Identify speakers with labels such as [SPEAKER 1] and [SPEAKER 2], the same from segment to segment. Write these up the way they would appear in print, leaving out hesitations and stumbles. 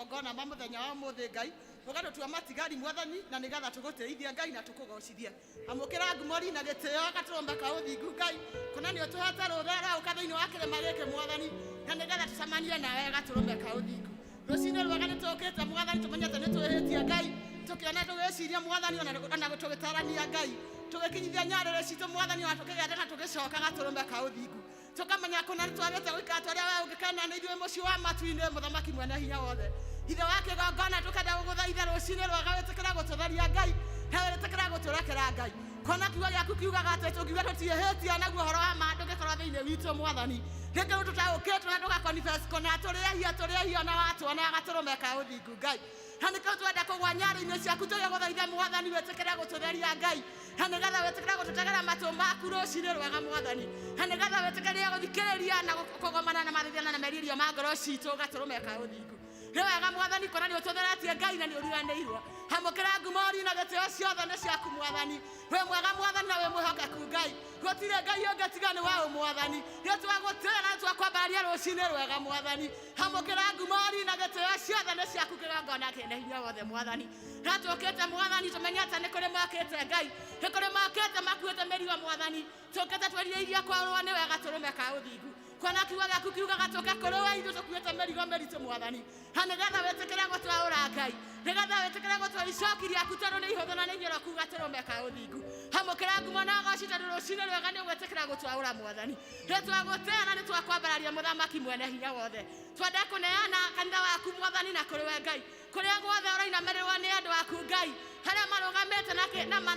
[SPEAKER 1] magongona ma muthenya wa muthi Ngai ugatua matigari mwathani na nigatha tuguteithia Ngai na tukugocithia amukira ngumori na gitio gaturombe ka uthingu Ngai kuna ni utuhete ruthera ukathiini wa kirima giki mwathani na nigatha tucamanie nawe gaturombe ka uthingu rucine rwega nitukite mwathani tumenyete nitwihitie Ngai tukiona tugiciria mwathani ona tugitarania Ngai tugikinyithia nyarire citu mwathani wa tukigenda na tugicoka gaturombe ka uthingu tukamenya kuna twagete gwika twaria we ungikana na ithuĩ muci wa matu-inĩ muthamaki mwene hinya wothe ithe wa kĩgongona tukenda gũgũthaitha rũcinĩ rwega wĩtĩkĩra gũtũtheria Ngai na wĩtĩkĩra gũtũrekera Ngai kona kiugo gĩaku kiugaga atĩ tũngiuga tũtiĩhĩtie naguo ũhoro wa ma ndũngĩkorwo thĩinĩ witũ mwathani rĩngĩ rĩu tũtaũkĩtwo na tũgakonfess kona tũrĩehia na watũona agatũrũme ka ũthingu Ngai na nĩkĩo twenda kũgwa nyarĩ-inĩ ciaku tũgĩgũthaitha mwathani wĩtĩkĩre gũtũtheria Ngai na nĩgetha wĩtĩkĩre gũtũtegera matũ maku rũcinĩ rwega mwathani na nĩgetha wĩtĩkĩre gũthikĩrĩria na kũgomana na mathiana na merirĩria ma ngoro citũ ũgatũrũme ka ũthingu nĩ wega mwathani kona nĩ ũtũtheretie Ngai na nĩ ũriganĩirwo hamũkĩra ngumori na gĩtĩo ciothe nĩ ciaku mwathani wĩ mwega mwathani na wĩ mwĩhokeku Ngai gũtirĩ Ngai ũngĩ tiga nĩ wa mwathani nĩ twagũtĩra na twakwambararia rũcinĩ rwega mwathani hamũkĩra ngumori na gĩtĩo ciothe nĩ ciaku kĩgongona kĩne hinya wothe mwathani na tũkĩte mwathani tũmenyete nĩ kũrĩ mokĩte Ngai nĩ kũrĩ mokĩte makuĩte mĩrigo mwathani tũkĩte twerie iria kwarũa nĩ wega tũrũme ka ũthingu kona kiugo gĩaku kiugaga tũke kũrĩ we ithuĩ tũkuĩte mĩrigo mĩritũ mwathani na nĩgetha wĩtĩkĩre gũtwaũra Ngai nĩgetha wĩtĩkĩre gũtwara icoki rĩaku tondũ nĩ ihũthũ na nĩ inyoroku gatũrũme ka ũthingu hamũkĩra ngumo na goci tondũ rũcinĩ rwega nĩ ũgwĩtĩkĩra gũtwaũra mwathani nĩ twagũtĩĩa na nĩ twakwambararia mũthamaki mwene hinya wothe twenda kũneana kanitha waku mwathani na kũrĩ we Ngai kũrĩa guothe ũrainamererwo nĩ andũ aku Ngai harĩa marũgamĩte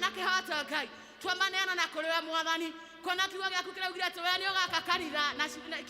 [SPEAKER 1] na kĩhoto Ngai twamaneana na kũrĩ we mwathani kona kiugo gĩaku kĩraugire atĩ we nĩ ũgaka kanitha na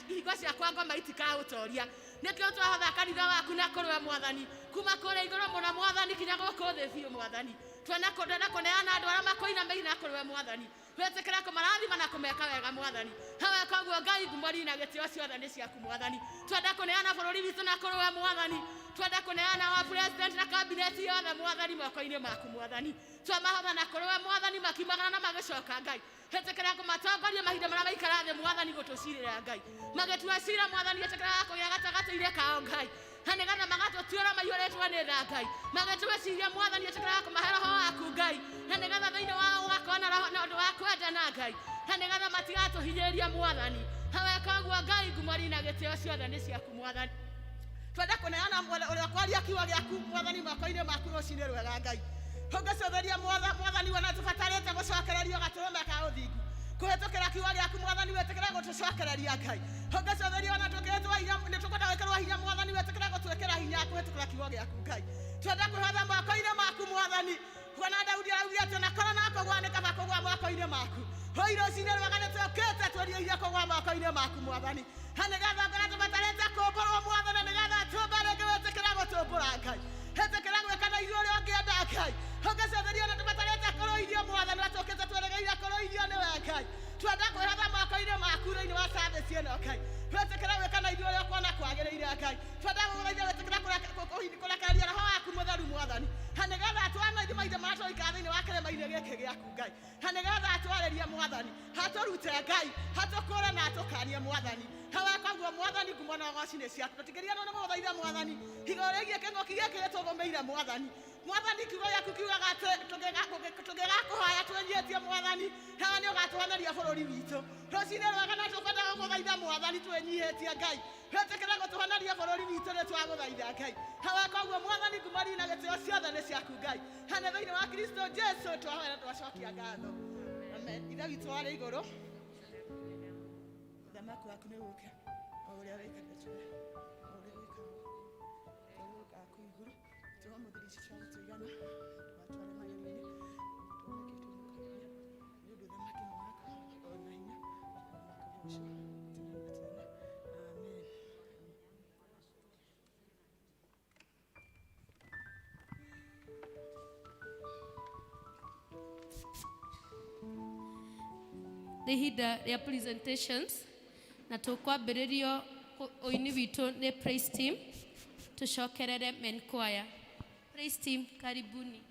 [SPEAKER 1] ihingo ciakwa ngoma itikaũtoria nĩkĩo twahotha kanitha waku na kũrĩ we mwathani kuma kũrĩa igũrũ mũno mwathani kinya gũkũ thĩ biũ mwathani twenda kũneana andũ arĩa makoinamĩri na kũrĩ we mwathani wĩtĩkĩre kũmarathima na kũmeka wega mwathani hawe koguo Ngai ngumori na gĩtĩo ciothe nĩ ciaku mwathani twenda kũneana bũrũri witũ na kũrĩ we mwathani twenda kũneana wa president na cabinet yothe mwathani moko-inĩ maku mwathani twamahotha na kũrĩ we mwathani makimagana na magĩcoka Ngai hĩtĩkĩra kũmatongoria mahinda marĩa maikara thĩ mwathani gũtũcirĩra Ngai magĩtua cira mwathani hĩtĩkĩra kũgĩa gatagatĩ-inĩ kao Ngai na nĩgetha magatũtuĩra maihũrĩtwo nĩ tha Ngai magĩtwĩciria mwathani hĩtĩkĩra kũmahe roho waku Ngai na nĩgetha thĩinĩ wao ũgakorwo na ũndũ wa kwendana Ngai na nĩgetha matigatũhinyĩrĩria mwathani hawe koguo Ngai ngumori na gĩtĩo ciothe nĩ ciaku mwathani twenda kũneana ũrĩa kwaria kiugo gĩaku mwathani moko-inĩ maku rũcinĩ rwega Ngai ũngĩcotheria mwathani wona tũbatarĩte gũcokererio gatũrũme ka ũthingu kũhĩtũkĩra kiugo gĩaku mwathani wĩtĩkĩre gũtũcokereria Ngai ũngĩcotheria ona nĩ tũkwenda gwĩkĩrwo hinya mwathani wĩtĩkĩre gũtwĩkĩra hinya kũhĩtũkĩra kiugo gĩaku Ngai twenda kwĩhotha moko-inĩ maku mwathani kuona Daudi araugire atĩ ona korwo no kũgũa nĩ kaba kũgũa moko-inĩ maku hoi rũcinĩ rwega nĩ tũkĩte twerie hinya kũgũa moko-inĩ maku mwathani na nĩgetha ngona tũbatarĩte kũmbũrwo mwathani nĩgetha tũmbe rĩngĩ wĩtĩkĩre gũtũmbũra Ngai hĩtĩkĩra gwĩka na ithuĩ ũrĩa ũngĩenda Ngai ũngĩcotheria ona tũbatarĩte kũrũithio mwathani na tũkĩte tweregeire kũrũithio nĩwe Ngai twenda kwĩhotha moko-inĩ maku thĩinĩ wa service ĩno Ngai wĩtĩkĩra gwĩka na ithuĩ ũrĩa ũkuona kwagĩrĩire Ngai twenda gũgũthaitha wĩtĩkĩra kũrekereria roho waku mũtheru mwathani na nĩgetha twamaithe maithe marĩa tũraikara thĩinĩ wa kĩrĩma-inĩ gĩkĩ gĩaku Ngai na nĩgetha atwarĩrie mwathani hatũrute Ngai hatũkũre na atũkanie mwathani hawe koguo mwathani ngumo na goci nĩ ciaku tũtigĩriganĩrwo nĩ gũgũthaitha mwathani igũrũ rĩgiĩ kĩng'ũki gĩkĩ gĩtũgũmĩire mwathani kiugo gĩaku kiugaga atĩ tũngĩgakũhoya twenyihĩtie mwathani hawe nĩ ũgatũhoneria bũrũri witũ rũcinĩ rwega na tũkwenda gũgũthaitha mwathani twenyihĩtie Ngai wĩtĩkĩre gũtũhoneria bũrũri witũ nĩ twagũthaitha Ngai hawe koguo mwathani ngumari na gĩtĩo ciothe nĩ ciaku Ngai hana thĩinĩ wa Kristo Jesu twahoya na twacokia ngatho amen ithe witũ warĩ igũrũ thamaki waku nĩ ũke o ũrĩa wĩkĩte o ũrĩa wĩkaga tũgũka kũ igũrũ tũmũthirici cia gũtũigana twatware maĩrĩ-inĩ nĩ ũndũ thamaki nĩ waka o na hinya o na kũrĩ ũcio
[SPEAKER 2] the ihinda rĩa presentations na tũkwambĩrĩrio ũini witũ nĩ praise team tucokerere men choir praise team karibuni.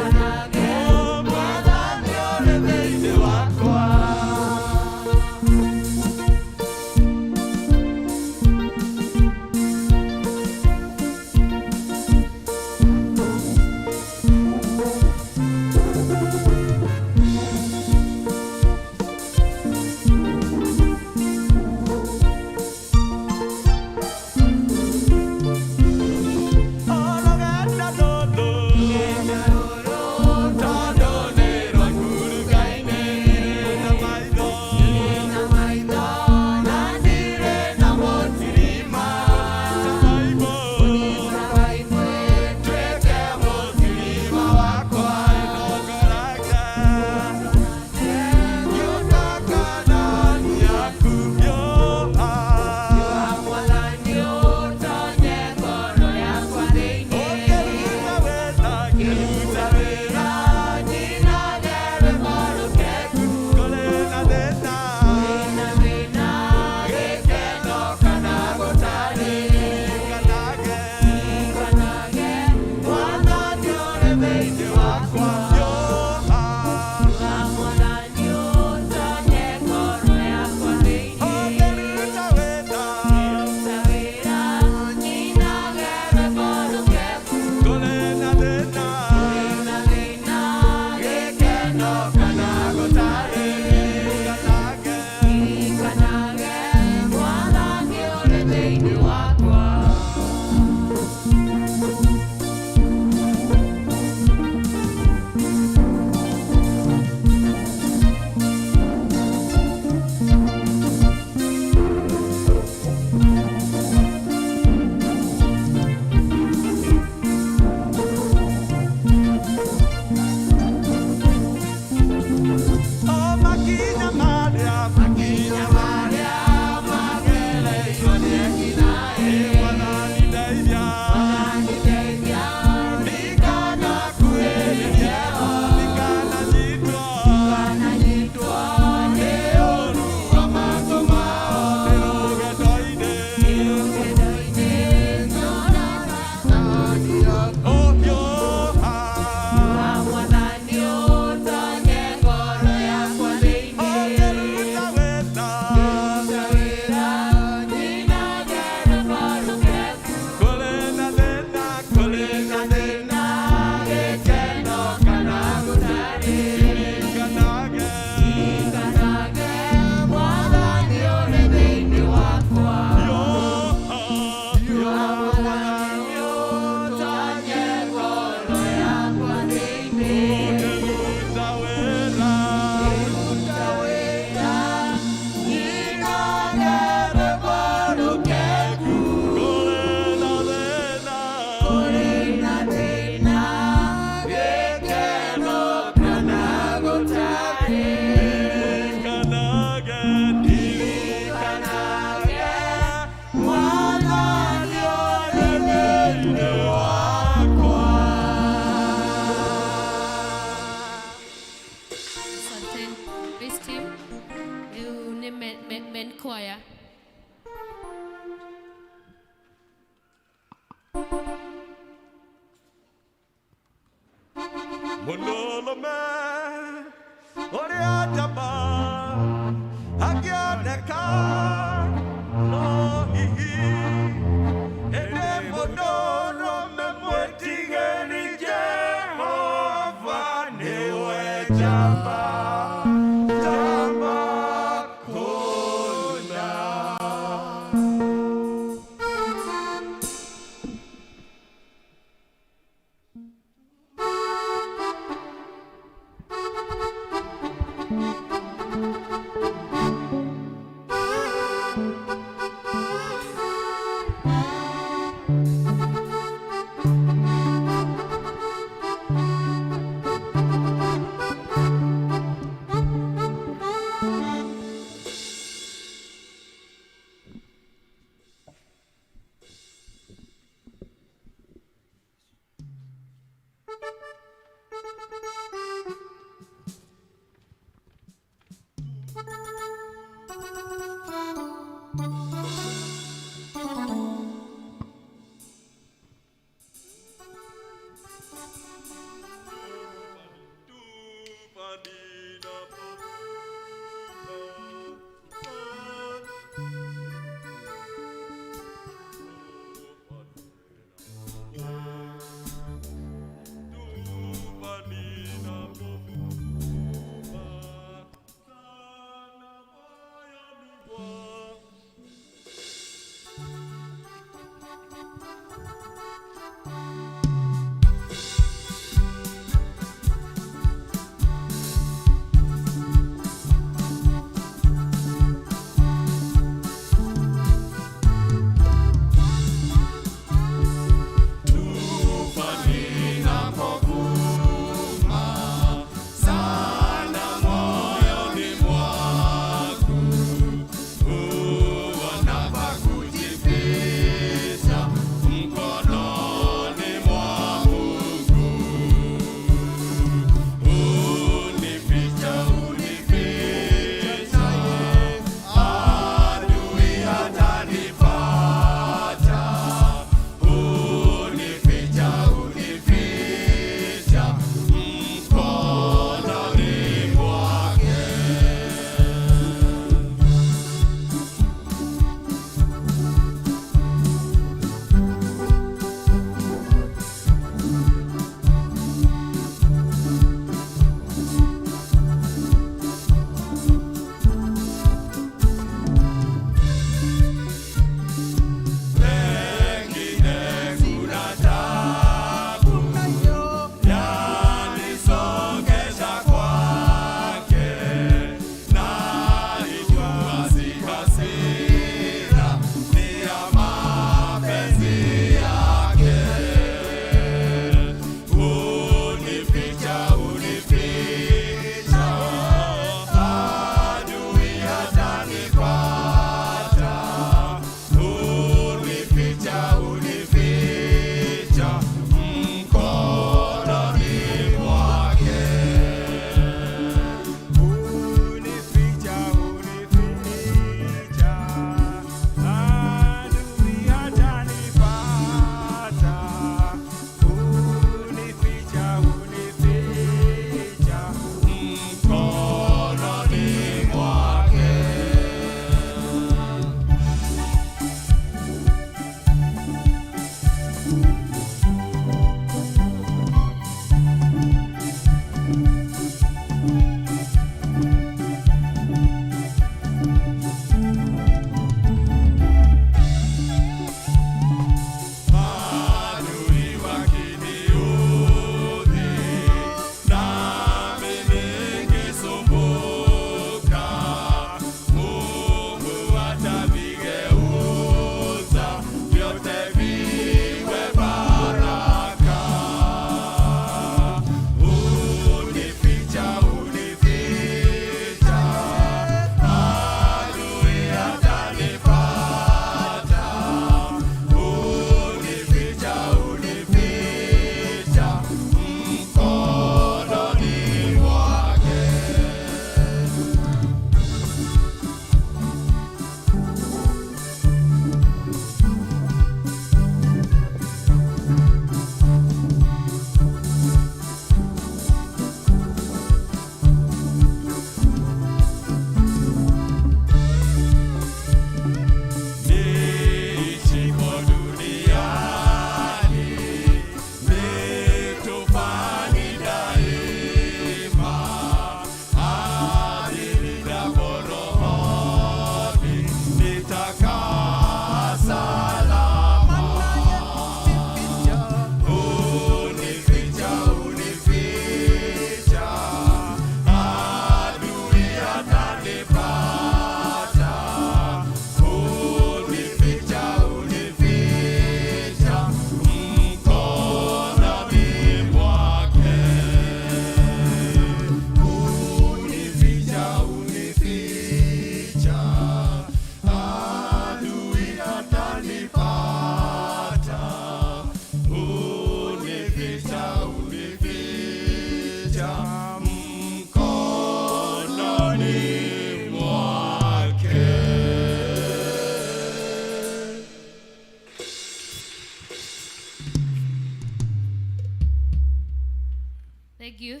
[SPEAKER 2] Thank you.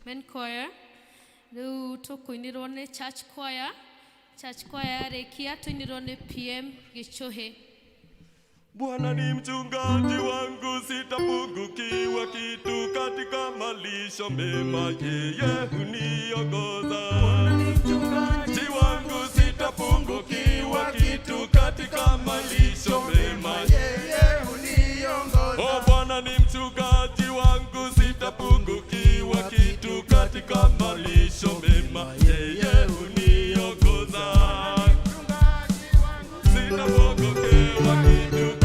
[SPEAKER 2] Men choir. Riu tukuinirwo ni church choir. Church choir rekia tuinirwo ni PM Gichuhi.
[SPEAKER 3] Bwana ni mchungaji wangu, sitapungukiwa kitu, katika malisho mema yeye huniongoza. Bwana ni mchungaji wangu, sitapungukiwa kitu, katika malisho mema yeye huniongoza. Oh, Bwana ni mchungaji wangu, sitapungukiwa kitu, katika malisho mema yeye huniongoza. Sitapungukiwa kitu,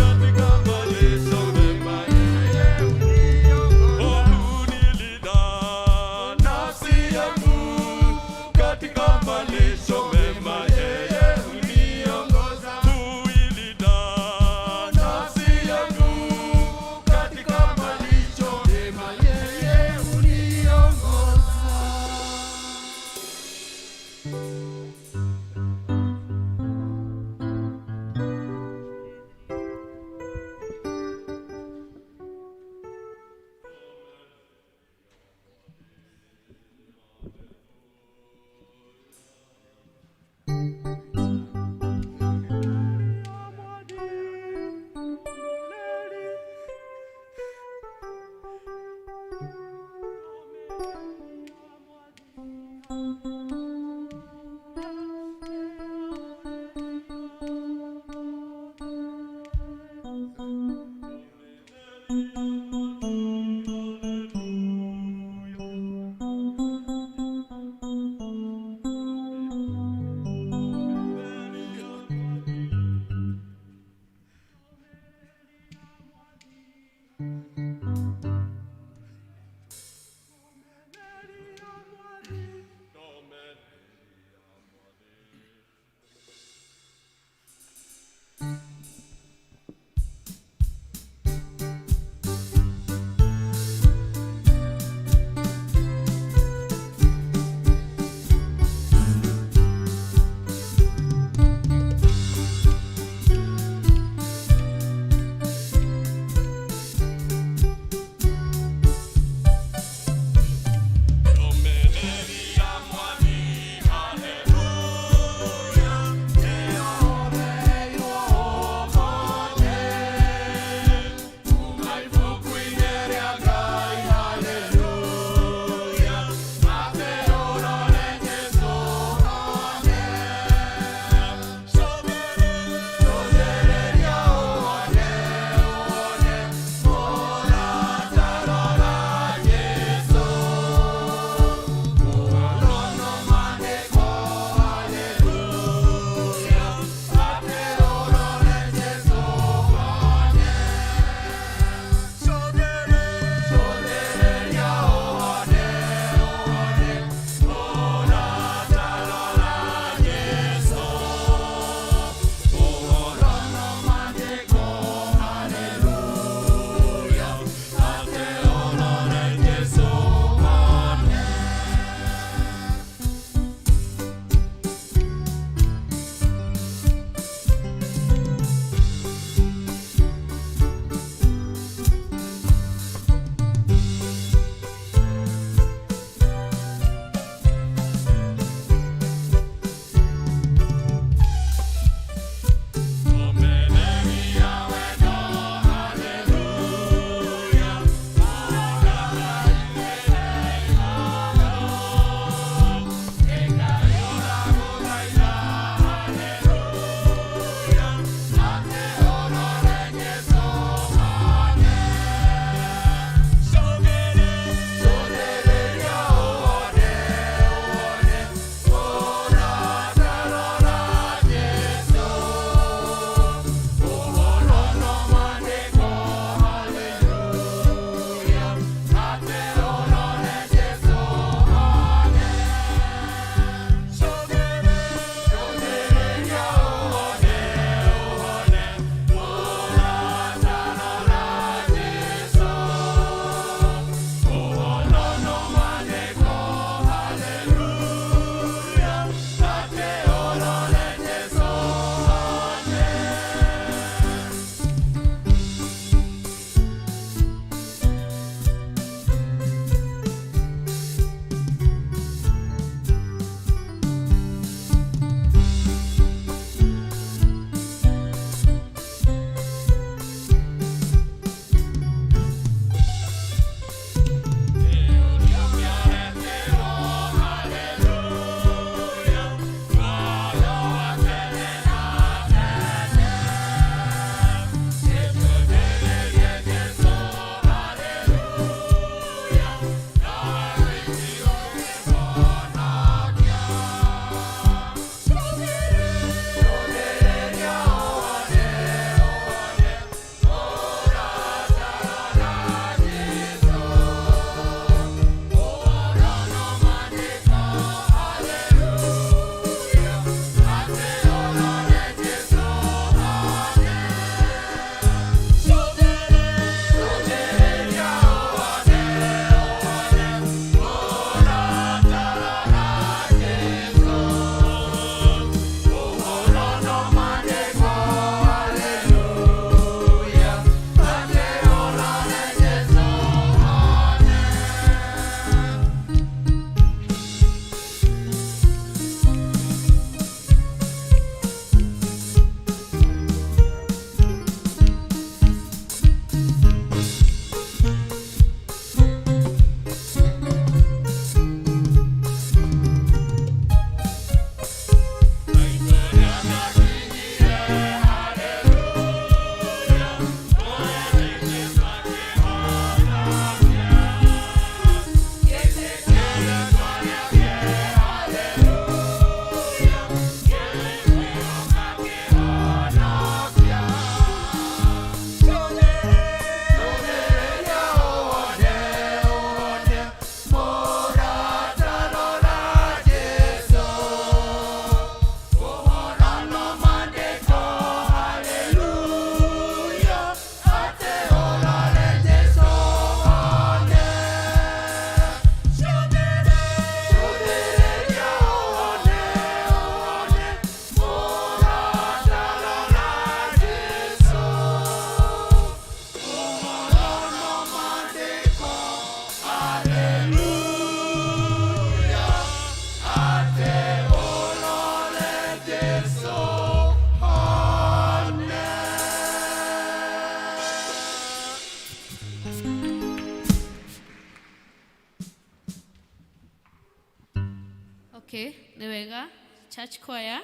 [SPEAKER 2] Okay, nĩ wega church choir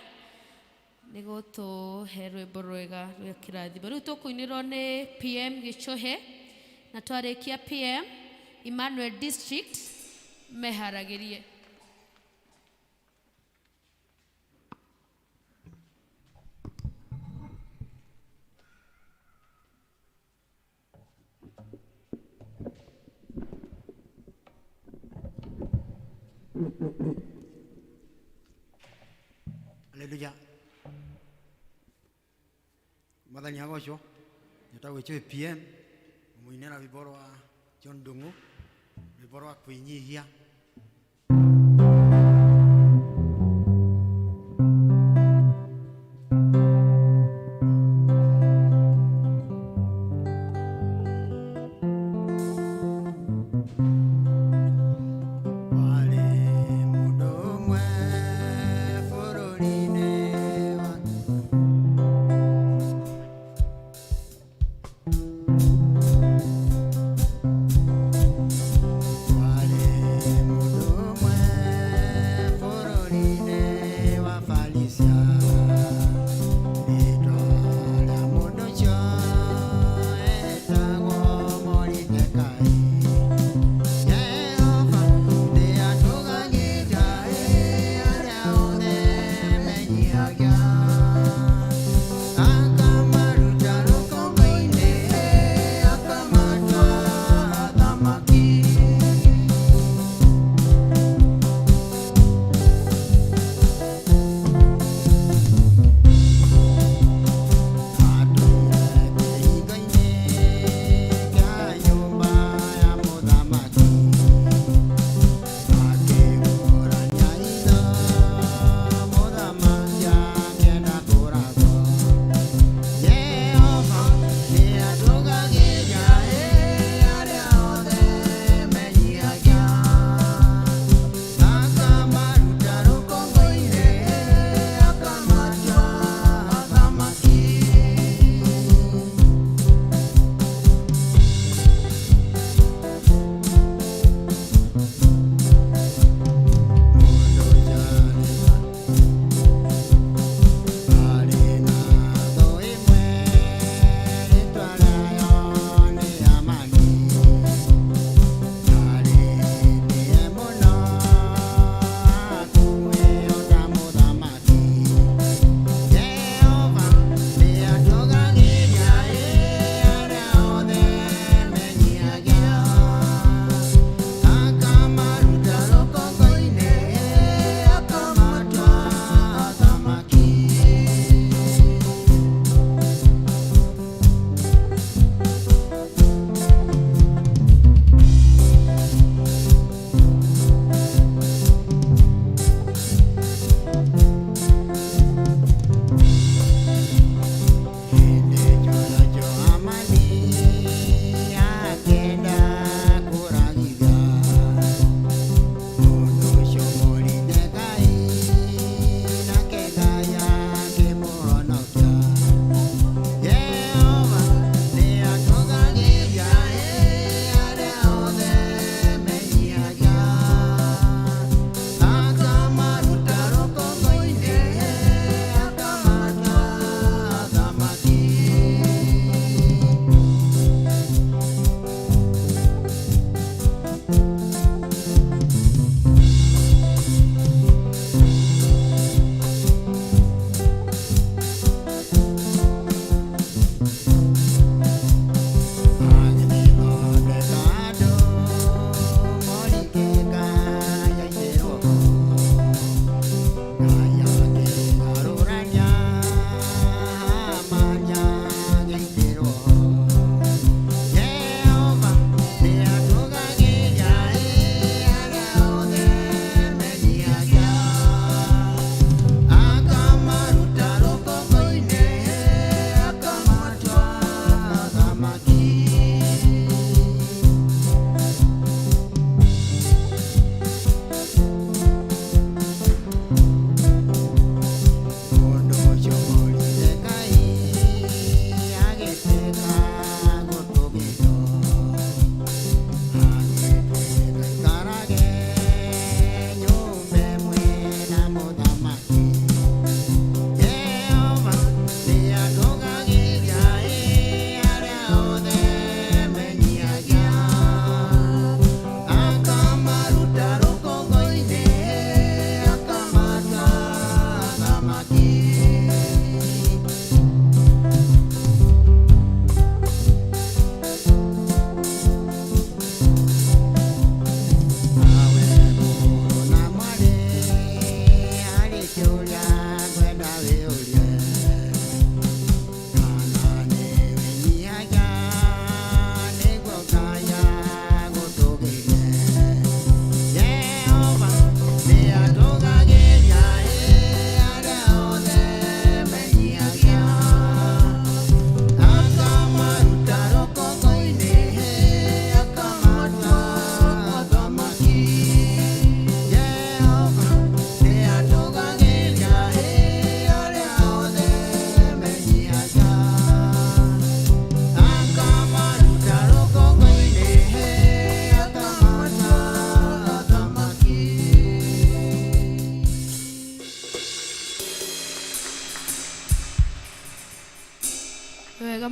[SPEAKER 2] nĩ gũtũhe rwĩmbo rwega rwa kĩrathimo. Rĩu tũkũinĩrwo nĩ PM Gĩchũhe, na twarĩkia PM Emmanuel District meharagĩrie.
[SPEAKER 4] Haleluya. Madhani agosho nitagwichwe PM muinera biboro wa John Dungu biboro wa kwinyihia
[SPEAKER 5] Wale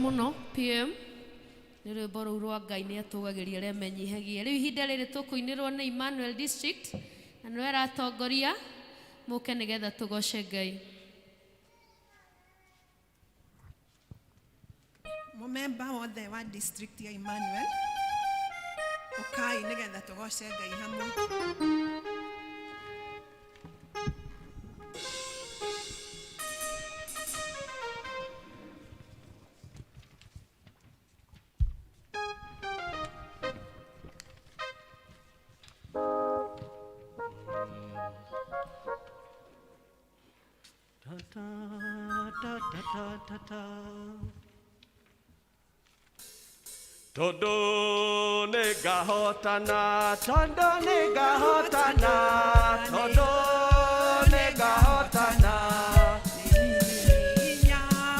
[SPEAKER 2] muno PM nĩ rwĩmbo rũu rwa Ngai nĩ atũgagĩria arĩa menyihagia. Rĩu ihinda rĩrĩ tũkũinĩrwo nĩ Emmanuel District na nĩwe aratongoria, mũke nĩgetha tũgoce Ngai.
[SPEAKER 5] Mũmemba wothe wa district ya Emmanuel ũkai nĩgetha tũgoce Ngai hamwe.
[SPEAKER 3] Todo nega hotana, todo nega hotana, todo nega hotana.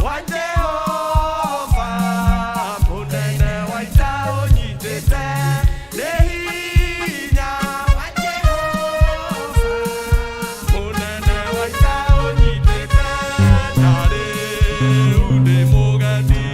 [SPEAKER 3] Wa Jehova, munene waita onyitete, nehinya. Wa Jehova, munene waita onyitete, nare ude mogadi.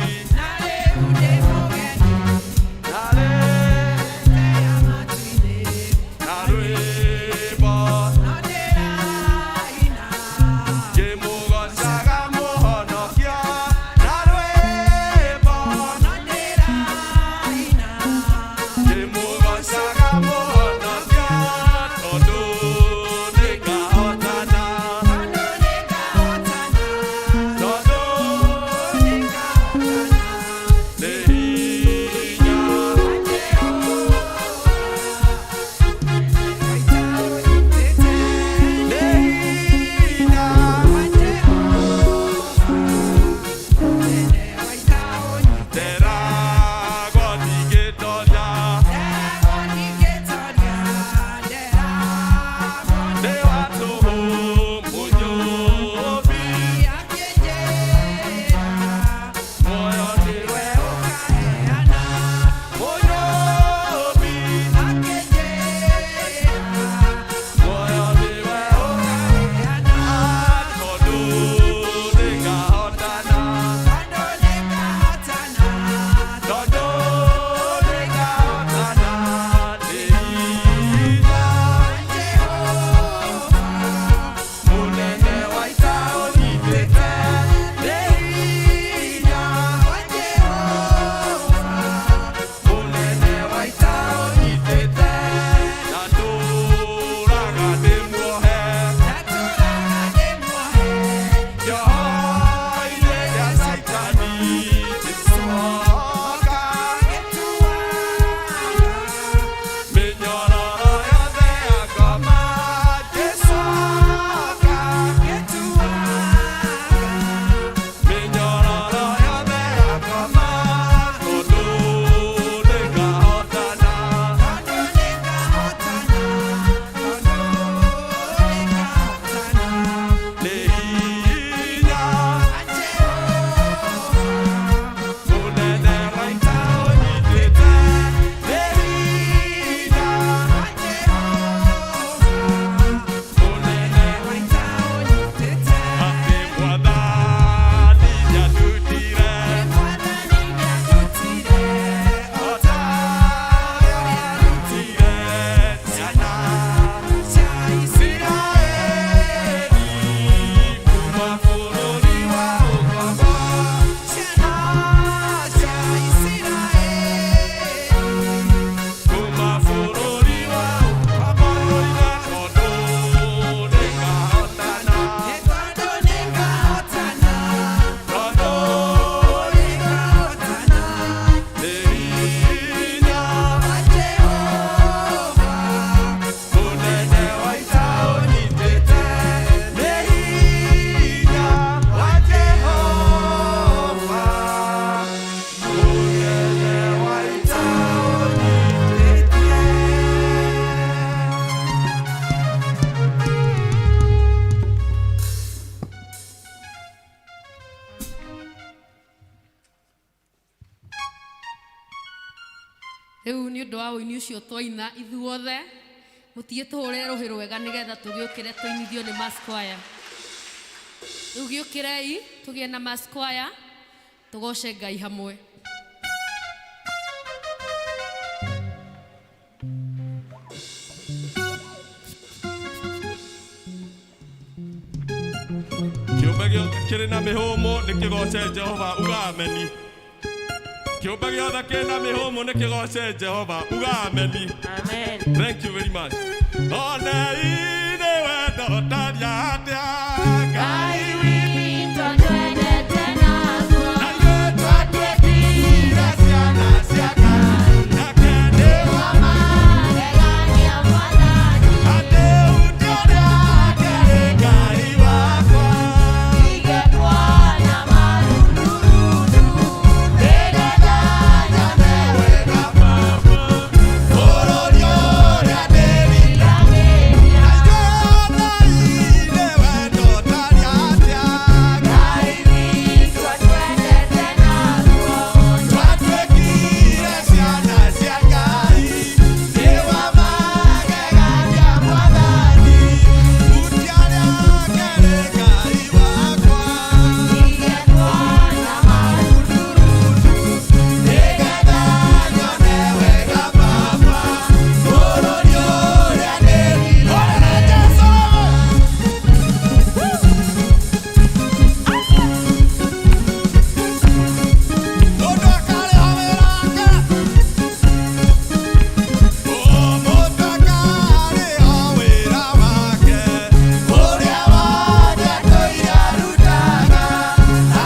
[SPEAKER 2] Rĩu nĩ ũndũ wa ũini ũcio twaina ithuothe mũtiĩ tũhũre rũhĩ rwega nĩgetha tũgĩũkĩre tũinithio nĩ Mass Choir. Rĩu gĩũkĩrei tũgĩe na Mass Choir tugoce Ngai hamwe.
[SPEAKER 3] Kiumbe gĩothe kĩrĩ na mĩhũmũ nĩkĩgoce Jehova, uga ameni. Kiumbe gĩothe kĩrĩ na mĩhũmũ nĩkĩgoce Jehova, uga ameni.
[SPEAKER 6] Amen.
[SPEAKER 3] Thank you very much. Onei-nĩ wendo taria atĩa Ngai
[SPEAKER 6] Witũ twendete naguo,
[SPEAKER 3] na ithuĩ twatuĩkire ciana cia Ngai, nake nĩ wa
[SPEAKER 6] magegania Mwathani,
[SPEAKER 3] atĩ ũndũ ũrĩa akĩrĩ Ngai wakwa.
[SPEAKER 6] ingĩkuona marurundu, nĩgetha nyone wega waku.
[SPEAKER 3] Bũrũri ũrĩa ndĩriragĩria, na ithuĩ onei-nĩ wendo taria atĩa
[SPEAKER 6] Ngai witũ twendete naguo,
[SPEAKER 3] twatuĩkire ciana cia Ngai, nĩ wa magegania Mwathani, ũndũ ũrĩa akĩrĩ Ngai wakwa.
[SPEAKER 6] ingĩkuona marurundu,
[SPEAKER 3] Nĩgetha nyone wega Baba, bũrũri ũrĩa ndĩriragĩria. Mũndũ akarĩha wĩra wake. Mũndũ akarĩha wĩra wake. Ũrĩa wothe tũire arutaga,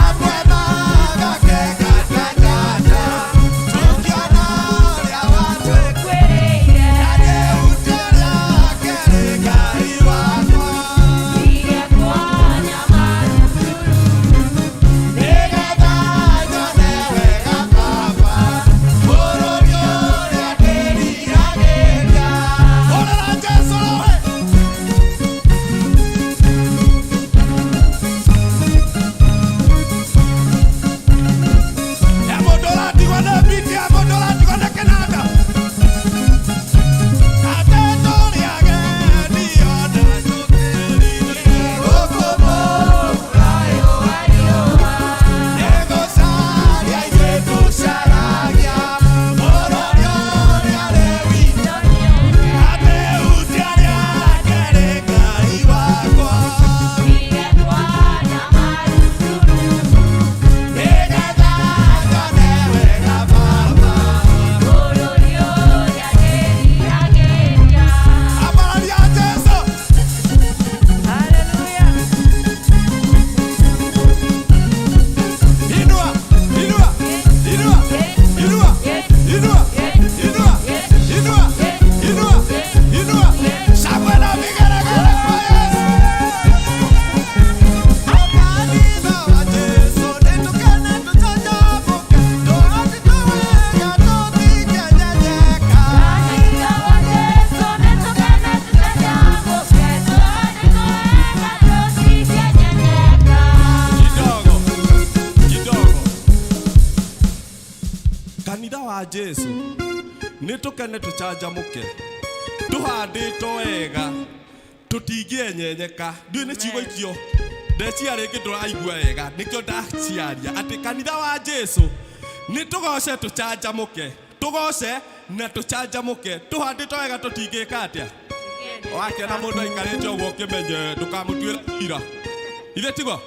[SPEAKER 3] amwe magakĩngatangata, tũkĩona ũrĩa watwĩkĩrĩire, na nĩ ũndũ ũrĩa akĩrĩ Ngai wakwa.
[SPEAKER 6] ingĩkuona marurundu,
[SPEAKER 3] Nĩgetha nyone wega Baba, bũrũri ũrĩa ndĩriragĩria. Hũrĩra Jesũ rũĩ. He mũndũ ũratigwo nĩ biti, he mũndũ ũratigwo nĩ kĩnanda. Atĩ tũrĩage ndio na tũkĩrire gũkũ
[SPEAKER 6] ũyũ wa riũa,
[SPEAKER 3] nĩgũcaria ithuĩ tũcaragia bũrũri ũrĩa rĩ witũ. Atĩ ũndũ ũrĩa akĩrĩ Ngai wakwa.
[SPEAKER 6] ingĩkuona marurundu,
[SPEAKER 3] Nĩgetha nyone wega Baba,
[SPEAKER 6] bũrũri ũrĩa ndĩriragĩria.
[SPEAKER 3] ambararia Jesũ.
[SPEAKER 6] Hallelujah.
[SPEAKER 3] Inua, inua, inua, inua, inua, inua, inua, inua, inua. Shangwe na vigelegele kwa Yesu. Kanitha wa Jesu nĩtũkene tũcanjamũke, tũhatitũwega tũtingenyenyeka.
[SPEAKER 6] Kanitha wa Yesu nĩtũkene tũcanjamũke, tũhatitũwega tũtingenyenyeka.
[SPEAKER 3] Kidogo, kidogo. Kanitha wa Jesu nĩtũkene tũcanjamũke, tũhandĩtwo wega tũtingĩenyenyeka. Ndiũĩ nĩ ciugo icio ndeciria rĩngĩ ndũraigua wega, nĩkĩo ndaciaria atĩ kanitha wa Jesu nĩtũgoce tũcanjamũke, tũgoce na tũcanjamũke, tũhandĩtwo wega tũtingĩka atĩa. Wakĩona mũndũ aikarĩte ũguo ũkĩmenye ndũkamũtuĩre cira. Ithe tiguo?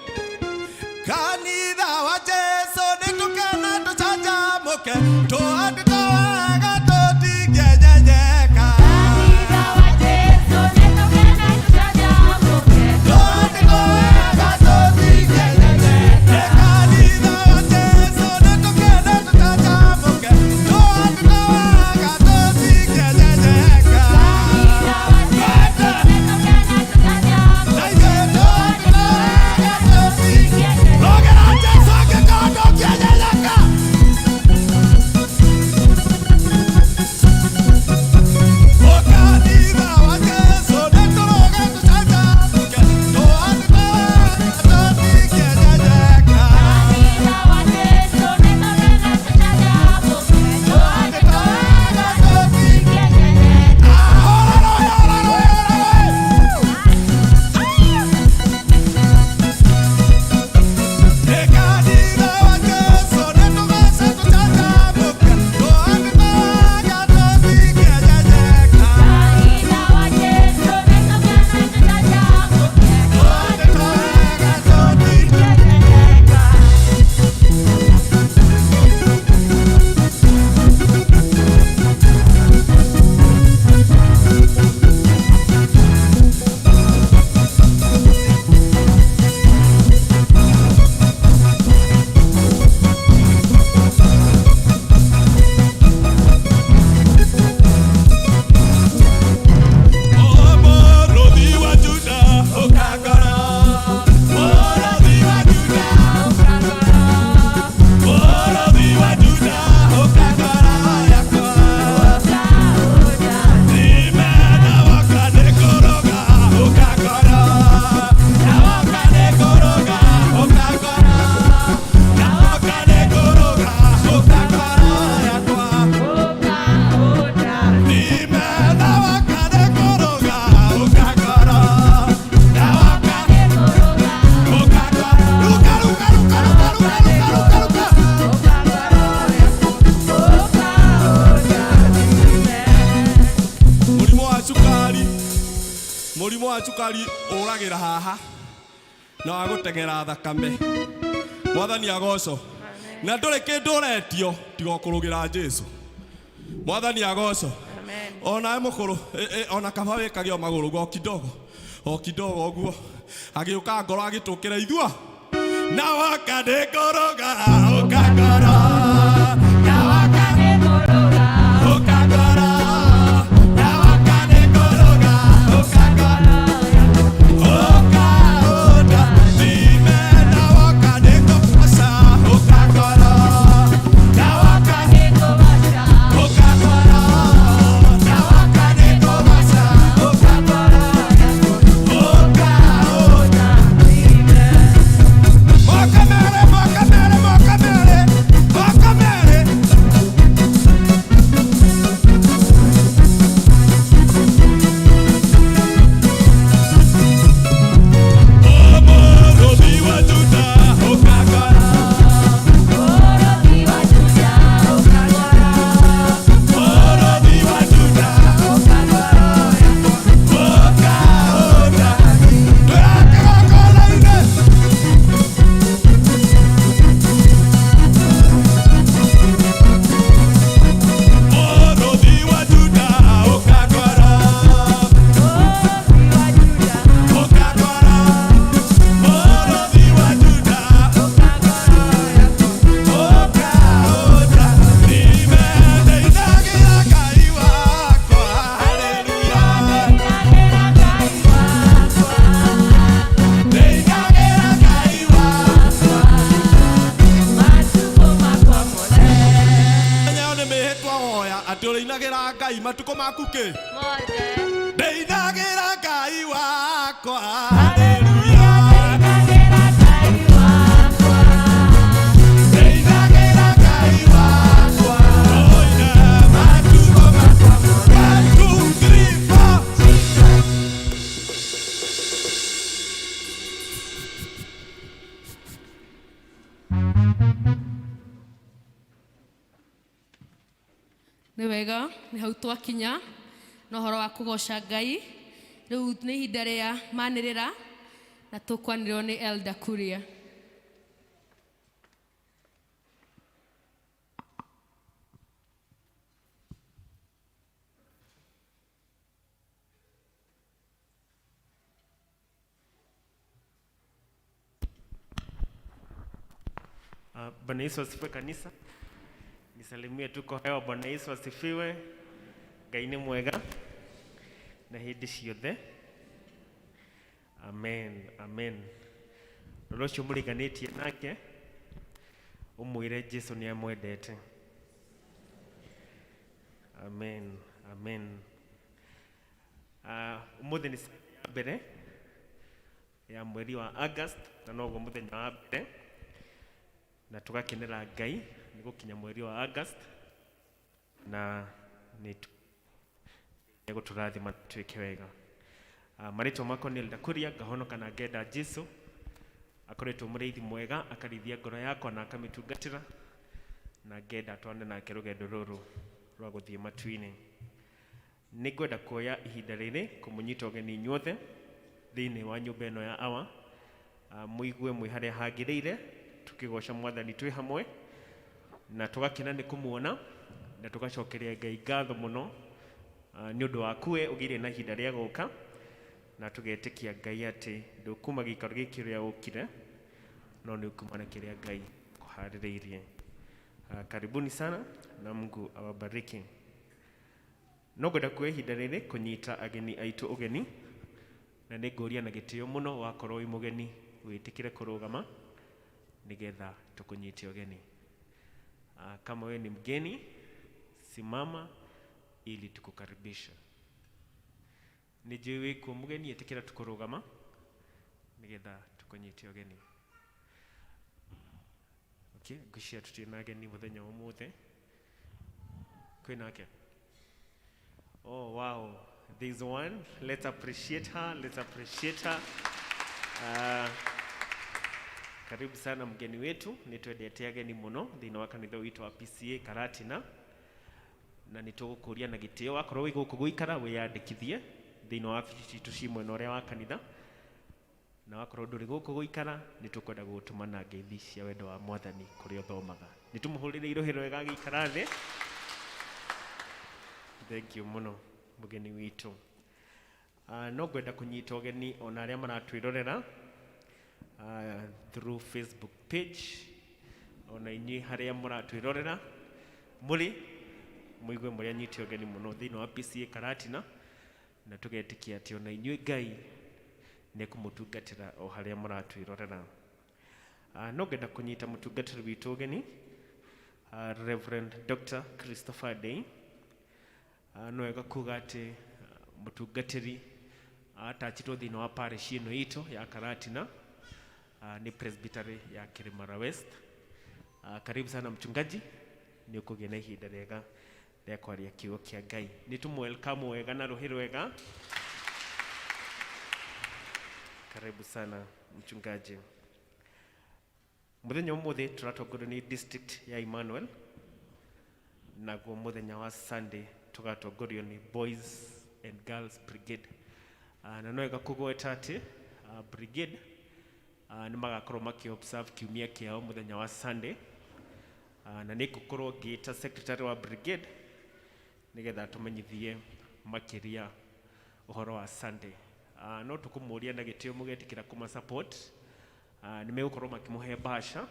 [SPEAKER 3] Kanitha wa Jesu nĩtũkene tũcanjamũke, tũhandĩtwo wega tũtingĩenyenyeka.
[SPEAKER 6] Kanitha wa Yesu nĩtũkene tũcanjamũke,
[SPEAKER 3] Tũhandĩtwo wega tũtingĩenyenyeka. Kanitha wa Jesu nĩtũkene tũcanjamũke, tũhandĩtwo wega tũtingĩenyenyeka.
[SPEAKER 6] Kanitha wa Yesu nĩtũkene tũcanjamũke,
[SPEAKER 3] Na ithuĩ tũhandĩtwo wega tũtingĩenyenyeka. Rogera Jesũ angĩkorwo ndũngĩenyenyeka. cukari mũrimũ wa cukari ũragĩra haha na wa gũteng'era thakame. Mwathani agocwo. Na ndũrĩ kĩndũ ũretio tiga kũrũgĩra Jesũ. Mwathani agocwo. Ona mũkũrũ ona kaba wĩkage o magũrũ o kidogo ũguo agĩũka ngoro agĩtũkĩra ithua na wakandĩkũrũga ũkangoro na wakandĩkũrũga ũkangoro na wakandĩkũrũga ũkangoro ũkaũnda thime na wakandĩkũbaca ũkangoro na wakandĩkũbaca ũkangoro na wakandĩkũbaca ũkangoro ũkaũnda thime. Mokamere, mokamere, mokamere, mokamere. Morothi wa Juda, ũkangora. Morothi wa Juda, ũkangora. Morothi wa Juda, ũkangora. Ũkaũnda. Twĩrakĩgongona-inĩ. Morothi wa Juda, ũkangora. Ũkangora. Morothi wa Juda, ũkaũnda. Thime ndeithagĩra Ngai wakwa. Haleluya. Ndeithagĩra Ngai wakwa. Matukũ makwa mothe. Nyayo nĩ mĩhĩtwa woya atĩ ũrĩinagĩra Ngai matukũ maku kĩ? Mothe. Ndeithagĩra Ngai wakwa. Haleluya. Ndeithagĩra Ngai wakwa. Ndeithagĩra Ngai wakwa. Oina matukũ makwa mothe. 1, 2, 3, 4.
[SPEAKER 2] Nĩ wega nĩ hau twakinya na ũhoro wa kũgoca Ngai. Rĩu nĩ ihinda rĩa manĩrĩra na tũkwanĩrĩrwo nĩ Elder Kuria.
[SPEAKER 7] Bwana Yesu asifiwe kanisa. Nisalimie tuko hewa. Bwana Yesu asifiwe. Ngai nĩ mwega na hĩndĩ ciothe. Amen, amen. Rũrũ ũcio mũriganĩtie nake ũmwĩre Jesũ nĩ amwendete. Amen, amen. Ũmũthĩ nĩ ya mbere ya mweri wa August na noguo mũthenya wa mbere na tũgakenera Ngai nĩ gũkinya mweri wa August na nĩ gũtũrathima twĩke wega. Marĩtwa makwa nĩ Elder Kuria, ngahonoka na ngenda Jesũ. Akoretwo mũrĩithi mwega, akarĩithia ngoro yakwa na akamĩtungatĩra na ngenda twane nake rũgendo rũrũ rwa gũthiĩ matu-inĩ. Nĩ ngwenda kuoya ihinda rĩrĩ kũmũnyita ũgeni inyuothe thĩinĩ wa nyũmba ĩno ya Awa. Mũigue mwĩ harĩa hangĩrĩire tukĩgoca Mwathani twĩ hamwe na tũgakena nĩ kũmuona na tũgacokeria Ngai ngatho mũno nĩ ũndũ waku we ũgĩire na ihinda rĩa gũka na tũgetĩkia Ngai atĩ ndũkuma gĩikaro gĩkĩ ũrĩa ũkire no nĩ ũkuma na kĩrĩa Ngai kũharĩrĩirie. Karibuni sana na Mungu awabariki. No ngwenda kuoya ihinda rĩrĩ kũnyita ageni aitũ ũgeni na nĩ ngũria na gĩtĩo mũno wakorwo wĩ mũgeni wĩtĩkĩre kũrũgama nigetha tukunyite ũgeni. Kama wewe ni mgeni simama ili tukukaribisha. Nijui wĩkuo mũgeni ĩtĩkĩra tukũrũgama nigetha tukunyite ũgeni. Okay, ngwĩciria tũtirĩ na ageni mũthenya ũmũthĩ. Kwĩnake? Oh wow, there's one. Let's appreciate her. Let's appreciate her. Karibu sana mgeni wetu, nitwendete ageni muno thĩinĩ wa kanitha witũ wa PCA Karatina na nĩ tũgũkũria na gĩtĩo. Wakorwo wĩ gũkũ gũikara wĩyandĩkithie thĩinĩ wa wabici citũ cia mwena ũrĩa wa kanitha, na wakorwo ndũrĩ gũkũ gũikara nĩ tũkwenda gũgũtũma na ngeithi cia wendo wa Mwathani kũrĩa ũthomaga. Nĩ tũmũhũrĩre irohĩ rwega gĩikara thĩ. Thank you mũno mũgeni witũ. No ngwenda kũnyita ũgeni ona arĩa maratwĩrorera through Facebook page, ona inyuĩ harĩa mũratwĩrorera mũrĩ mũigue mũrĩa nyite ũgeni mũno thĩinĩ wa PCA Karatina, na tũgetĩkia atĩ ona inyuĩ Ngai nĩ kũmũtungatĩra o harĩa mũratwĩrorera. No ngenda kũnyita mũtungatĩri witũ ũgeni Reverend Dr. Christopher Day. No wega kuga atĩ mũtungatĩri atachitwo thĩinĩ wa parish ĩno itũ ya Karatina ni presbytery ya Kirimara West. Karibu sana mchungaji, ni ũkũgĩa na ihinda rĩega rĩa kwaria kiugo kĩa Ngai. Nĩ tũmwelcome wega na rũhĩ rwega. Karibu sana mchungaji. Mũthenya ũmũthĩ tũratongorio nĩ district ya Emmanuel, naguo mũthenya wa Sunday tũgatongorio nĩ Boys and Girls Brigade. Na no wega kũgweta atĩ brigade nĩ magakorwo maki-observe kiumia kĩao mũthenya wa Sunday, na nĩ ngũkorwo ngĩĩta secretary wa brigade nĩgetha tũmenyithie makĩria ũhoro wa Sunday. No tũkũmũria na gĩtĩo mũgetĩkĩra kũma-support. Nĩ megũkorwo makĩmũhe mbaca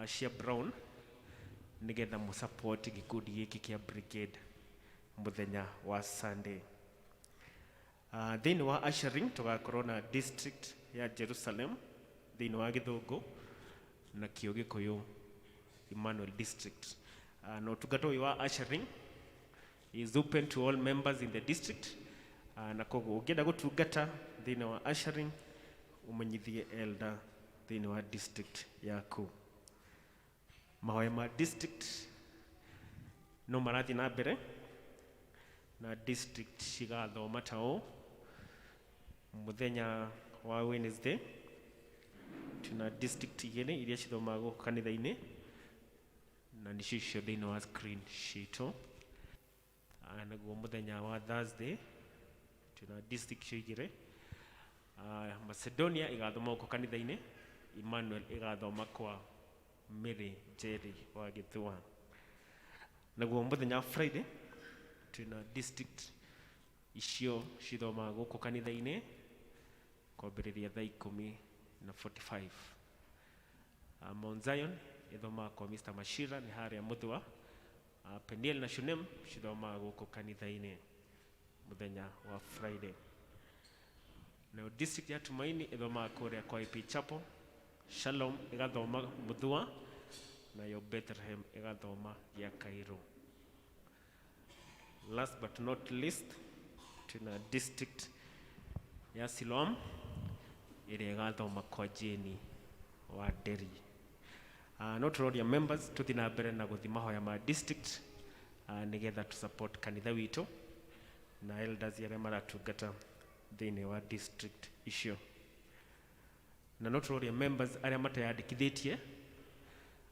[SPEAKER 7] cia brown nĩgetha mũsupport gĩkundi gĩkĩ kĩa brigade mũthenya wa Sunday. Thĩinĩ wa ushering tũgakorwo na district ya Jerusalem thĩinĩ wa Gĩthũngũ na kĩo Gĩkũyũ Emmanuel district. Na ũtungata ũyũ wa ushering is open to all members in the district. Na koguo ũngĩenda gũtungata thĩinĩ wa ushering ũmenyithie elder thĩinĩ wa district yaku. Mahoya ma district no marathiĩ na mbere na district cigathoma ta ũũ. Mũthenya wa Wednesday tuna district igĩrĩ iria cithomaga gũkũ kanitha-inĩ, na nĩcio icio thĩinĩ wa screen citũ. Naguo mũthenya wa Thursday tuna district icio igĩrĩ. Macedonia igathoma gũkũ kanitha-inĩ, Emmanuel igathoma kwa Mary Jerry wa Gĩthũa. Naguo mũthenya wa Friday tuna district icio cithomaga gũkũ kanitha-inĩ kwambĩrĩria thaa 10:45. Mount Zion ithomaga kwa Mr. Mashira nĩ harĩa Mũthũa. Peniel na Shunem cithomaga gũkũ kanitha-inĩ mũthenya wa Friday. Na district ya Tumaini ithomaga kũrĩa kwa IP Chapel. Shalom igathoma Mũthũa, nayo Bethlehem igathoma ya Cairo. Last but not least tuna district ya Siloam ĩrĩa igathoma kwa Jeni wa Nderi. No tũroria members tũthiĩ na mbere na gũthiĩ mahoya ma district nĩgetha tu support kanitha witũ na elders arĩa maratungata thĩinĩ wa district icio. Na no tũroria members arĩa mateyandĩkithĩtie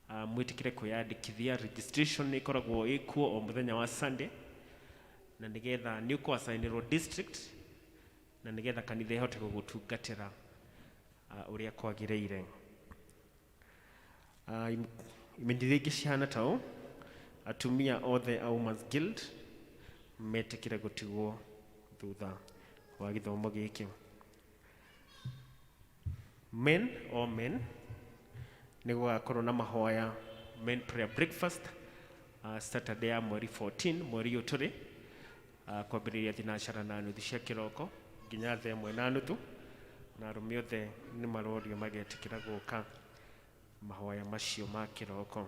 [SPEAKER 7] mwĩtĩkĩre kwĩyandĩkithia. Registration nĩ ĩkoragwo ĩkuo o mũthenya wa Sunday, na nĩgetha nĩ ũkũ-assignĩrwo district na nĩgetha kanitha ĩhote gũgũtungatĩra ũrĩa kwagĩrĩire. Imenyithia ingĩ cihana ta ũũ: atumia othe a Women's Guild metĩkĩre gũtigwo thutha wa gĩthomo gĩkĩ. Men nĩ gũgakorwo na mahoya men prayer breakfast Saturday ya mweri 14 mweri ũyũ tũrĩ, kwambĩrĩria thinacara na nuthu cia kĩroko nginya thaa 1:30, na arũme othe nĩ marorio magetĩkĩra gũka mahoya macio ma kĩroko.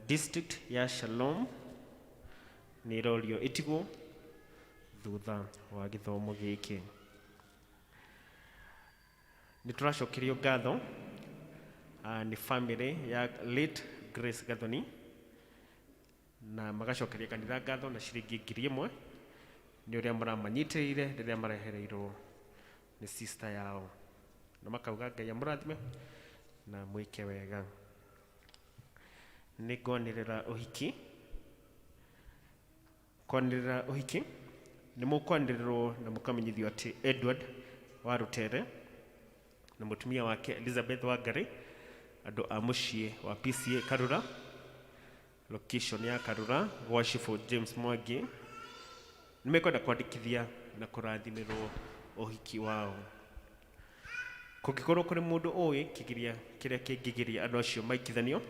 [SPEAKER 7] District ya Shalom nĩ ĩrorio ĩtigwo thutha wa gĩthomo gĩkĩ. Nĩ tũracokerio ngatho nĩ family ya late Grace Gathoni, na magacokeria kanitha ngatho na ciringi 1,000 nĩ ũrĩa maramanyitĩrĩire rĩrĩa marehereirwo nĩ sister yao, na makauga Ngai amũrathime na mwĩke wega. Nĩ ngwanĩrĩra ũhiki kwanĩrĩra ũhiki nĩ mũkwanĩrĩrwo na mũkamenyithio atĩ Edward wa Rutere na mũtumia wake Elizabeth Wangari, andũ a mũciĩ wa PCA Karura, location ya Karura, gwa Cibũ James Mwangi, nĩ mekwenda kwandĩkithia na kũrathimirwo ũhiki wao. Kũngĩkorwo kũrĩ mũndũ ũĩ kĩrĩa kĩngĩgiria andũ acio maikithanio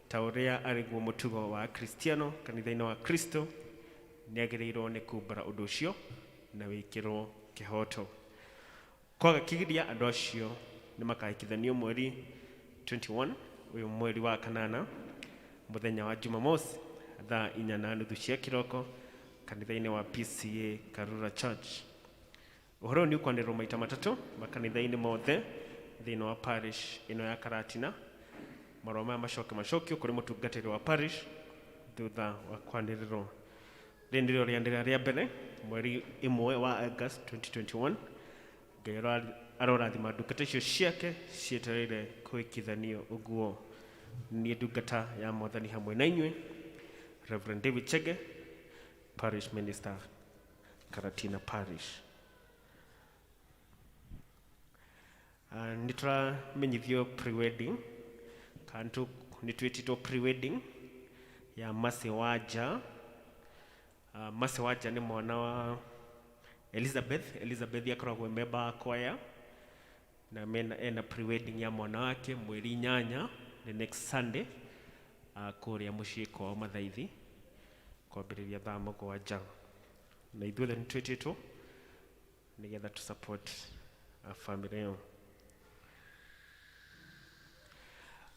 [SPEAKER 7] ta ũrĩa arĩguo mũtugo wa Kristiano kanitha-inĩ wa Kristo, nĩ agĩrĩirwo nĩ kumbara ũndũ ũcio na wĩkĩrwo kĩhoto. Kwaga kĩgiria, andũ acio nĩ makahikithanio mweri 21 ũyũ mweri wa kanana, mũthenya wa Jumamosi thaa 4:30 cia kĩroko kanitha-inĩ wa PCA Karura Church. Ũhoro nĩ ũkwanĩrĩrwo maita matatũ makanitha-inĩ mothe thĩinĩ wa parish ĩno ya Karatina. Marũa maya macokio kũrĩ mũtungatĩri wa parish thutha wa kwanĩrĩrwo. Rĩrĩ nĩrĩo rĩandĩra rĩa mbere mweri 1 wa August 2021. Ngai arorathima ndungata icio ciake cietereire kwĩkithanio ũguo. Niĩ ndungata ya Mwathani hamwe na inyuĩ, Reverend David Chege, Parish Minister, Karatina Parish. Nĩ tũramenyithio pre-wedding, kantu nĩ twĩtĩtwo pre-wedding ya Mercy Wanja. Mercy Wanja nĩ mwana wa Elizabeth akoragwo member wa kwaya, na ena pre-wedding ya mwana wake mweri 8 the next Sunday kũrĩa mũciĩ kwao Mathaithi kwambĩrĩria thaa 7. Na ithuothe nĩ twĩtĩtwo nĩgetha tu support family ĩyo.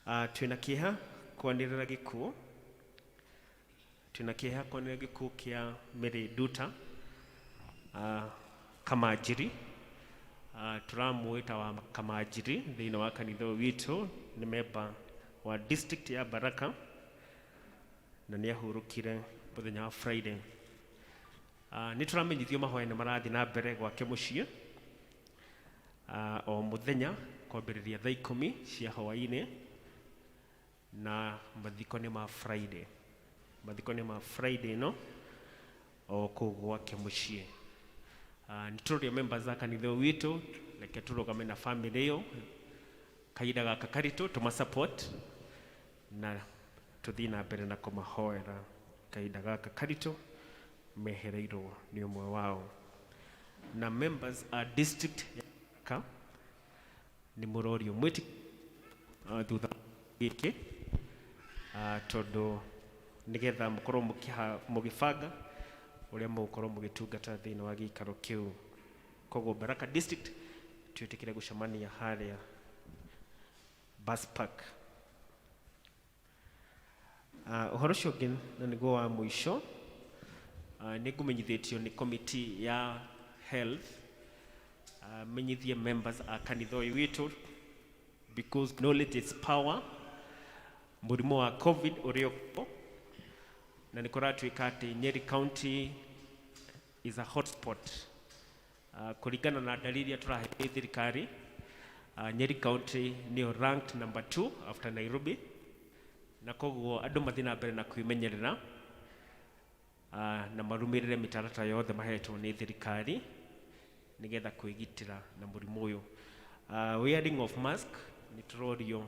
[SPEAKER 7] Twĩna kĩeha kwanĩrĩra gĩkuũ kĩa Mary Nduta Kamanjiri. Tũramwĩta wa Kamanjiri thĩinĩ wa kanitha witũ, nĩ member wa district ya Baraka na nĩ ahurũkire mũthenya wa Friday. Nĩ tũramenyithio mahoya nĩ marathiĩ na mbere gwake mũciĩ o mũthenya kwambĩrĩria thaa 10 cia hwaĩ-inĩ, na mathiko nĩ ma Friday no o kũu gwake mũciĩ. Nĩ tũrũria members a kanitha witũ reke tũrũgame na family ĩyo kahinda gaka karitũ, tũmasupport na tũthiĩ na mbere na kũmahoera kahinda gaka karitũ mehereirwo nĩ ũmwe wao. Na members a district ya nĩ mũrorio mwĩti thutha gĩkĩ tondũ nĩgetha mũkorwo mũgĩbanga ũrĩa mũgũkorwo mũgĩtungata thĩinĩ wa gĩikaro kĩu. Koguo Baraka district twĩtĩkĩre gũcemania harĩa bus park. Ũhoro ũcio ũngĩ na nĩguo wa mũico, nĩ ngũmenyithĩtio nĩ committee ya health menyithie members a kanitha ũyũ witũ, because knowledge is power, mũrimũ wa COVID ũrĩa ũkuo na nĩ kũratuĩka atĩ Nyeri County is a hotspot. Kũringana na dalili ya tũrahe thirikari, Nyeri County nĩyo ranked number 2 after Nairobi, na koguo andũ mathiĩ na mbere na kwĩmenyerera na marũmĩrĩre mĩtaratara yothe mahetwo nĩ thirikari nĩgetha kwĩgitĩra na mũrimũ ũyũ. Wearing of mask nĩ tũrorio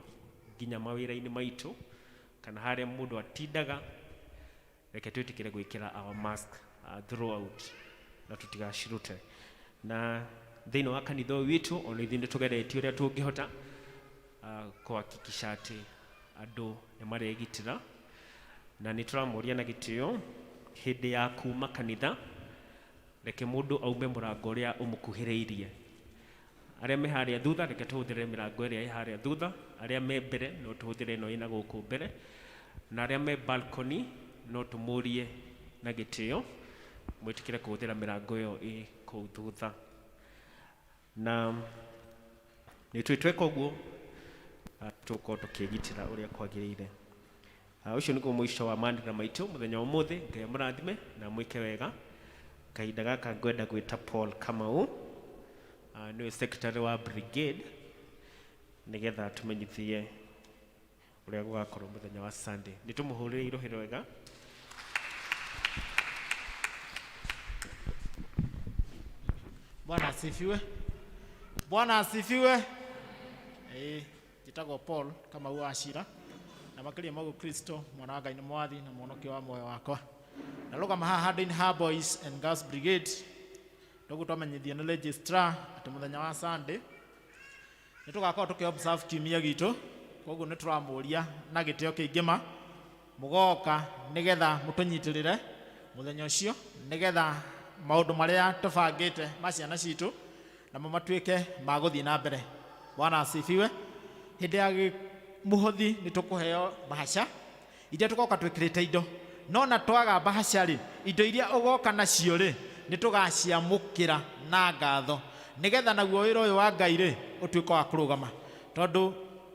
[SPEAKER 7] nginya mawĩra-inĩ maitũ kana harĩa mũndũ atindaga, reke twĩtĩkĩre gwĩkĩra our mask throughout na tũtigacirute. Na thĩinĩ wa kanitha ũyũ witũ ona ithuĩ nĩ tũgeretie ũrĩa tũngĩhota kũhakikisha atĩ andũ nĩ maregitĩra, na nĩ tũramũria na gĩtĩo hĩndĩ ya kuma kanitha reke mũndũ aume mũrango ũrĩa ũmũkuhĩrĩirie. Arĩa me harĩa thutha reke tũhũthĩre mĩrango ĩrĩa ĩ harĩa thutha, arĩa me mbere no tũhũthĩre ĩno ĩna gũkũ mbere, na arĩa me balcony no tũmũrie na gĩtĩo mwĩtĩkĩre kũhũthĩra mĩrango ĩyo ĩ kũu thutha. Na nĩ twĩtweka ũguo tũkorwo tũkĩgitĩra ũrĩa kwagĩrĩire. Ũcio nĩguo mũico wa mandĩra maitũ mũthenya wa ũmũthĩ. Ngai amũrathime na mwĩke wega. Kahinda gaka ngwenda gwĩta Paul Kamau, nĩwe secretary wa brigade, nĩgetha tũmenyithie ũrĩa gũgakorwo mũthenya wa Sunday. Nĩ tũmũhũrĩre irohĩ wega.
[SPEAKER 8] Bwana asifiwe. Bwana asifiwe. Jitagwo Paul kama uashira na makiri mago Kristo mwana wa Ngai ni mwathi na mwonokia wa moyo wakwa. Na lugha maha handin ha boys and girls brigade ndugu twamenyithia na registrar ati muthenya wa Sunday nitugakorwo tukiobserve kiumia gitu koguo nituramuria na gitio kiingima mugoka nigetha mutunyitirire muthenya ucio nigetha maundu maria tubangite maciana citu na mamatuike maguthii na mbere. Bwana asifiwe. Hindi ya muhothi nitukuheo bahasha iria tugoka twikirite indo no na twaga bahasha ri indo iria ugoka nacio ri nitugaciamukira na ngatho nigetha naguo wira uyu wa Ngai ri utuika wa kurugama tondu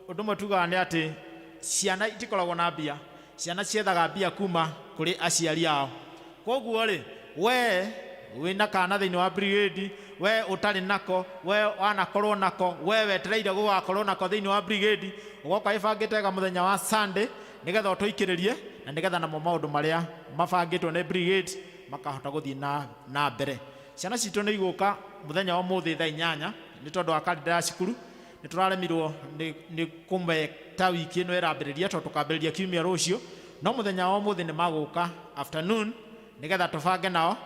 [SPEAKER 8] undu matuga ni ati ciana itikoragwo na mbia, ciana ciethaga mbia kuma kuri aciari ao. Koguo ri we wina kana thiini wa brigade we utari nako we wanakorwo nako we wetereire gugakorwo nako thiini wa brigade ugoka ibangite ga muthenya wa Sunday nigetha utuikiririe na nigetha namo maundu maria mabangitwo ni brigade makahota guthii na mbere. Ciana citu ni iguka muthenya wa muthi thaa 8 ni tondu wa kalenda ya cukuru ni turaremirwo ni kumeta wiki ino irambiriria tondu tukambiriria kiumia rucio no muthenya wa muthi ni maguka afternoon nigetha tubange nao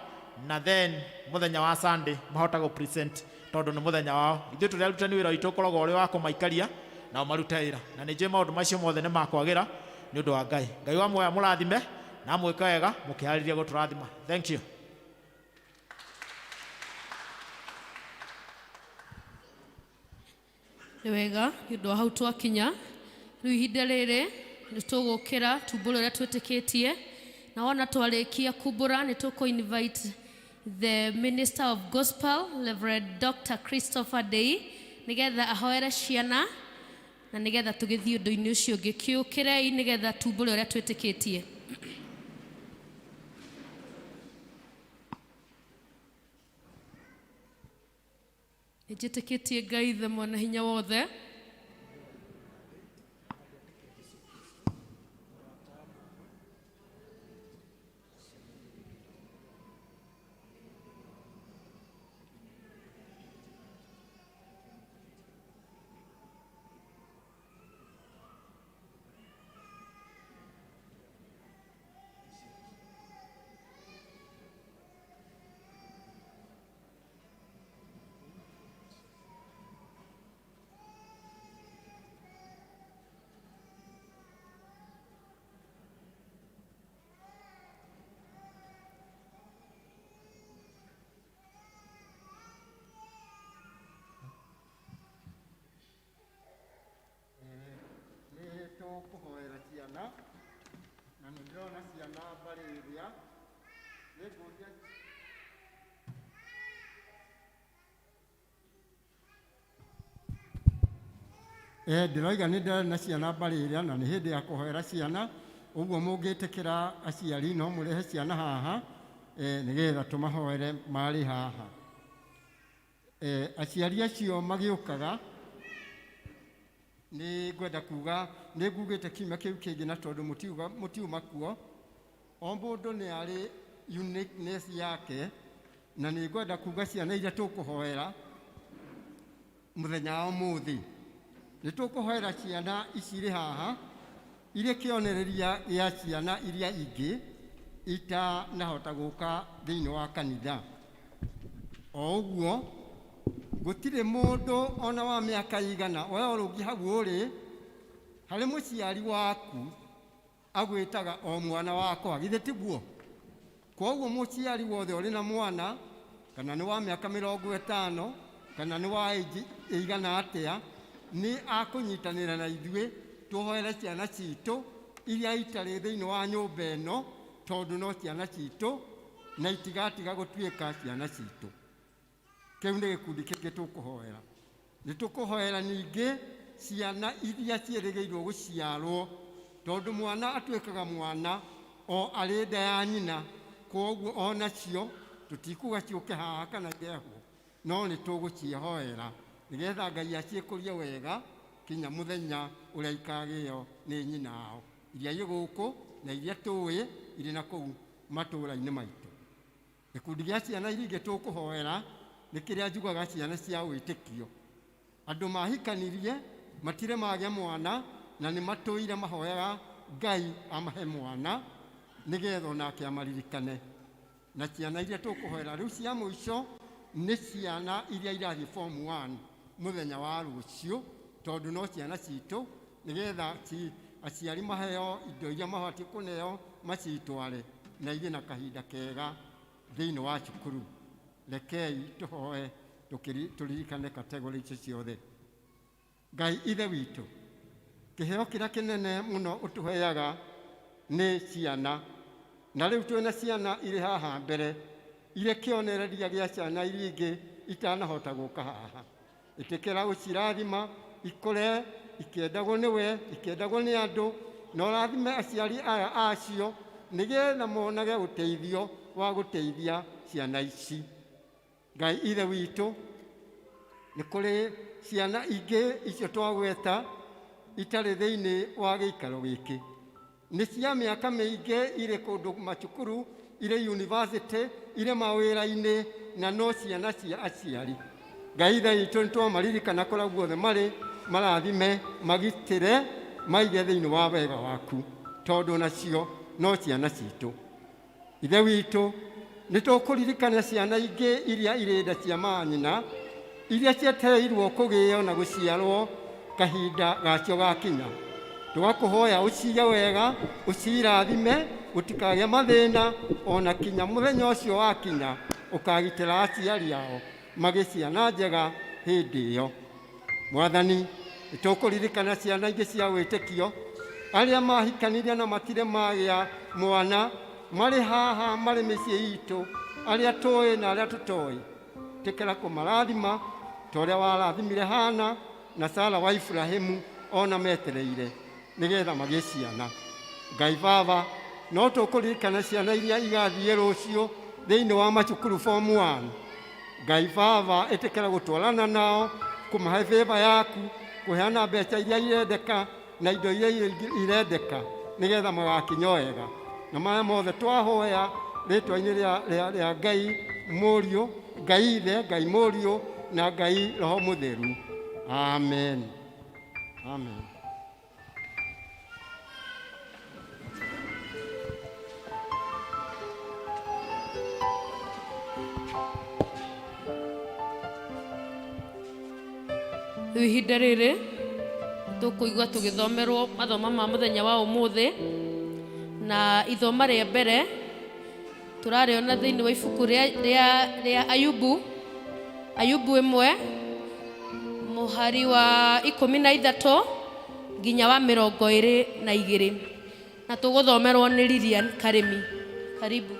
[SPEAKER 8] na then muthenya wa Sunday mahota go present tondu ni muthenya wao. Ithu turi arutani wira witu korogwo uri wa kumaikaria na maruta wira na ni nje maundu macio mothe ni makwagira ni undu wa Ngai. Ngai wa moya murathime na mwika wega mukihariria guturathima. Thank you.
[SPEAKER 2] Wega ndu hau twakinya riu ihinda riri nitugukira tumburo ria twitikitie na wona twarikia kumbura nituku invite the Minister of Gospel Reverend Dr. Christopher Day nigetha ahoere ciana na nigetha tugithii undu-ini ucio ungi kiukire nigetha tumburo ria twitikitie. Ejitikitie Ngai the mwana hinya wothe
[SPEAKER 9] kuhoera ciana na ndirona ciana mbariria niguria ndiroiga ni ndirona ciana mbariria na ni hindi ya kuhoera ciana uguo mungitikira aciari no murehe ciana haha nigetha tumahoere mari haha aciari acio magiukaga ni gwenda kuga ni ngugite kiuma kiu kingi na tondu mutiuma kuo o mundu ni ari uniqueness yake na ni gwenda kuga ciana iria tukuhoera muthenya wa muthi ni tukuhoera ciana iciri haha iria kionereria ya ciana iria ingi ita nahota guka thiini wa kanitha o uguo gutire mundu ona wa miaka igana we orugi hagu uri hari muciari waku agwitaga o mwana wakwa githe tiguo koguo muciari wothe uri na mwana kana ni wa miaka 50 kana ni wa igana atia ni akunyitanira na ithue tuhoere ciana citu iria itari thiini wa nyumba ino tondu no ciana citu na itigatiga gutuika ciana citu. Kiu ni gikundi kingi tukuhoera ni tukuhoera ningi ciana iria cierigeirwo guciarwo tondu mwana atuikaga mwana o ari nda ya nyina koguo ona cio tutikuga ciuke haha kana ngeho no ni tugucihoera nigetha Ngai aciikurie wega kinya muthenya uria ikagio ni nyina ao iria iguku na iria tuwi iri na kuu matura-ini maitu. Gikundi gia ciana iria ingi tukuhoera nĩ kĩrĩa njugaga ciana cia wĩtĩkio. Andũ mahikanirie matire magĩa mwana na nĩ matũire mahoyaga Ngai amahe mwana nĩgetha onake amaririkane. Na ciana iria tũkũhoera rĩu cia mũico nĩ ciana iria irathiĩ form 1 mũthenya wa rũciũ, tondũ no ciana citũ, nĩgetha aciari maheo indo iria mabatiĩ kũneo macitware na igĩ na kahinda kega thĩinĩ wa cukuru. Rekei tũhoe tũririkane kategori icio ciothe. Ngai ithe witũ, kĩheo kĩrĩa kĩnene mũno ũtũheaga nĩ ciana, na rĩu twĩna ciana irĩ haha mbere irĩ kĩonereria gĩa ciana iria ingĩ itanahota gũka haha. Ĩtĩkĩra gũcirathima ikũre ikĩendagwo nĩwe, ikĩendagwo nĩ andũ, na ũrathime aciari aya acio nĩgetha monage ũteithio wa gũteithia ciana ici. Ngai ithe witũ, nĩ kũrĩ ciana ingĩ icio twagweta itarĩ thĩinĩ wa gĩikaro gĩkĩ. Nĩ cia mĩaka mĩingĩ irĩ kũndũ macukuru, irĩ university, irĩ mawĩra-inĩ, na no ciana cia aciari. Ngai ithe witũ nĩ twamaririkana kũrĩa guothe marĩ, marathime, magitĩre, maige thĩinĩ wa wega waku, tondũ nacio no ciana citũ. Ithe witũ, nĩ tũkũririkana ciana ingĩ iria irĩ nda cia manyina, iria cietereirwo kũgĩo na gũciarwo kahinda gacio gakinya. Tũgakũhoya ũciige wega, ũcirathime, ũtikagĩa mathĩna, ona kinya mũthenya ũcio wakinya ũkagitĩra aciari ao magĩe ciana njega hĩndĩ ĩyo. Mwathani, nĩ tũkũririkana ciana ingĩ cia wĩtĩkio, arĩa mahikanirie na matirĩ magĩa mwana, marĩ haha marĩ mĩciĩ itũ, arĩa tũĩ na arĩa tũtoĩ. Tĩkĩra kũmarathima ta ũrĩa warathimire Hana na Sara wa Ibrahimu ona metereire nĩgetha magĩe ciana. Ngai Baba, no tũkũririkana ciana iria igathiĩ rũciũ thĩinĩ wa macukuru form 1. Ngai Baba, ĩtĩkĩra gũtwarana nao, kũmahe favor yaku, kũheana mbeca iria irendeka na indo iria irendeka nĩgetha magakinya wega. Na maya mothe twahoya rĩtwa-inĩ rĩa Ngai Mũriũ, Ngai Ithe, Ngai Mũriũ na Ngai Roho Mũtheru. Amen. Amen.
[SPEAKER 2] Ihinda rĩrĩ tũkũigua tũgĩthomerwo mathomo ma mũthenya wa ũmũthĩ, na ithoma rĩa mbere tũrarĩona thĩinĩ wa ibuku rĩa Ayubu 1 mũhari wa 13 nginya wa 22, na tũgũthomerwo nĩ Lilian Karemi. Karibu.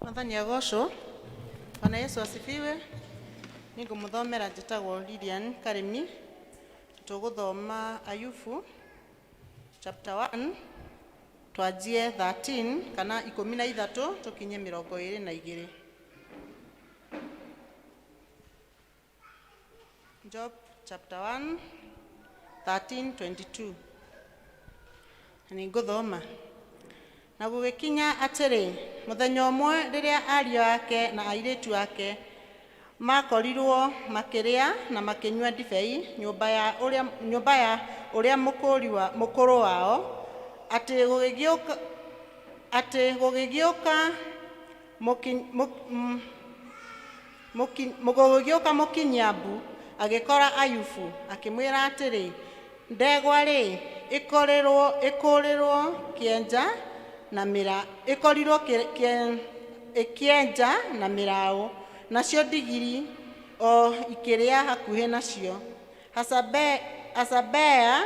[SPEAKER 10] Mwathani agocwo. Bwana Yesu asifiwe. Ningũmũthomera njĩtagwo Lilian Karemi. Tũgũthoma Ayubu chapter 1 twanjie 13 kana 13 tũkinye 22. Job chapter 1 13:22. Ningũthoma. Na gũgĩkinya atĩrĩ, mũthenya ũmwe rĩrĩa ariũ ake na airĩtu ake makorirwo makĩrĩa na makĩnyua ndibei nyũmba ya ũrĩa mũkũrũ wao, atĩ gũgĩgĩũka mũkinyabu agĩkora Ayubu, akĩmwĩra atĩrĩ, ndegwa-rĩ, ĩkũrĩrwo kĩenja na ĩkorirwo ĩkĩenja na mĩraũ, nacio ndigiri o ikĩrĩa hakuhĩ nacio. Hasabea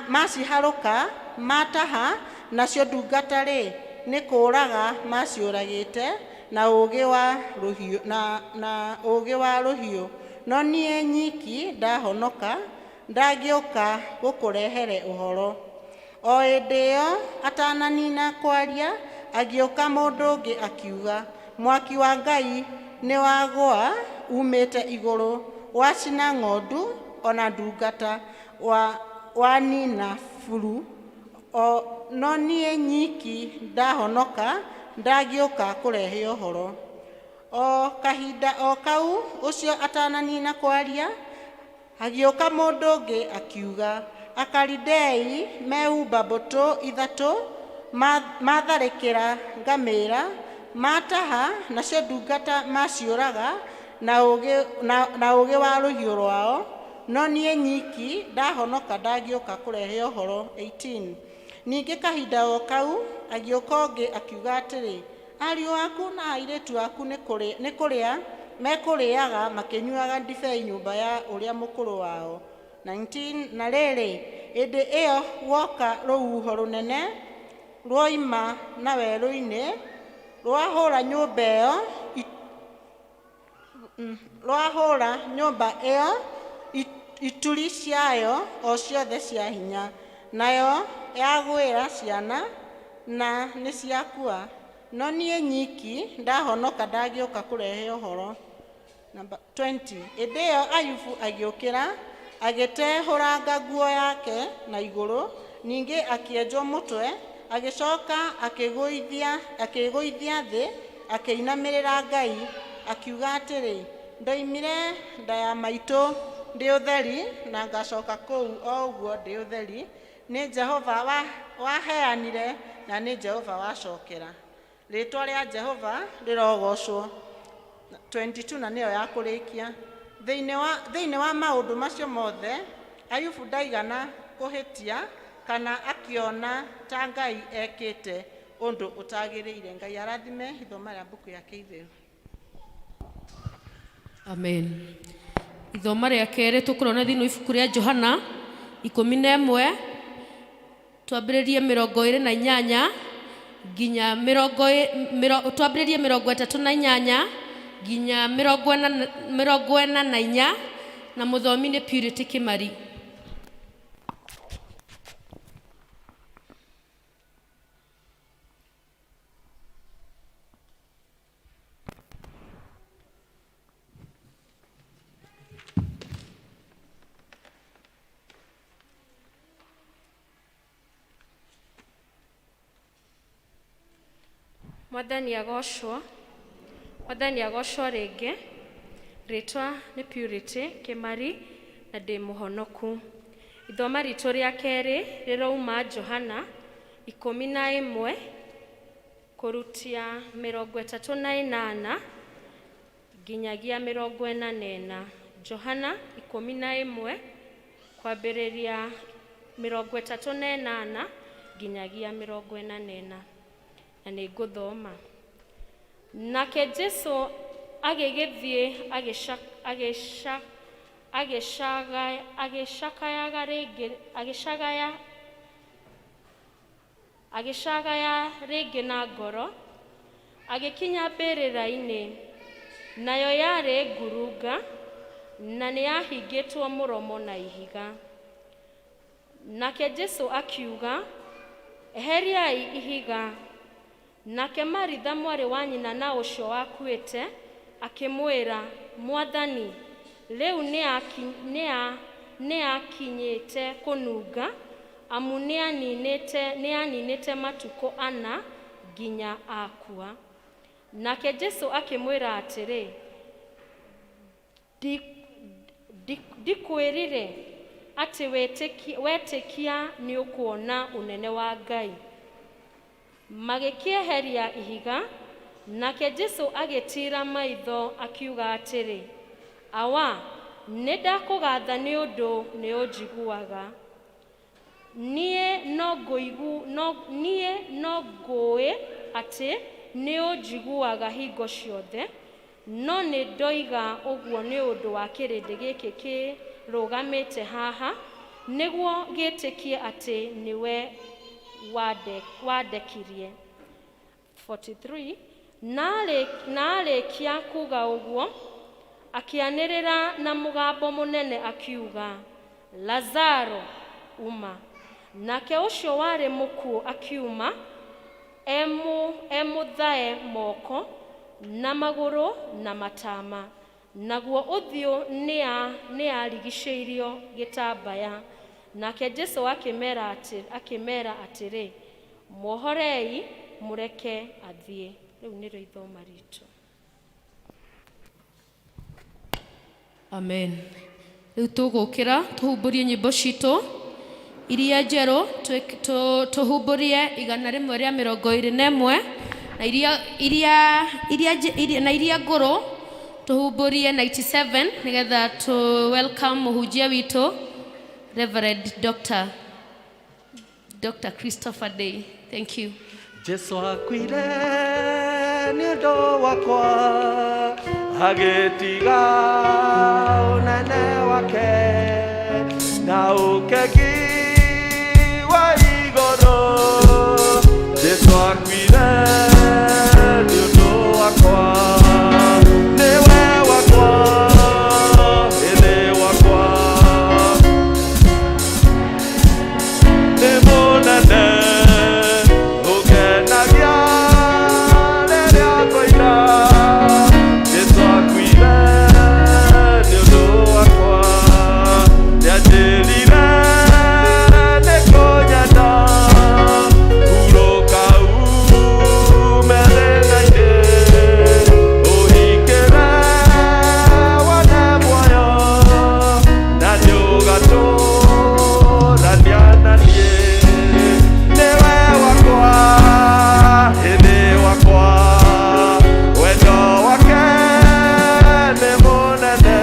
[SPEAKER 10] maciharũka mataha, nacio ndungata-rĩ nĩ kũũraga maciũragĩte na ũũgĩ wa rũhiũ. No niĩ nyiki ndahonoka, ndangĩũka gũkũrehere ũhoro. O hĩndĩ ĩyo atananina kwaria agĩũka mũndũ ũngĩ akiuga, mwaki wa Ngai nĩ wagũa umĩte igũrũ wacina ng'ondu ona ndungata wanina buru. No niĩ nyiki ndahonoka ndagĩũka kũrehe ũhoro. O kahinda o kau ũcio atananina kwaria agĩũka mũndũ ũngĩ akiuga, Akalidei mehumba mbũtũ ithatũ matharĩkĩra ngamĩĩra, mataha nacio ndungata maciũraga na ũũgĩ wa rũhiũ rwao, no niĩ nyiki ndahonoka ndagĩũka kũrehe ũhoro. 18. Ningĩ kahinda o kau agĩũka ũngĩ akiuga atĩrĩ, ariũ aku na airĩtu aku nĩ kũrĩa mekũrĩaga makĩnyuaga ndibei nyũmba ya ũrĩa mũkũrũ wao. 19. Na rĩrĩ, hĩndĩ ĩyo woka rũhuho rũnene rwoima na werũ-inĩ rwahũra nyũmba ĩyo ituri ciayo o ciothe cia hinya, nayo yagwĩra ciana na nĩ ciakua. No niĩ nyiki ndahonoka ndagĩũka kũrehe ũhoro. 20. Hĩndĩ ĩyo Ayubu agĩũkĩra agĩtehũranga nguo yake na igũrũ, ningĩ akĩenjwo mũtwe, agĩcoka akĩgũithia thĩ, akĩinamĩrĩra Ngai, akiuga atĩrĩ, ndoimire nda ya maitũ ndĩ ũtheri na ngacoka kũu o ũguo ndĩ ũtheri. Nĩ Jehova waheanire na nĩ Jehova wacokera. Rĩĩtwa rĩa Jehova rĩrogocwo. 22. Na nĩyo ya kũrĩkia. Thĩinĩ wa maũndũ macio mothe Ayubu ndaigana kũhĩtia kana akĩona ta Ngai ekĩte ũndũ ũtagĩrĩire. Ngai arathime ithoma rĩa mbuku ya Kĩithĩro.
[SPEAKER 2] Amen. Ithoma rĩa kerĩ tũkũrona thĩinĩ wa ibuku rĩa Johana 11 twambĩrĩrie 28 nginya 38 nginya 44 na mũthomi nĩ Purity Kĩmari. Mwathani agocwo rĩngĩ. Rĩtwa nĩ Purity Kĩmari na ndĩ mũhonoku. Ithoma ritũ rĩa kerĩ rĩrouma Johana 11 kũrutia 38 nginyagia 44. Johana 11 kwambĩrĩria 38 nginyagia 44. Na nĩ ngũthoma. Nake Jesũ agĩgĩthiĩ agĩcagaya rĩngĩ na ngoro, agĩkinya mbĩrĩra-inĩ, nayo yarĩ ngurunga na nĩ yahingĩtwo mũromo na ihiga. Nake Jesũ akiuga, eheriai ihiga. Nake Maritha mwarĩ wa nyina na ũcio wakuĩte akĩmwĩra, Mwathani, rĩu nĩ akinyĩte kũnunga, amu nĩaninĩte matukũ 4 nginya akua. Nake Jesũ akĩmwĩra atĩrĩ, ndikwĩrire atĩ wetĩkia nĩ ũkuona ũnene wa Ngai. Magĩkĩeheria ihiga, nake Jesũ agĩtira maitho akiuga atĩrĩ, awa, nĩ ndakũgatha nĩ ũndũ nĩ ũnjiguaga. Niĩ no ngũĩ atĩ nĩ ũnjiguaga hingo ciothe, no nĩ ndoiga ũguo nĩ ũndũ wa kĩrĩndĩ gĩkĩ kĩrũgamĩte haha, nĩguo gĩtĩkie atĩ nĩwe wandekirie. 43. Na arĩkia kuga ũguo, akĩanĩrĩra na mũgambo mũnene akiuga, Lazaro uma.
[SPEAKER 11] nake ũcio warĩ mũkuũ akiuma emũthae moko na magũrũ na matama, naguo ũthiũ nĩarigicĩirio gĩtambaya. Nake Jesũ akĩmera atĩrĩ, muohorei mũreke athiĩ. Rĩu nĩrĩo ithoma ritũ.
[SPEAKER 2] Amen. Rĩu tũgũkĩra tũhumbũrie nyĩmbo citũ iria njerũ, tũhumbũrie 121 na iria ngũrũ tũhumbũrie 97 nĩgetha welcome mũhunjia witũ Reverend Dr. Christopher Day. Thank you.
[SPEAKER 12] Jesu akuire nĩ ũndũ wakwa, agĩtiga ũnene wake na ũkeki wa igũrũ. Jesu akuire nĩ ũndũ wakwa, nĩwe wakwa, nĩ wakwa, nĩ mũnene ũkenagia rĩrĩa ngoira. Jesu akuire nĩ ũndũ wakwa, nĩanjĩrire nĩ kũnyenda, hurũka ume thĩna-inĩ, ũhingĩre wone muoyo, na nĩũgatũrania na niĩ. Nĩwe wakwa, hĩndĩ wakwa, wendo wake nĩ mũnene,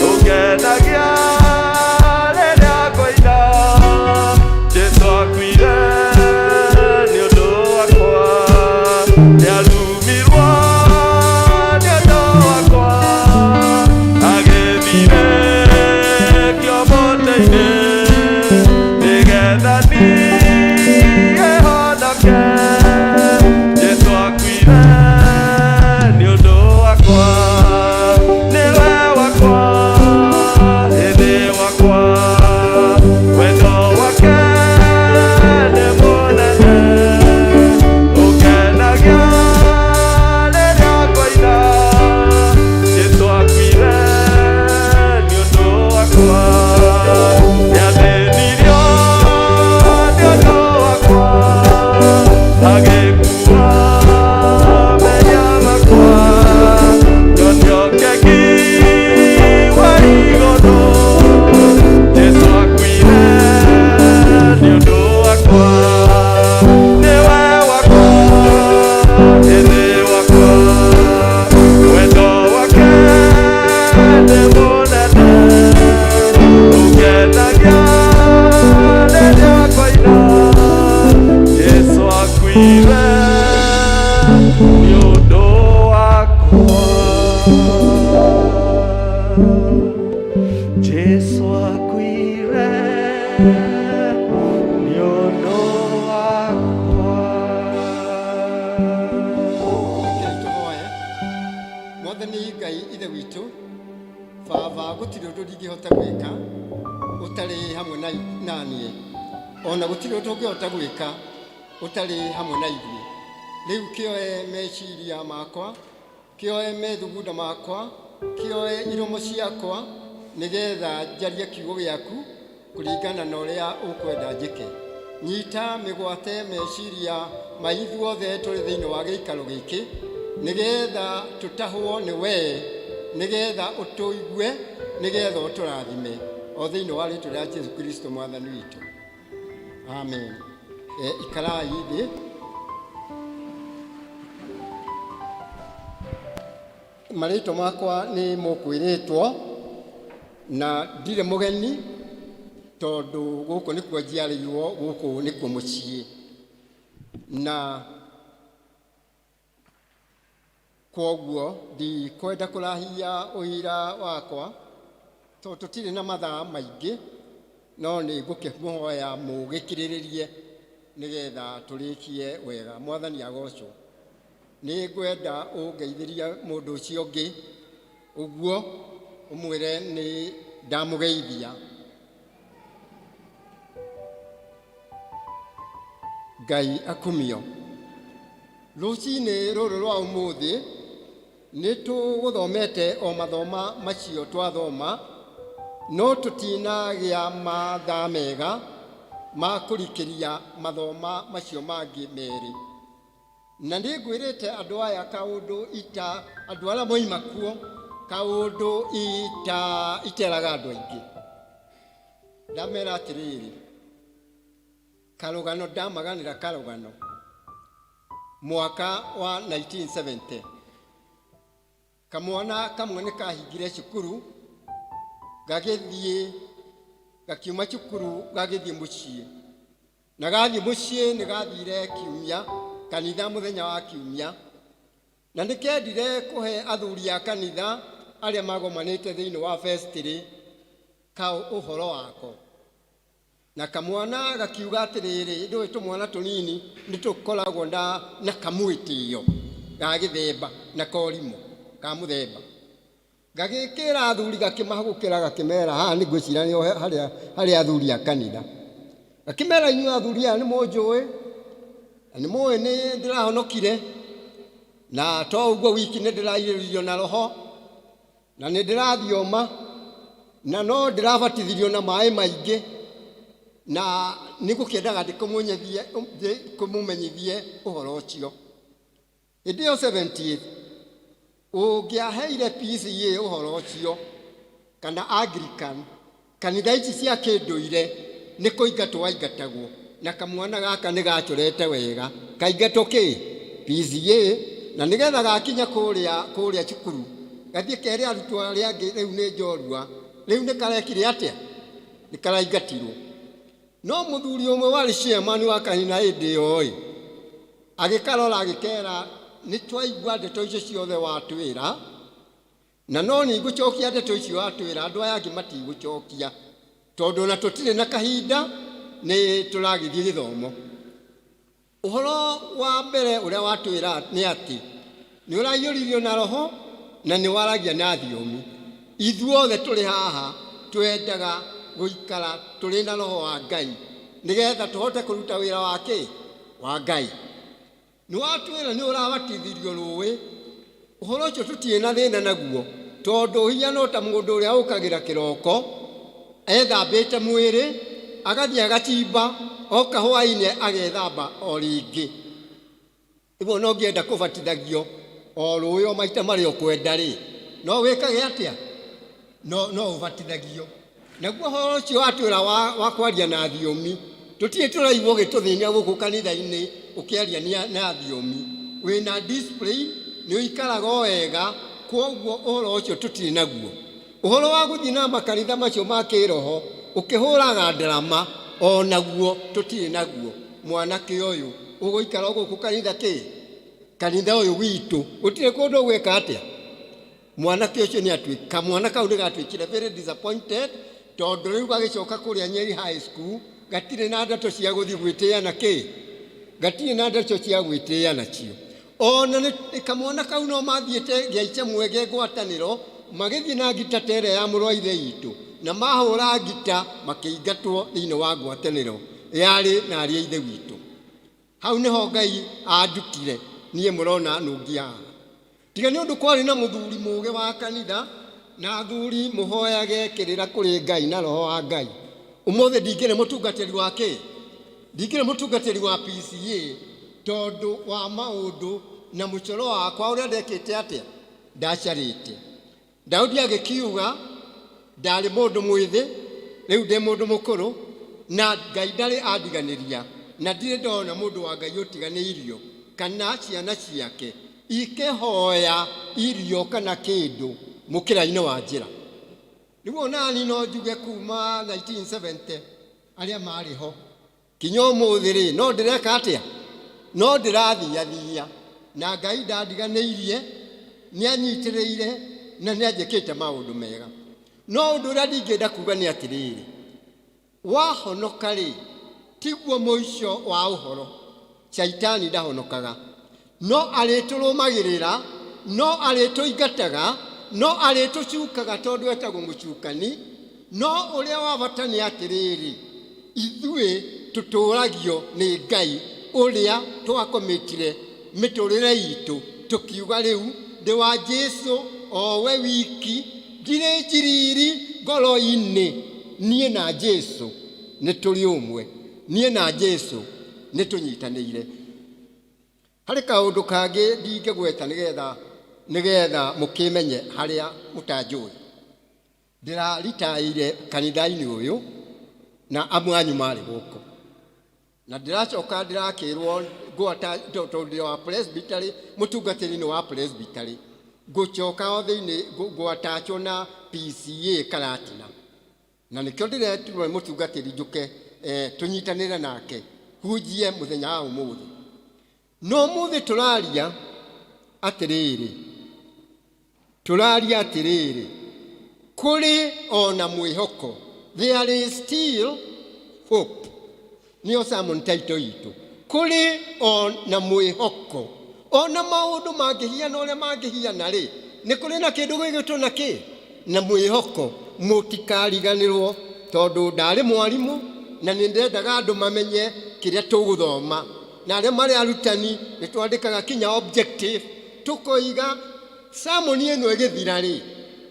[SPEAKER 12] ũngenagia rĩrĩa ngoina. Jesu akuire nĩ ũndũ wakwa, nĩarumirwo nĩ ũndũ wakwa, agĩthire kĩomo-inĩ nĩgetha niĩ honoke. Jesu akuire nĩ ũndũ wakwa, nĩwe wakwa, hĩndĩ wakwa, wendo wake nĩ mũnene, ũngenagia rĩrĩa ngoina. Jesu akuire nĩ ũndũ wakwa, nĩathĩnirio nĩ ũndũ wakwa, agĩkua mehia makwa, ndonio ũkeki wa igũrũ. Jesu akuire nĩ ũndũ wakwa, nĩwe wakwa, hĩndĩ wakwa, wendo wake nĩ mũnene, ũngenagia rĩrĩa ngoina. Jesu akuire nĩ ũndũ wakwa, Jesu akuire nĩ ũndũ wakwa.
[SPEAKER 9] Tũhoe. Mwathani Ngai ithe witũ, Baba, gũtirĩ ũndũ ndingĩhota gwĩka ũtarĩ hamwe na niĩ, ona gũtirĩ ũndũ ũngĩhota gwĩka ũtarĩ hamwe na ithuĩ. Rĩu kĩoe meciria makwa, kĩoe methugunda makwa, kĩoe iromo ciakwa, nĩgetha njarie kiugo gĩaku kũringana na ũrĩa ũkwenda njĩke. Nyita mĩgwate meciria ma ithuothe tũrĩ thĩinĩ wa gĩikaro gĩkĩ, nĩgetha tũtahwo nĩ wee, nĩgetha ũtũigue, nĩgetha ũtũrathime, o thĩinĩ wa rĩĩtwa rĩa Jesu Kristo mwathani witũ. Amen. Ikarai thĩ. Marĩtwa makwa nĩ mũkwĩrĩtwo na ndirĩ mũgeni, tondũ gũkũ nĩkuo njiarĩirwo, gũkũ nĩkuo mũciĩ, na kwoguo ndikwenda kũrahia ũira wakwa, tondũ tũtirĩ na mathaa maingĩ, no nĩ ngũkĩmũhoya mũgĩkirĩrĩrie nĩgetha tũrĩkie wega. Mwathani agocwo. Nĩ ngwenda ũngeithĩria mũndũ ũcio ũngĩ, ũguo ũmwĩre nĩ ndamũgeithia. Ngai akumio. Rũcinĩ rũrũ rwa ũmũthĩ nĩ tũgũthomete o mathoma macio twathoma, no tũtinagĩa mathaa mega ma kũrikĩria mathoma macio mangĩ merĩ. Na nĩ ngwĩrĩte andũ aya kaũndũ andũ arĩa moima kuo kaũndũ iteraga andũ aingĩ. Ndamera atĩrĩrĩ, karũgano ndamaganĩra karũgano mwaka wa 1970. Kamwana kamwe nĩ kahingire cukuru gakiuma cukuru gagĩthiĩ mũciĩ, na gathiĩ mũciĩ nĩ gathire kiumia kanitha mũthenya wa kiumia, na nĩ kendire kũhe athuri a kanitha arĩa magomanĩte thĩinĩ wa vestry ũhoro wako. Na kamwana gakiuga atĩrĩrĩ, ndũĩ tũmwana tũnini nĩ tũkoragwo na kamwĩtĩo ga gĩthemba na korimũ ka mũthemba. Gagĩkĩra athuri gakĩmahagũkĩra gakĩmera, haha nĩ ngwĩciria nĩ harĩa athuri a kanitha. Gakĩmera, inyuĩ athuri aya nĩ mũnjũĩ, na nĩ mũĩ nĩ ndĩrahonokire, na to ũguo wiki nĩ ndĩrairĩrio na Roho, na nĩ ndĩrathioma, na no ndĩrabatithirio na maĩ maingĩ, na nĩ gũkĩendaga ndĩkũmũmenyithie ũhoro ũcio. Hĩndĩ ĩyo 70th ũngĩaheire PCA ũhoro ũcio kana Anglican, kanitha ici cia kĩndũire nĩ kũingatwo waingatagwo, na kamwana gaka nĩ gachorete wega kaingatwo PCA, na nĩgetha gakinya kũrĩa cukuru gathiĩ kere arutwo arĩa angĩ rĩu nĩ njorua, rĩu nĩ karekire atĩa, nĩ karaingatirwo. No mũthuri ũmwe warĩ chairman wa kanitha hĩndĩ ĩyo agĩkarora agĩkera, nĩ twaigua ndeto icio ciothe watwĩra, na no nĩ ngũcokia ndeto icio watwĩra, andũ aya angĩ matigũcokia tondũ na tũtirĩ na kahinda, nĩ tũragĩthiĩ gĩthomo. Ũhoro wa mbere ũrĩa watwĩra nĩ atĩ nĩ ũraiyũririo na Roho na nĩ waragia na thiomi. Ithuothe tũrĩ haha twendaga gũikara tũrĩ na Roho wa Ngai nĩgetha tũhote kũruta wĩra wa Ngai. Nĩ watwĩra nĩ ũrabatithirio rũĩ. Ũhoro ũcio tũtirĩ na thĩna naguo tondũ hinya no ta mũndũ ũrĩa ũkagĩra kĩroko ethambĩte mwĩrĩ agathiĩ agachimba, oka hwaĩ-inĩ agethamba o rĩngĩ. Ũguo no ngĩenda kũbatithagio o rũĩ o maita marĩa ũkwenda rĩ, no wĩkage atĩa? No ũbatithagio. Naguo ũhoro ũcio watwĩra wa kwaria na thiomi, tũtirĩ tũraigua ũgĩtũthĩnia gũkũ kanitha-inĩ ũkĩaria na thiomi. Wĩna discipline, nĩ ũikaraga o wega, kwoguo ũhoro ũcio tũtirĩ naguo. Ũhoro wa gũthiĩ na makanitha macio ma kĩroho ũkĩhũraga ndarama, o naguo tũtirĩ naguo. Mwanake ũyũ ũgũikara gũkũ kanitha ũyũ witũ gũtirĩ kũndũ ũgwĩka atĩa. Mwanake ũcio nĩ kamwana kau nĩ gatwĩkire very disappointed tondũ rĩu gagĩcoka kũrĩa Nyeri High School gatirĩ na ndeto cia gũthiĩ gwĩtĩana gatirĩ na ndeto cia gwĩtĩana cio. Ona nĩ kamwana kau no mathiĩte gĩaica mwege ngwatanĩro magĩthiĩ na ngita ta ĩrĩa ya mũrũ wa ithe witũ, na mahũra ngita makĩingatwo thĩinĩ wa ngwatanĩro yarĩ na ariũ a ithe witũ. Hau nĩho Ngai andutire niĩ mũrona nũngia haha. Tiga nĩ ũndũ kwarĩ na mũthuri mũũgĩ wa kanitha na athuri mũhoyage kĩrĩra kũrĩ Ngai na Roho wa Ngai. Ũmũthĩ ndingĩrĩ mũtungatĩri wa ndingĩrĩ mũtungatĩri wa PCA tondũ wa maũndũ na mũcoro wakwa ũrĩa ndekĩte atĩa, ndacarĩte. Daudi agĩkiuga ndarĩ mũndũ mwĩthĩ, rĩu ndĩ mũndũ mũkũrũ, na Ngai ndarĩ andiganĩria, na ndirĩ ndona mũndũ wa Ngai ũtiganĩirio kana ciana ciake ikĩhoya irio kana kĩndũ mũkĩra-inĩ wa njĩra. Rĩu onani no njuge kuma 1970 arĩa marĩ ho kinya ũmũthĩ rĩ, no ndĩreka atĩa, no ndĩrathiathia, na Ngai ndandiganĩirie, nĩ anyitĩrĩire na nĩ anjĩkĩte maũndũ mega. No ũndũ ũrĩa ndingĩenda kuga nĩ atĩrĩrĩ, wahonoka rĩ, tiguo mũico wa ũhoro. Shaitani ndahonokaga, no arĩtũrũmagĩrĩra, no arĩtũingataga, no arĩtũcukaga tondũ etagwo mũcukani. No ũrĩa wa bata nĩ atĩrĩrĩ, ithuĩ tũtũragio nĩ Ngai uria twakomitire miturire itu tukiuga riu ndi wa Jesu o we wiki ndire njiriri ngoro-ini nie na Jesu ni turi umwe nie na Jesu ni tunyitanire hari kaundu kangi ndingegweta nigetha mukimenye haria mutanjui ndira ritaire kanitha-ini uyu na amwanyu mari guko na ndiracoka ndirakirwo ngwata tondu wa presbytery mutungatiri ni wa presbytery ngucoka o thiini ngwatacho na PCA Karatina na nikio ndiretirwo mutungatiri njuke tunyitanire nake hunjie muthenya wa umuthi no muthi turaria atiriri kuri ona mwihoko there is still hope niyo sermon title itu kuri ona mwihoko ona maundu mangihiana uria mangihiana ri ni kuri na kindu gigitwo na ki na mwihoko mutikariganirwo tondu ndari mwarimu na nindendaga andu mamenye kiria tuguthoma na aria mari arutani ni twandikaga kinya objective tukoiga sermon ino igithira ri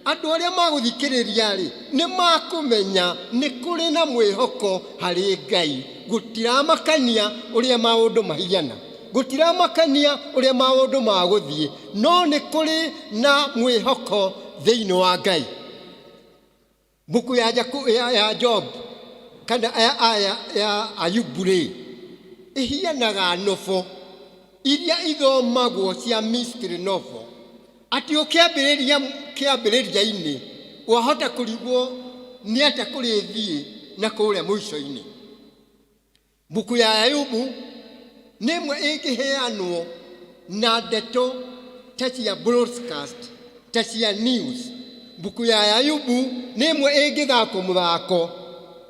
[SPEAKER 9] andu aria maguthikiriria ri ni makumenya ni kuri na mwihoko hari Ngai gutiramakania uria maundu mahiana gutiramakania uria maundu maguthie no ni kuri na mwihoko thiini wa Ngai buku ya Job kana aya ya Ayubu ri ihianaga nofo iria ithomagwo cia mystery novel ati ukiambiriria-ini wahota kurigwo ni ata kurithie na kuria mwisho-ini buku ya Ayubu nimwe ingiheanwo na ndeto ta cia broadcast ta cia news buku ya Ayubu nimwe ingithako muthako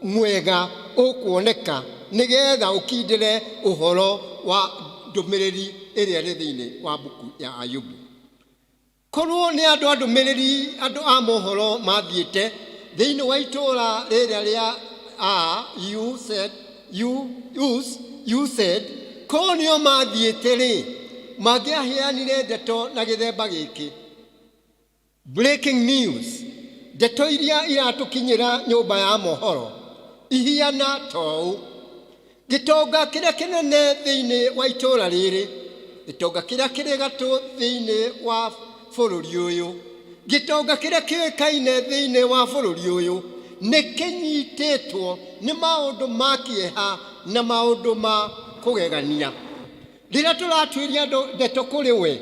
[SPEAKER 9] mwega ukuoneka nigetha ukindire uhoro wa ndumiriri iria ri thiini wa buku ya Ayubu korwo ni andu ndumiriri andu a mohoro mathiite thiini wa itura riria ria you said konio mathiite ri mangiaheanire ndeto na githemba giki breaking news ndeto iria iratukinyira nyumba ya mohoro ihiana tou gitonga kiria kinene thiini wa itura riri gitonga kiria kiri gatu thiini wa bururi uyu gitonga kiria kiikaine thiini wa bururi uyu ni kinyititwo ni maundu ma kieha na maundu ma kugegania rira turatwiria ndeto kuri we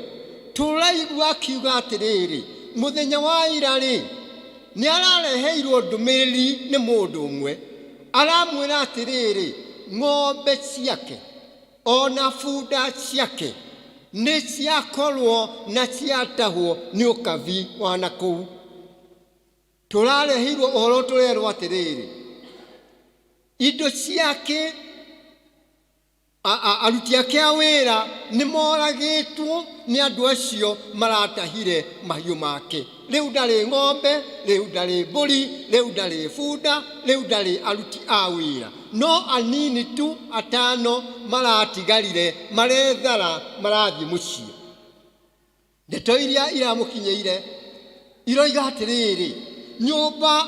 [SPEAKER 9] turaigua akiuga atiriri muthenya wa ira ri ni arareheirwo ndumiriri ni mundu umwe aramwira atiriri ng'ombe ciake ona bunda ciake ni ciakorwo na ciatahwo ni ukavi wa nakuu turareheirwo uhoro turerwo atiriri indo ciake aruti ake a wira ni moragitwo ni andu acio maratahire mahiu make riu ndari ng'ombe riu ndari mburi riu ndari bunda riu ndari aruti a wira no anini tu atano maratigarire marethara marathi mucii ndeto iria iramukinyeire iroiga atiriri nyumba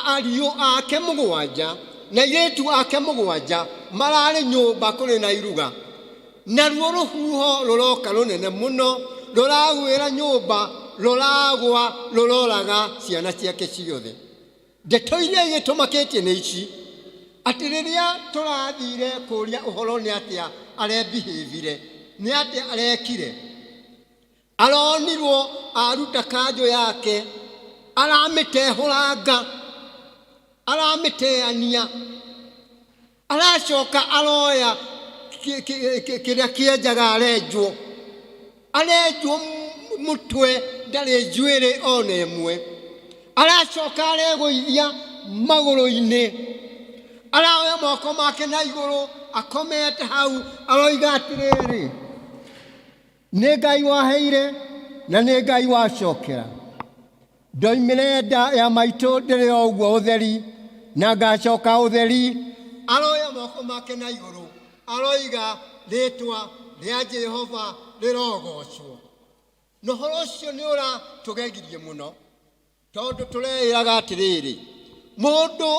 [SPEAKER 9] ariu ake mugwanja na iretu ake mugwanja marari nyumba kuri na iruga na ruo ruhuho ruroka runene muno ruragwira nyumba ruragwa ruroraga ciana ciake ciothe ndeto iria igitumakitie ni ici ati riria turathire kuria uhoro ni atia arebihavire ni atia arekire aronirwo aruta kanjo yake aramitehuranga aramiteania aracoka aroya kiria kienjaga arenjwo mutwe ndari njwiri ona imwe aracoka aregũithia magũrũ-inĩ araoya moko make na igũrũ akomete hau aroiga atirĩrĩ nĩ Ngai waheire na nĩ Ngai wacokera ndoimire nda ya maitũ ndĩrĩ o ũguo ũtheri na ngacoka ũtheri aroya moko make na igũrũ aroiga rĩtwa rĩa Jehova rĩrogocwo. Na ũhoro ũcio nĩ ũratũgegirie mũno, tondũ tũreĩraga atĩrĩrĩ, mũndũ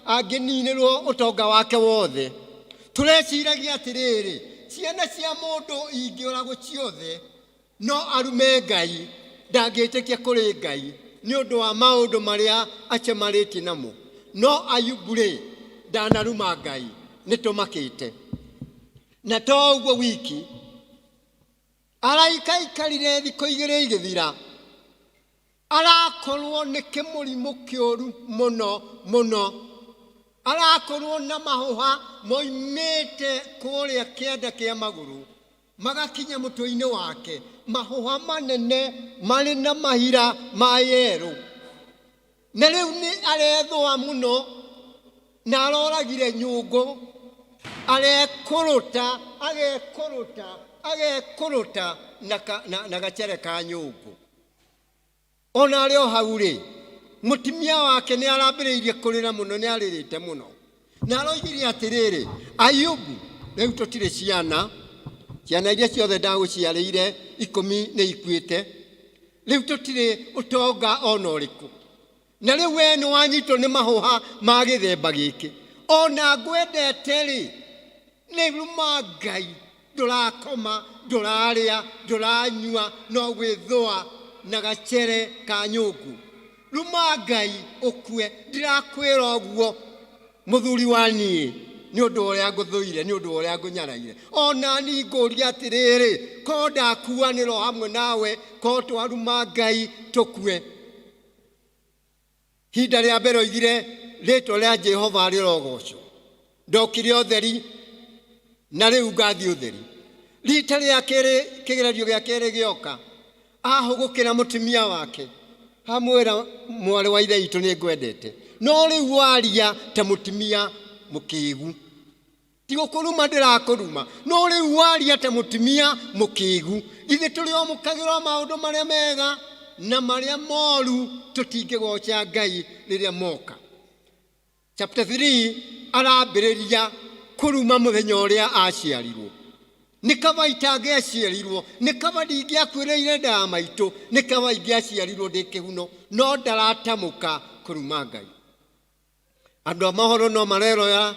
[SPEAKER 9] angĩninĩrwo ũtonga wake wothe, tũreciragia atĩrĩrĩ, ciana cia mũndũ ingĩũragwo ciothe, no arume Ngai, ndangĩtĩkia kũrĩ Ngai nĩ ũndũ wa maũndũ marĩa acemarĩtie namo. No Ayubu-rĩ, ndanaruma Ngai, nĩ tũmakĩte. Na to ũguo wiki, araikaikarire thikũ 2 igĩthira, arakorwo nĩ kĩmũrimũ kĩũru mũno mũno, arakorwo na mahũha moimĩte kũrĩa kĩanda kĩa magũrũ magakinya mũtwe-inĩ wake, mahũha manene marĩ na mahira ma yerũ. Na rĩu nĩ arethũa mũno na aroragire nyũngũ, agekũrũta na gacere ka nyũngũ. Ona arĩ o hau-rĩ, mũtumia wake nĩ arambĩrĩirie kũrĩra mũno, nĩ arĩrĩte mũno, na aroigire atĩrĩrĩ, Ayubu, rĩu tũtirĩ ciana iria ciothe ndagũciarĩire 10 nĩ ikuĩte, rĩu tũtirĩ ũtonga ona ũrĩkũ, na rĩu we nĩ wanyitwo nĩ mahũha ma gĩthemba gĩkĩ. Ona ngwendete-rĩ, nĩ ruma Ngai, ndũrakoma, ndũrarĩa, ndũranyua, no gwĩthũa na gacere ka nyũngũ. Ruma Ngai ũkue, ndirakwĩra ũguo mũthuri wa niĩ, nĩ ũndũ ũrĩa ngũthũire, nĩ ũndũ ũrĩa ngũnyaraire. Ona niĩ ngũria atĩrĩrĩ, korwo ndakuanĩrwo hamwe nawe, korwo twaruma Ngai tũkue. Hinda rĩa mbere oigire rĩtwa rĩa Jehova rĩrogocwo, ndokire ũtheri na rĩu ngathiĩ ũtheri. Rita rĩa kerĩ, kĩgeranio gĩa kerĩ gĩoka, ahũgũkĩra mũtumia wake, hamwĩra mwarĩ wa ithe witũ nĩ ngwendete, no rĩu waria ta mũtumia mũkĩĩgu. Ti gũkũruma ndĩrakũruma, no rĩu waria ta mũtumia mũkĩĩgu. Ithe tũrĩ o mũkagĩrwo maũndũ marĩa mega na marĩa moru, tũtingĩgoca Ngai rĩrĩa moka. Chapter 3 arambĩrĩria kũruma mũthenya ũrĩa aciarirwo. Nĩ kaba itangĩaciarirwo, nĩ kaba ndingĩakuĩrĩire nda ya maitũ, nĩ kaba ingĩaciarirwo ndĩ kĩhuno, no ndaratamũka kũruma Ngai. Andũ a mohoro no mareroya,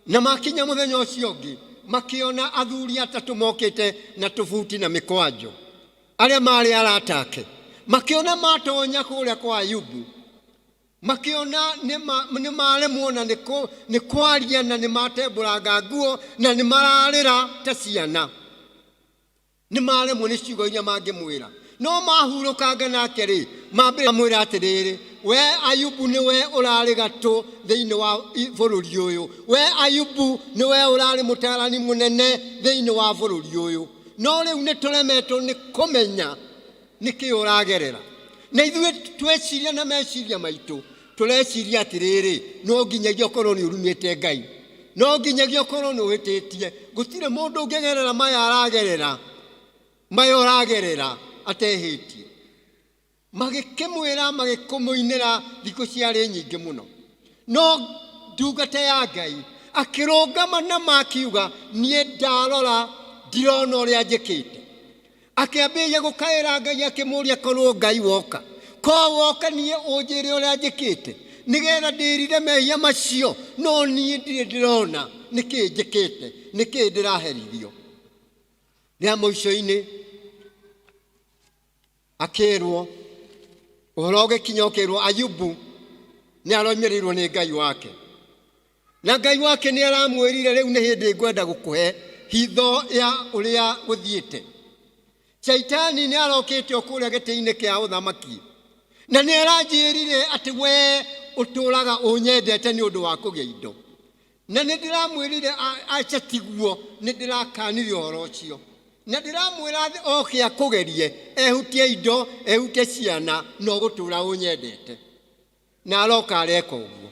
[SPEAKER 9] na makinya mũthenya ũcio ũngĩ, makĩona athuri 3 mokĩte na tũbuti na mĩkwanjo, arĩa marĩ arata ake, makĩona matonya kũrĩa kwa Ayubu, makĩona nĩ maremwo na nĩ kwaria na nĩ matembũranga nguo na nĩ mararĩra ta ciana, nĩ maremwo nĩ ciugo iria mangĩmwĩra. No mahurũkanga nake-rĩ, mambĩrĩria mwĩra atĩrĩrĩ, we Ayubu nĩwe ũrarĩ gatũ thĩinĩ wa bũrũri ũyũ, we Ayubu nĩwe ũrarĩ mũtaarani mũnene thĩinĩ wa bũrũri ũyũ, no rĩu nĩ tũremetwo nĩ kũmenya nĩkĩ ũragerera. Na ithuĩ tweciria na meciria maitũ, tũreciria atĩrĩrĩ, no nginyagia ũkorwo nĩ ũrumĩte Ngai, no nginyagia ũkorwo nĩ ũhĩtĩtie. Gũtirĩ mũndũ ũngĩgerera maya ũragerera atehĩtie. Magĩkĩmwĩra, magĩkũmũinĩra, thikũ ciarĩ nyingĩ mũno. No ndungata ya Ngai akĩrũngama na makiuga, niĩ ndarora ndirona ũrĩa njĩkĩte. Akĩambĩrĩria gũkaĩra Ngai, akĩmũria korwo Ngai woka, korwo woka niĩ ũnjĩre ũrĩa njĩkĩte, nĩgetha ndĩrire mehia macio, no niĩ ndirĩ ndĩrona nĩkĩ njĩkĩte, nĩkĩ ndĩraherithio. Rĩa mũico-inĩ akĩrwo ũhoro ũgĩkinya, ũkĩrwo Ayubu nĩ aroimĩrĩirwo nĩ Ngai wake, na Ngai wake nĩ aramwĩrire, rĩu nĩ hĩndĩ ngwenda gũkũhe hitho ya ũrĩa gũthiĩte. Shaitani nĩ arokĩte o kũrĩa gĩtĩ-inĩ kĩa ũthamaki, na nĩ aranjĩrire atĩ we ũtũũraga ũnyendete nĩ ũndũ wa kũgĩa indo, na nĩ ndĩramwĩrire aca tiguo, nĩ ndĩrakanire ũhoro ũcio, na ndĩramwĩra oke akũgerie, ehutie indo, ehutie ciana, no gũtũũra ũnyendete, na aroka areka ũguo.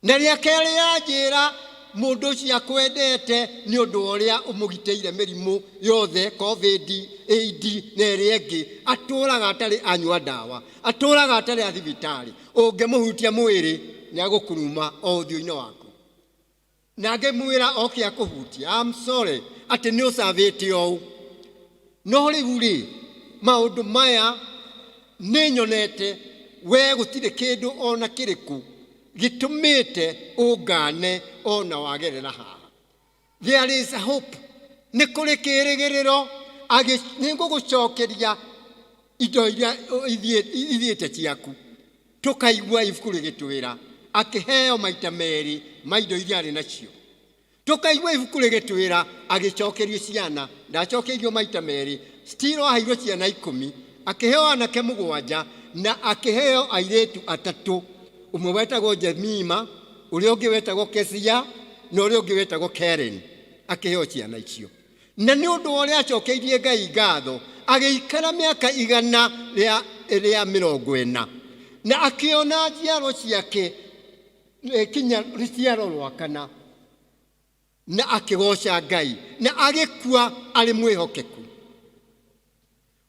[SPEAKER 9] Na rĩa kerĩ yanjĩra, mũndũ ũcio akwendete nĩ ũndũ ũrĩa ũmũgitĩire mĩrimũ yothe, COVID, AIDS na ĩrĩa ĩngĩ, atũũraga atarĩ anyua ndawa, atũũraga atarĩ a thibitarĩ, ũngĩmũhutia mwĩrĩ nĩ agũkũruma o ũthiũ-inĩ waku. na ngĩmwĩra oke akũhutia, I'm sorry, atĩ nĩ ũcavĩte ũũ. No rĩu rĩ, maũndũ maya nĩ nyonete we gũtirĩ kĩndũ ona kĩrĩkũ gĩtũmĩte ũngane ona wagerera haha. There is a hope. Nĩ kũrĩ kĩĩrĩgĩrĩro, nĩ ngũgũcokeria indo iria ithiĩte ciaku. Tũkaigua ibuku rĩgĩtwĩra akĩheo maita merĩ ma indo iria arĩ nacio. Tũkaigua ibuku rĩgĩtwĩra agĩcokerio ciana, ndacokeirio maita merĩ, still aheirwo ciana 10, akĩheo anake 7 na akĩheo airĩtu 3. Ũmwe wetagwo Jemima, ũrĩa ũngĩ wetagwo Kesia, na ũrĩa ũngĩ wetagwo Karen. Akĩheo ciana icio. Na nĩ ũndũ ũrĩa acokeirie Ngai ngatho, agĩikara mĩaka 140 na akĩona njiaro ciake kinya rũciaro rwa 4 na akĩgoca Ngai na agĩkua arĩ mwĩhokeku.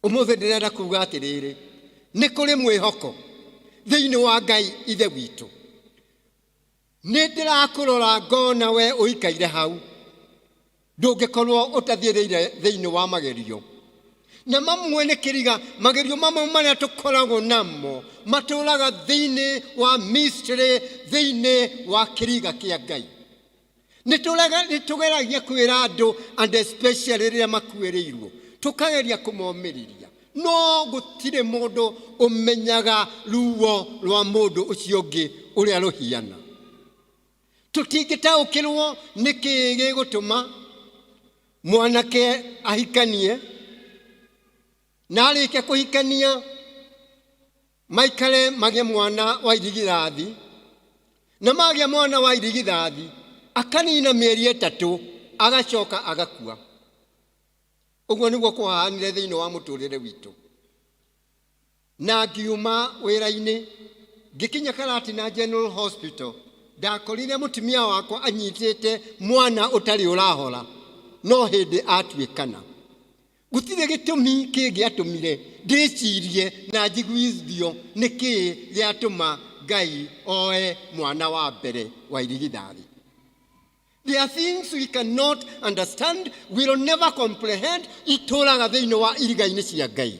[SPEAKER 9] Ũmũthĩ ndĩrenda kuuga atĩrĩrĩ, nĩ kũrĩ mwĩhoko thĩinĩ wa Ngai ithe witũ. Nĩ ndĩrakũrora ngona we ũikaire hau, ndũngĩkorwo ũtathiĩrĩire thĩinĩ wa magerio. Na mamwe nĩ kĩriga, magerio mamwe marĩa tũkoragwo namo matũũraga thĩinĩ wa mystery, thĩinĩ wa kĩriga kĩa Ngai. Nĩ tũgeragia kwĩra andũ, and especially rĩrĩa makuĩrĩirwo, tũkageria kũmomĩrĩria. No gũtirĩ mũndũ ũmenyaga ruo rwa mũndũ ũcio ũngĩ ũrĩa rũhiana. Tũtingĩtaũkĩrwo nĩkĩ gĩgũtũma mwanake ahikanie, na arĩkia kũhikania maikare magĩe mwana wa irigithathi, na magĩa mwana wa irigithathi akanina mĩeri 3 agacoka agakua. Ũguo nĩguo kũhaanire thĩinĩ wa mũtũũrĩre witũ. Na ngiuma wĩra-inĩ ngĩkinya Karatina General Hospital, ndakorire mũtumia wakwa anyitĩte mwana ũtarĩ ũrahora, no hĩndĩ atuĩkana. Gũtirĩ gĩtũmi kĩngĩatũmire ndĩcirie na njiguithio nĩkĩ gĩatũma Ngai oe mwana wa mbere wa irigithathi. There are things we cannot understand, we will never comprehend, itũũraga thĩinĩ wa iriga-inĩ cia Ngai.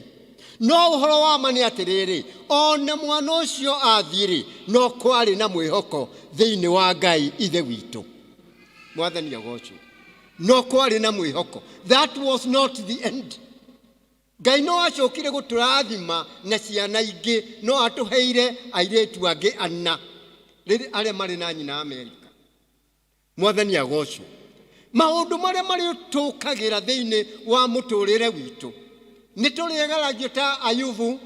[SPEAKER 9] No ũhoro wa ma nĩ atĩrĩrĩ, ona mwana ũcio athiĩ-rĩ, no kwarĩ na mwĩhoko thĩinĩ wa Ngai ithe witũ. Mwathani agocwo. No kwarĩ na mwĩhoko. That was not the end. Ngai no acokire gũtũrathima na ciana ingĩ, no atũheire airĩtu angĩ 4 arĩa marĩ na nyina Amerika. Mwathani agocwo. Maũndũ marĩa tũkagĩra thĩinĩ wa mũtũũrĩre witũ nĩ tũrĩegeragio ta Ayubu.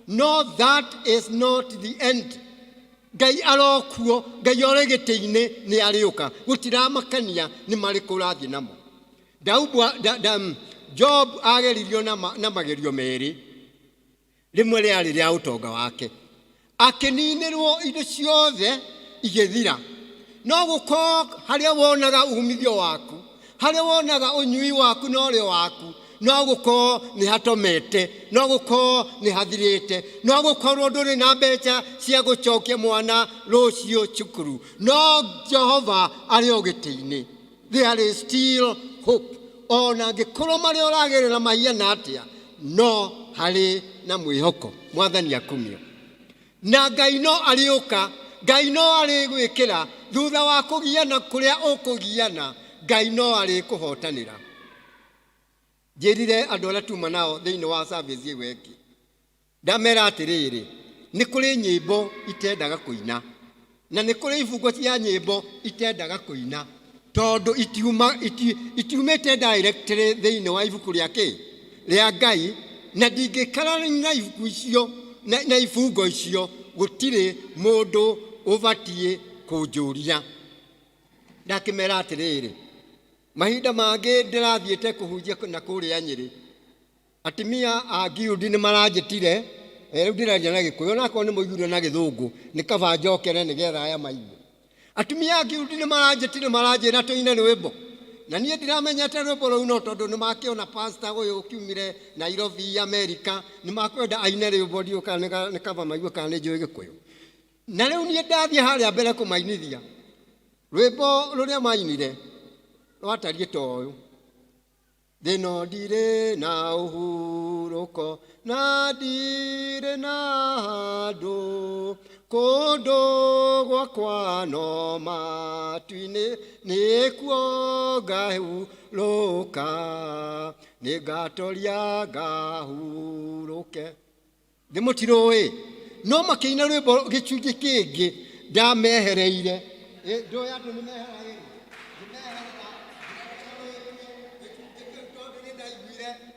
[SPEAKER 9] No, that is not the end. Ngai arokuo, Ngai ũrĩ gĩtĩ-inĩ nĩ arĩũka. Gũtiramakania nĩ marĩkũ ũrathiĩ namo. Job ageririo na magerio merĩ. Rĩmwe rĩarĩ rĩa ũtonga wake, akĩninĩrwo indo ciothe igĩthira. No gũkorwo harĩa wonaga umithio waku, harĩa wonaga ũnyui waku na ũrĩo waku, no gũkorwo nĩ hatomete, no gũkorwo nĩ hathirĩte, no gũkorwo ndũrĩ na mbeca cia gũcokia mwana rũciũ cukuru. No Jehova arĩ o gĩtĩ-inĩ. There is still hope. Ona angĩkorwo marĩa ũragerera mahiana atĩa, no harĩ na mwĩhoko. Mwathani akumio. Na Ngai no arĩũka, Ngai no arĩgwĩkĩra thutha wa kũgiana kũrĩa ũkũgiana, Ngai no arĩkũhotanĩra. Njĩrire andũ arĩa tuma nao thĩinĩ wa service ĩyo ĩngĩ, ndamera atĩrĩrĩ, nĩ kũrĩ nyĩmbo itendaga kũina, na nĩ kũrĩ ibungo cia nyĩmbo itendaga kũina, tondũ itiumĩte directly thĩinĩ wa ibuku rĩa Ngai, na ndingĩkara na ibuku icio na ibungo icio, gũtirĩ mũndũ ũbatiĩ kũnjũria. Ndakĩmera atĩrĩrĩ, mahinda mangĩ ndĩrathiĩte kũhunjia na kũrĩa Nyĩrĩ, atumia a Gilead nĩ maranjĩtire, rĩu ndĩraria na Gĩkũyũ, onakorwo nĩ mũiguire na Gĩthũngũ nĩ kaba njokere nĩgetha aya maigue. Atumia a Gilead nĩ maranjĩtire, maranjĩra tũine rwĩmbo, na niĩ ndiramenyete rwĩmbo rũu, no tondũ nĩ makĩona pastor ũyũ ũkiumire Nairobi Amerika, nĩ makwenda aine rwĩmbo, ndiũka nĩ kaba maigue kana nĩ njũĩ Gĩkũyũ. Na rĩu niĩ ndathiĩ harĩa mbere kũmainithia, rwimbo ruria mainire rwatarie toyo thino ndire na uhuruko na ndire na handu kundu gwakwa no matu-ini nikuo ngahuruka ningatoria ngahuruke ndimutiroĩ no makĩina rwĩmbo gĩcunjĩ kĩngĩ ndamehereire ndoĩ andũ nĩ meheragĩrwo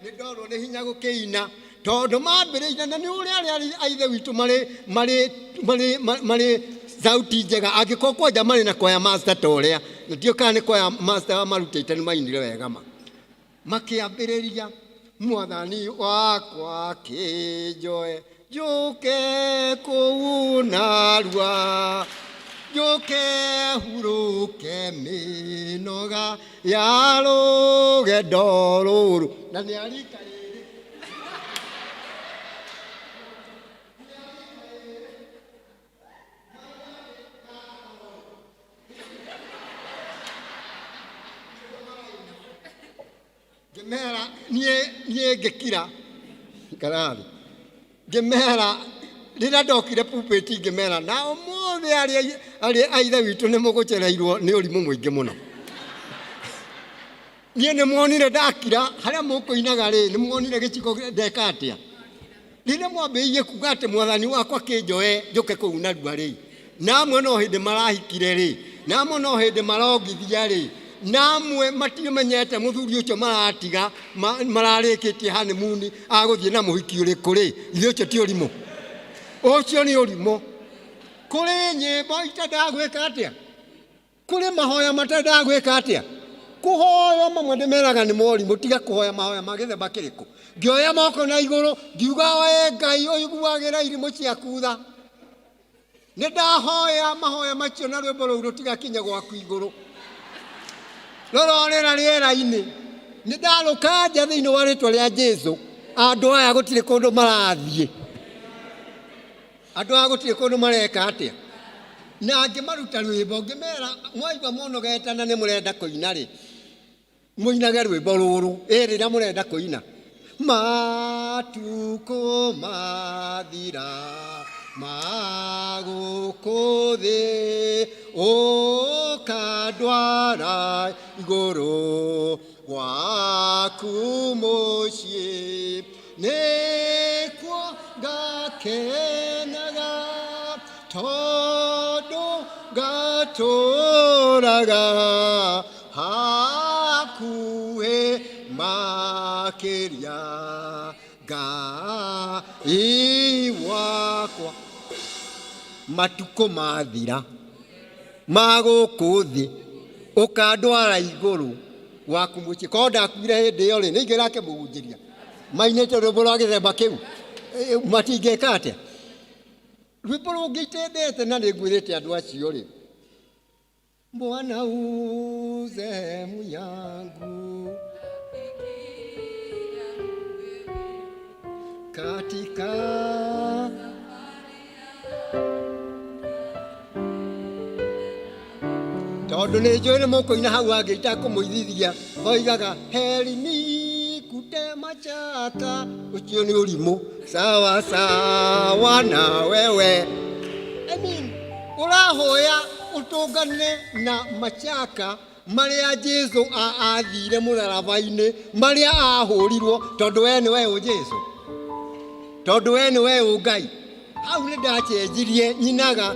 [SPEAKER 9] nĩ ndorwo nĩ hinya gũkĩina tondũ mambĩrĩire na nĩ ũrĩa arĩa aithe witũ marĩ sauti njega angĩkorwo kwanja marĩ na kwaya master ta ũrĩa na ndiũ kana nĩ kwaya master marutĩte nĩ mainire wega ma makĩambĩrĩria mwathani wakwa kĩnjoe njũke kũu narua njũke huruke mĩnoga ya rũgendo rũrũ na nĩ arika rĩrĩ ngĩmera niĩ ngĩkira karathi ngĩmera rĩrĩa ndokire pulpit ngĩmera na ũmũthĩ arĩa aithe witũ nĩ mũgũcereirwo nĩ ũrimũ mũingĩ mũno niĩ nĩ muonire ndakira harĩa mũkũinaga rĩ nĩ muonire gĩciko ndeka atĩa rĩrĩa mwambĩrĩirie kuga atĩ mwathani wakwa kĩnjoe njũke kũu narua rĩ namwe no hĩndĩ marahikire rĩ namwe no hĩndĩ marongithia rĩ namwe matimenyete mũthuri ũcio maratiga mararĩkĩtie honeymoon agũthiĩ na mũhiki ũrĩkũ rĩ ithuĩ ũcio ti ũrimũ ũcio nĩ ũrimũ kũrĩ nyĩmbo itendagwĩka atĩa kũrĩ mahoya matendagwĩka atĩa kũhoya mamwe ndĩmeraga nĩ morimũ tiga kũhoya mahoya ma gĩthemba kĩrĩkũ ngĩoya moko na igũrũ ngiuga we Ngai ũiguagĩra irimũ ciaku tha nĩ ndahoya mahoya macio na rwĩmbo rũu rũtigakinye gwaku igũrũ rũrorĩra rĩera-inĩ nĩ ndarũka nja thĩinĩ wa rĩtwa rĩa Jesũ andũ aya gũtirĩ kũndũ marathiĩ andũ aya gũtirĩ kũndũ mareka atĩa na ngĩmaruta rwĩmbo ngĩmera mwaigua mũnogete na nĩ mũrenda kũina rĩ mũinage rwĩmbo rũrũ rĩrĩa mũrenda kũina matukũ mathira magũkũ thĩ ũkandwara igũrũ gwaku mũciĩ nĩkuo ngakenaga tondũ ngatũraga hakuhĩ makĩria Ngai wakwa matukũ mathira magũkũ thĩ ũkandwara igũrũ gwaku mũciĩ korwo ndakuire hĩndĩ ĩyo rĩ nĩ ingĩrake mũhunjĩria mainĩte rwĩmbo rwa gĩthemba kĩu matingĩka atĩa rwĩmbo rũngĩ itendete na nĩ ngwĩrĩte andũ acio rĩ Bwana u sehemu yangu katika tondũ nĩ njũĩ nĩ mũkũina hau hangĩ itakũmũithithia oigaga heri nikute machaka ũcio nĩ ũrimũ sawa sawa na wewe ũrahoya ũtũngane na machaka marĩa Jesũ athire mũtharaba-inĩ marĩa ahũrirwo tondũ we nĩwe ũ Jesũ tondũ we nĩwe ũ Ngai hau nĩ ndacenjirie nyinaga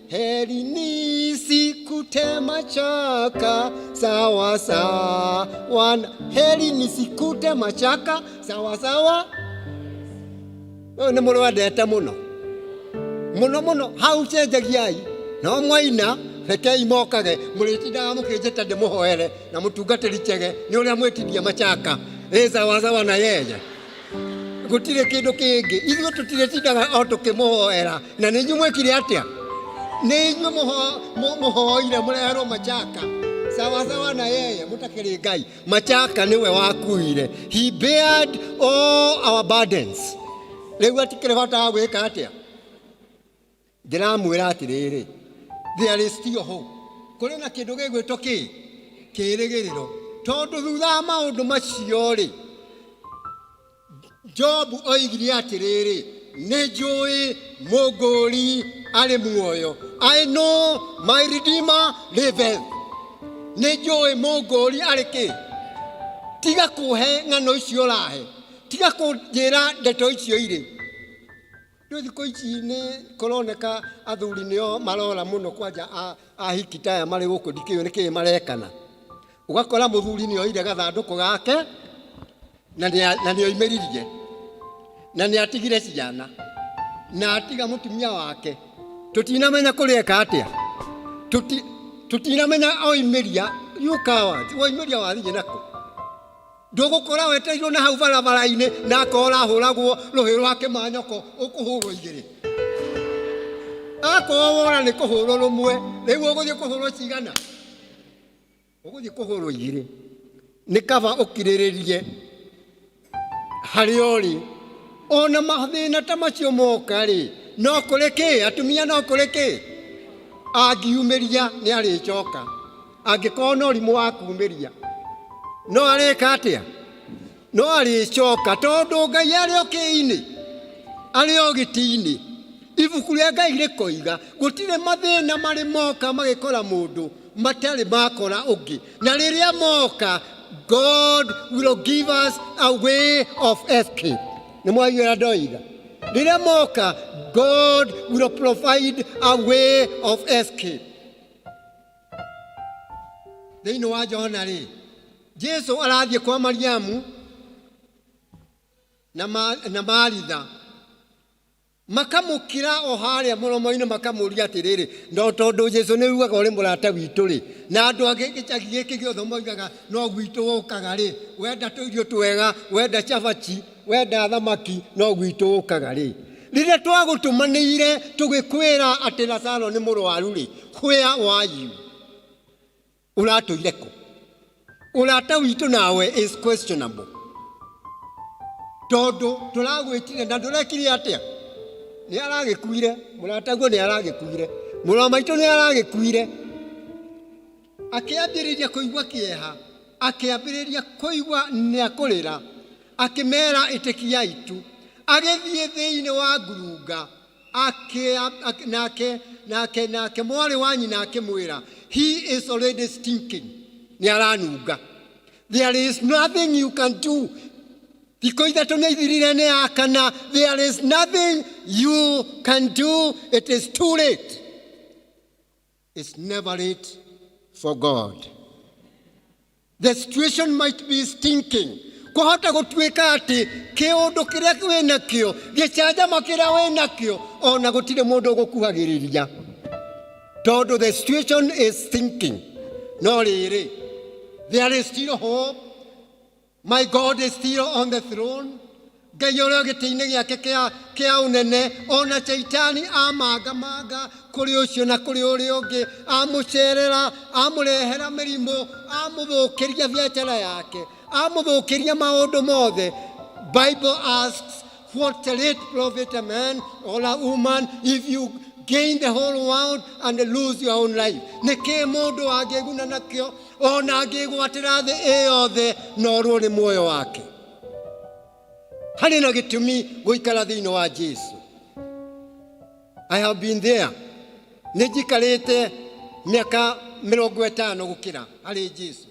[SPEAKER 9] heri nisikute machaka sawa sawa heri nisikute machaka sawa sawa ũyũ nĩ mũrwendete mũno mũno mũno hau cenjagiai no mwaina rekei mokage mũrĩtindaga mũkĩnjĩta ndĩmũhoere na mũtungatĩri chege nĩ ũrĩa mwĩtithia machaka sawa sawa na yeye gũtirĩ kĩndũ kĩngĩ ithuĩ tũtirĩtindaga o tũkĩmũhoera na nĩ inyuĩ mwĩkire atĩa nĩ inyuĩ mũhoire mũreherwo machaka sawa sawa na yeye mũtakĩrĩ Ngai machaka nĩwe wakuire he bared all our burdens rĩu atikĩrĩ bata wa gwĩka atĩa ndĩramwĩra atĩrĩrĩ there is still hope. Kũrĩ na kĩndũ gĩgwĩtwo kĩĩrĩgĩrĩro. Tondũ thutha wa maũndũ macio rĩ, Job oigire atĩrĩrĩ, nĩ njũĩ mũngũri arĩ muoyo. I know my Redeemer liveth. Nĩ njũĩ mũngũri arĩ kĩ? Tiga kũhe ng'ano icio ũrahe. Tiga kũnjĩra ndeto icio irĩ. Rĩu thikũ ici nĩ kũroneka athuri nĩo marora mũno kwanja ahiki taya marĩ gũkũ ndikĩũĩ nĩkĩĩ marekana. Ũgakora mũthuri nĩoire gathandũkũ gake na nĩoimĩririe na nĩatigire ciana na atiga mũtumia wake. Tũtinamenya kũrĩeka atĩa. Tũtinamenya oimĩria. You cowards, woimĩria wathiĩ nakũ? Ndũgũkora weterirwo na hau barabara-inĩ na akora hũragwo rũhĩ rwake manyoko ũkũhũrwo igĩrĩ. Akorwo wona nĩ kũhũrwo rũmwe, rĩu ũgũthiĩ kũhũrwo cigana? Ũgũthiĩ kũhũrwo igĩrĩ. Nĩ kaba ũkirĩrĩrie harĩa ũrĩ. Ona mathĩna ta macio moka rĩ, no kũrĩ kĩ? Atumia no kũrĩ kĩ? Angiumĩria nĩ arĩcoka. Angĩkorwo no ũrimũ wa kumĩria, no arĩka atĩa? No arĩcoka tondũ Ngai arĩ o kĩ-inĩ, arĩ o gĩtĩ-inĩ. Ibuku rĩa Ngai rĩkoiga gũtirĩ mathĩna marĩ moka magĩkora mũndũ matarĩ makora ũngĩ. Na rĩrĩa moka, God will give us a way of escape. Nĩ mwaiguĩra ndoiga? Rĩrĩa moka, God will provide a way of escape. Thĩinĩ wa Johana rĩ, Jesu arathiĩ kwa Mariamu na Maritha, makamũkira o harĩa mũromo-inĩ makamũria atĩrĩrĩ, no tondũ Jesu nĩ ugaga ũrĩ mũrata witũ rĩ, na andũ angĩ gĩcagi gĩkĩ gĩothe moigaga no gwitũ ũkaga rĩ, wenda tũirio twega, wenda cabaci, wenda thamaki, no gwitũ ũkaga rĩ. Rĩrĩa twagũtũmanĩire tũgĩkwĩra atĩ Lazaro nĩ mũrwaru rĩ, where were you? Ũratũire kũ? Ũrata witũ nawe is questionable. Tondũ tũragwĩtire na ndũrekire atĩa? Nĩ aragĩkuire, mũrataguo nĩ aragĩkuire, mũrũ wa maitũ nĩ aragĩkuire. Akĩambĩrĩria kũigua kĩeha, akĩambĩrĩria kũigua nĩakũrĩra, akĩmera ĩtĩkiai tu. Agĩthiĩ thĩinĩ wa ngurunga, nake mwarĩ wa nyina akĩmwĩra, he is already stinking. Nĩ aranunga. There is nothing you can do. Thikũ ithatũ nĩ ithirire nĩ yakana. There is nothing you can do. It is too late. It's never late for God. The situation might be stinking. Kwahota gũtuĩka atĩ kĩũndũ kĩrĩa wĩ nakĩo, gĩcanjama kĩrĩa wĩ nakĩo, ona gũtirĩ mũndũ ũgũkuhagĩrĩria. Tondũ the situation is stinking. No rĩrĩ, there is still hope. My God is still on the throne. Ngai ũrĩa gĩtĩ-inĩ gĩake kĩa ũnene, ona Shaitani amanga kũrĩ ũcio na kũrĩ ũrĩa ũngĩ, amũcerera, amũrehera mĩrimũ, amũthũkĩria biacara yake, amũthũkĩria maũndũ mothe. Bible asks, what shall it profit a man or a woman if you gain the whole world and lose your own life? Nĩkĩ mũndũ angĩguna nakĩo ona angĩgwatĩra thĩ ĩyothe na ũrwo nĩ muoyo wake? Harĩ na gĩtũmi gũikara thĩinĩ wa Jesu. I have been there. Nĩ njikarĩte mĩaka 50 gũkĩra harĩ Jesu.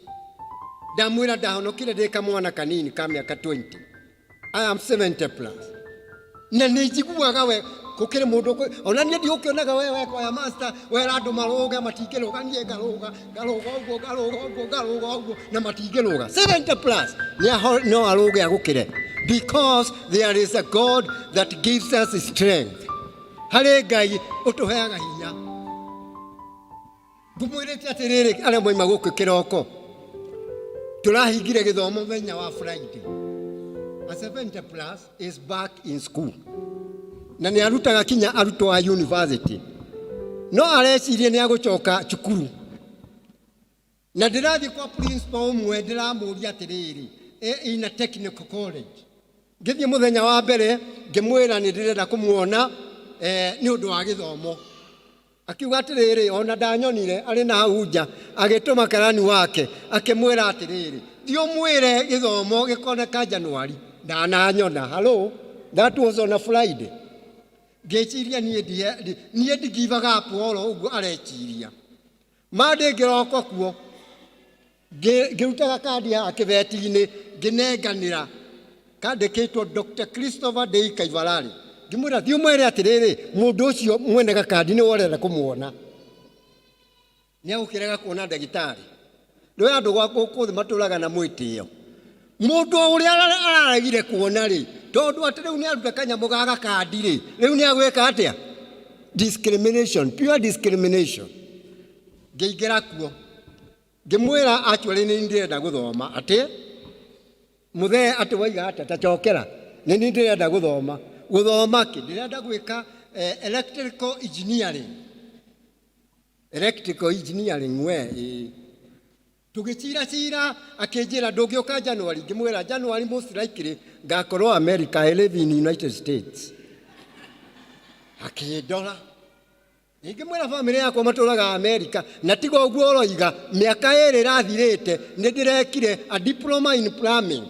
[SPEAKER 9] Ndamwĩra ndahonokire ndĩ kamwana kanini ka mĩaka 20. I am 70 plus. Na nĩ njiguaga we gũkĩrĩ mũndũ ona niĩ ndigũkĩonaga we kwaya master wera andũ marũga matingĩrũga, niĩ ngarũga ũguo na matingĩrũga. 70 plus no arũge agũkĩre. Because there is a God that gives us strength. Harĩ Ngai ũtũheaga hinya. Ngũmwĩrĩte atĩrĩrĩ arĩa moima gũkũ kĩroko, tũrahingire gĩthomo mũthenya wa Friday. A 70 plus is back in school. Na nĩ arutaga kinya arutwo a university. No arecirie nĩ agũcoka cukuru. Na ndĩrathiĩ kwa principal ũmwe ndĩramũria atĩrĩrĩ, in a technical college. Ngĩthiĩ mũthenya wa mbere ngĩmwĩra nĩ ndĩrenda kũmuona nĩ ũndũ wa gĩthomo. akiuga atiriri ona ndanyonire ari na hunja agituma karani wake akimwira atiriri thio mwire githomo gikoneka January ndananyona. Hello, that was on a Friday. Ngeciria nie ndigivaga apolo uguo areciria mande ngiroko kuo ngirutaga kandi ya kibeti-ini nginenganira kandikitwo Dr. Christopher Dei Kaivarari ngimwira thio mwire atiriri mundu ucio mwene gakandi ni worera kumuona ni agukiraga kuona ndagitari ndo andu gwako kuthi maturaga na mwitio mundu uria araragire kuona ri tondu ati riu ni aruta kanyamu ga gakandi ri riu ni agwika atia discrimination, pure discrimination. Ngeigira kuo ngimwira actually ni ndirenda guthoma ati muthe ati waiga ati tacokera ni ndirenda guthoma ki ndirenda gwika electrical engineering we tugicira akinjira ndungioka January ngimwira January most likely ngakorwo America. I live in United States. Akindora ngimwira family yakwa maturaga America na tigo uguo roiga miaka iri rathirite ni ndirekire a diploma in plumbing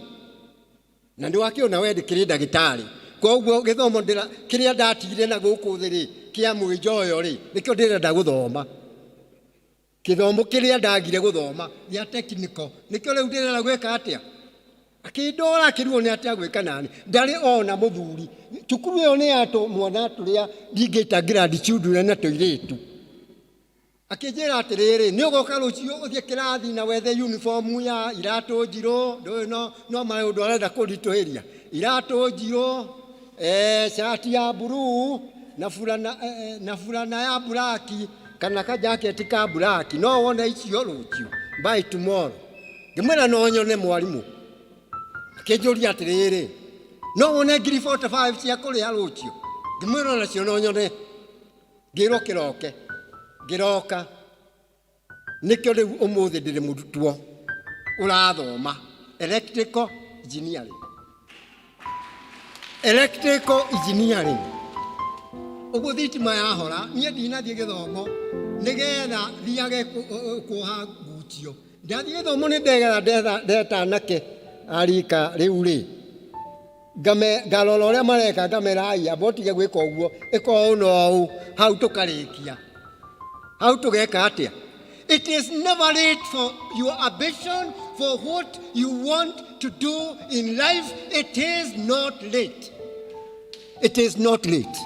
[SPEAKER 9] na ndi wakiona wendikire ndagitari koguo githomo ndira kiria ndatigire na guku thiri kia mwijoyo ri nikio ndirenda guthoma kithomo kiria ndagire guthoma ya technical nikio riu ndirenda gwika atia akindora akiruo ni atia gwika nani ndari ona muthuri cukuru yo ni ato mwana turia ndingita grad children na toiretu akinjira atiriri ni ugoka rucio uthie kirathi na wethe uniform ya iratu njiro no maundu arenda kurituhiria iratu njiro shati ya blue na fulana ya black kana ka jacket ka black no wona icio rucio by tomorrow ngimwira no nyone mwarimu akinjuria atiriri no wona ngiri 45 cia kuria rucio ngimwira nacio no nyone ngiro kiroke ngiroka nikio riu umuthi ndiri murutwo urathoma electrical engineering uguo thitima yahora nie ndinathie githomo nigetha thiage kuha ngucio ndathie githomo ni ndegetha ndetanake arika riu ri ngarora uria mareka ngamera ai abotige gwika uguo iko no hau tukarikia hau tugeka atia. It is never late for your ambition, for what you want to do in life. It is not late. It is not late.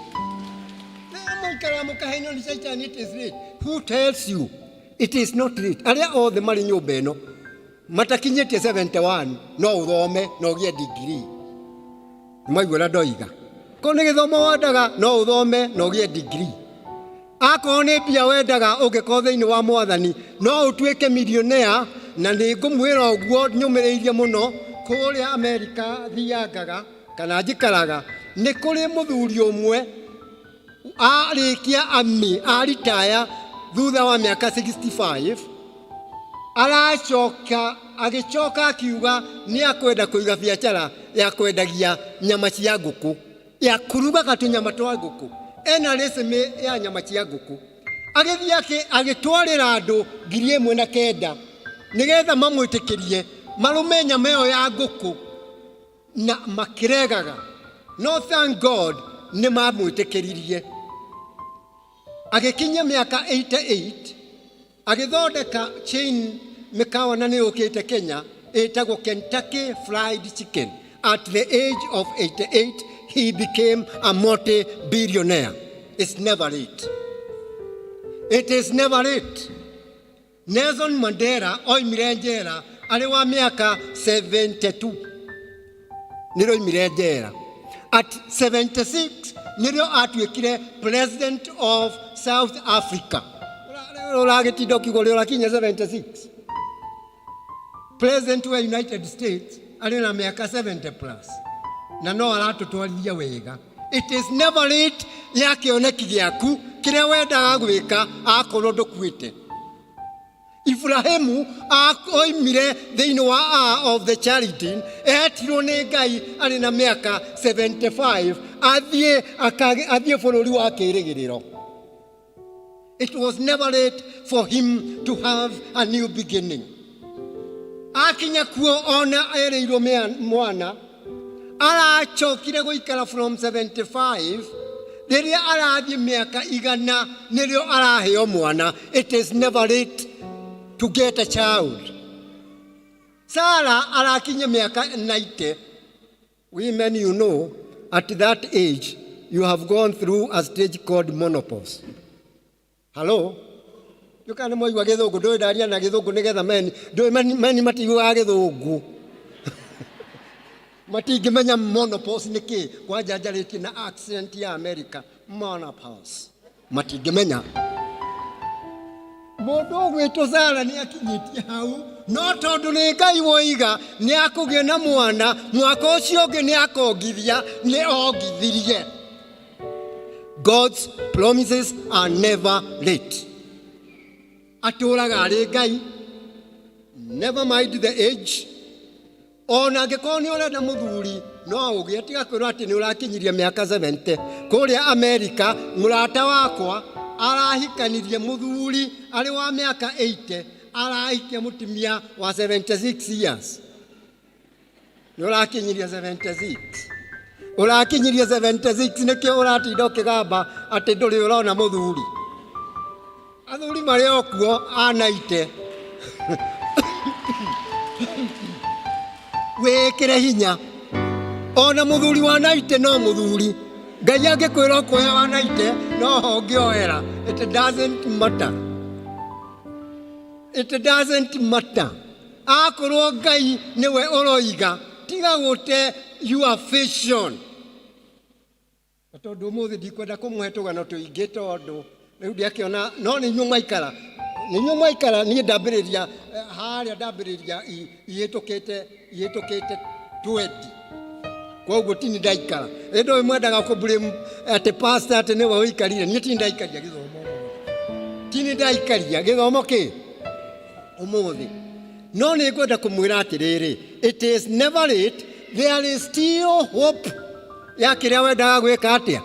[SPEAKER 9] It is late. Who tells you it is not late? Aria all the mari nyumba ino matakinyete 71 no uthome no gie degree. Maigura ndoiga kone githomo wandaga no uthome no gie degree. Akone bia wendaga ungiko thiini wa mwathani no utuike millionaire na ni ngumwira uguo nyumireirie muno kuria America thiangaga kana njikaraga ni kuri muthuri umwe arikia aritaya thutha wa miaka 65 agicoka akiuga ni akwenda kuiga biashara ya kwendagia nyama cia nguku ya kuruga katunyama twa nguku ena reseme ya nyama cia nguku agithia agitwarira andu 1900 nigetha mamwitikirie marume nyama yo ya nguku na makiregaga no thank God ni mamwitikiririe agikinya miaka 88 agithondeka chain mikawa na ni ukite Kenya etagwo Kentucky Fried Chicken. At the age of 88 he became a multi-billionaire. It's never late. It is never late. Nelson Mandela oimire njera ari wa miaka 72 niro oimire njera. At 76 niro atuikire president of South Africa. Uragetindo kigole urakinya 76 president wa United States ari na miaka 70 plus na no aratutwarithia wega. It is never late ya kioneki giaku kiria wendaga gwika akorwo ndukwite. Ibrahimu oimire thiini wa of the charity etirwo ni Ngai ari na miaka 75 athie bururi wa kirigiriro. It was never late for him to have a new beginning. Akinya kuo ona ereirwo mwana arachokire guikara from 75 riria arathie miaka igana nirio araheo mwana. It is never late to get a child. Sarah arakinya miaka 90. Women, you know, at that age you have gone through a stage called menopause. Hello? You can't know you are getting good. Daria na getting good together, men. Do many mati you are getting good. Mati gemenya menopause niki kwa jajaleti na accent ya America. Menopause. Mati gemenya. Modo wetu Sara ni akinyiti hau. No tondu ni Ngai woiga ni akugie na mwana mwaka ucio ungi ni akogithia ni ogithirie. God's promises are never late. Aturaga ari Ngai, never mind the age. Ona angĩkorwo nĩ ũrenda mũthuri no ũgĩe tiga kwĩrwo atĩ nĩ ũrakinyirie mĩaka 70. Kũrĩa Amerika mũrata wakwa arahikanirie mũthuri arĩ wa mĩaka 80, arahikia mũtumia wa 76 years. Nĩ ũrakinyirie 76. Ũrakinyirie 76 nĩkĩo ũratinda ũkĩgamba atĩ ndũrĩ ũrona mũthuri. Athuri marĩ okuo anaite. Wekere hinya. Ona mũthuri wa naite no mũthuri. Ngai angĩkwĩra ũkoya wa naite no ũngĩoera. It doesn't matter. It doesn't matter. Akorwo Ngai nĩwe ũroiga. Tiga gũte your vision. Tondũ mũthĩ ndikwenda kũmũhe tũgano tũingĩ tondũ rĩu ndiakĩona no nĩ inyuĩ mwaikara. Nĩ inyuĩ mwaikara niĩ ndambĩrĩria harĩa ndambĩrĩria ihĩtũkĩte 20. Koguo tini ndaikara. Ĩndũ mwendaga kũblame atĩ pastor atĩ nĩwe ũikarire. Niĩ tini ndaikaria gĩthomo. Tini ndaikaria gĩthomo kĩ ũmũthĩ. No nĩ ngwenda kũmwĩra atĩrĩrĩ. It is never late. There is still hope. Ya kĩrĩa wendaga gwĩka atĩa.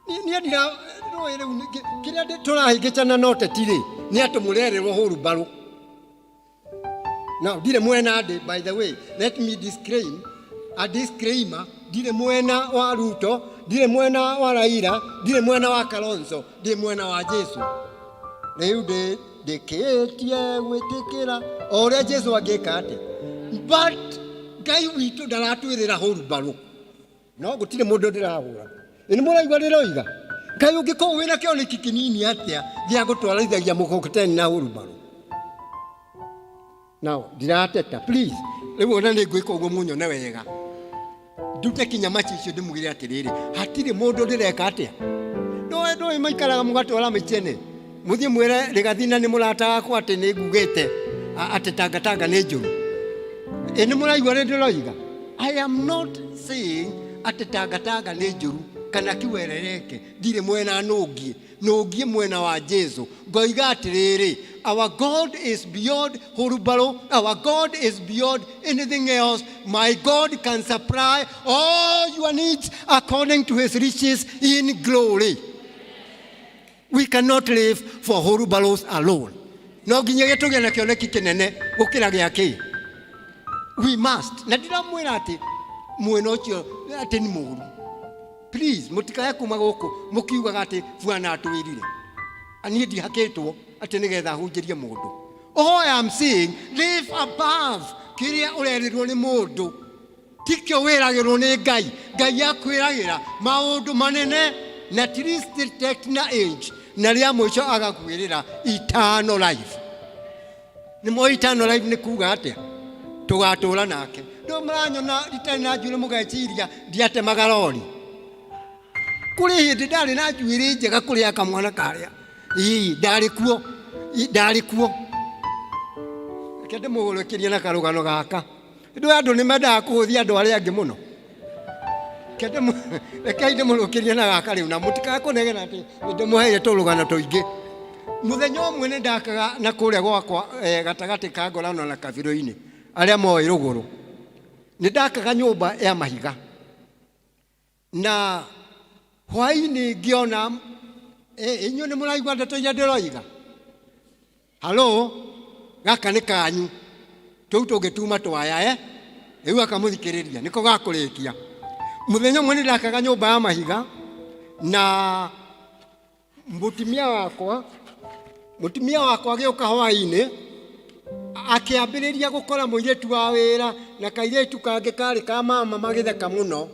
[SPEAKER 9] Niĩ ndira kĩrĩa tũrahĩngĩcana no tetirĩ nĩ atĩ mũrererwo hũru mbarũ. Now, ndire mwena ndĩ, by the way, let me disclaimer, ndire mwena wa Ruto, ndire mwena wa Raila, ndire mwena wa Kalonzo, ndire mwena wa Jesu. Rĩu ndĩkĩtie gwĩtĩkĩra o ũrĩa Jesu angĩka atĩa. But Ngai witũ ndaratwĩrĩra hũru mbarũ. No gũtirĩ mũndũ ndĩrahũra. Nĩ mũraigua ndĩroiga. Ngai ũngĩkorwo wĩna kĩoneki kĩnini atĩa gĩa gũtwarithagia mũkokoteni na hũru mbarũ. Now, ndirateta, please. Rĩu ona nĩ ngwĩka ũguo mũnyone wega. Ndute kinyamaci icio ndĩmugĩre atĩrĩrĩ, hatirĩ mũndũ ndĩreka atĩa. Ndũĩ maikaraga mũgatwara mĩcene. Mũthiĩ mwĩre Rĩgathina nĩ mũrata wakwa atĩ nĩ ngugĩte atĩ tangatanga nĩ njũru. Nĩ mũraigua rĩ ndĩroiga. I am not saying atĩ tangatanga nĩ njũru kana kiwerereke. Ndirĩ mwena nũngiĩ mwena wa Jesu. Ngoiga atĩrĩrĩ, our God is beyond hurubaro. Our God is beyond anything else. My God can supply all your needs according to his riches in glory. We cannot live for hurubaros alone. No nginya tũgĩe na kĩoneki kĩnene gũkĩra gĩake. We must. Na ndiramwĩra atĩ mwena ũcio atĩ nĩ mũũru. Please, mũtikae kuma gũkũ mũkiugaga atĩ Bwana atwĩrire. Ani ndihakĩtwo atĩ nĩgetha hunjĩrie mũndũ. All I am saying, live above kĩrĩa ũrerirwo nĩ mũndũ. Tikio wĩragĩrwo nĩ Ngai. Ngai akwĩragĩra maũndũ manene na restrict na age. Na rĩa mũico agakwĩrĩra eternal life. Nĩ mo eternal life nĩ kuuga atĩa? Tũgatũũra nake. Ndũ mũranyona ritarĩ na njuĩrĩ mũgeciria ndiatemaga rori. Kũrĩ hĩndĩ ndarĩ na njuĩrĩ njega kũrĩ akamwana karĩa. Ndarĩ kuo. Reke ndĩmũgũrũkĩrie na karũgano gaka. Andũ nĩ mendaga kũhũthia andũ arĩa angĩ mũno. Reke ndĩmũgũrũkĩrie na gaka rĩu na mũtikae kũnegena atĩ ndĩmũheire tũrũgano tũingĩ. Mũthenya ũmwe nĩ ndakaga na kũrĩa gwakwa gatagatĩ ka Ngorano na Kabirũ-inĩ arĩa moĩ rũgũrũ. Nĩ ndakaga nyũmba ya mahiga. Na hwaĩ-inĩ ngĩona Inyuĩ nĩ mũraigua ndeto iria ndĩroiga? Halo, gaka nĩ kanyu. Tũu tũngĩtuma twaya rĩu akamũthikĩrĩria nĩko gakũrĩkia. Mũthenya ũmwe nĩndakaga nyũmba ya mahiga na mũtumia wakwa agĩũka hwaĩ-inĩ akĩambĩrĩria gũkora mũirĩtu wa wĩra na kairĩtu kangĩ karĩ ka mama magĩtheka mũno.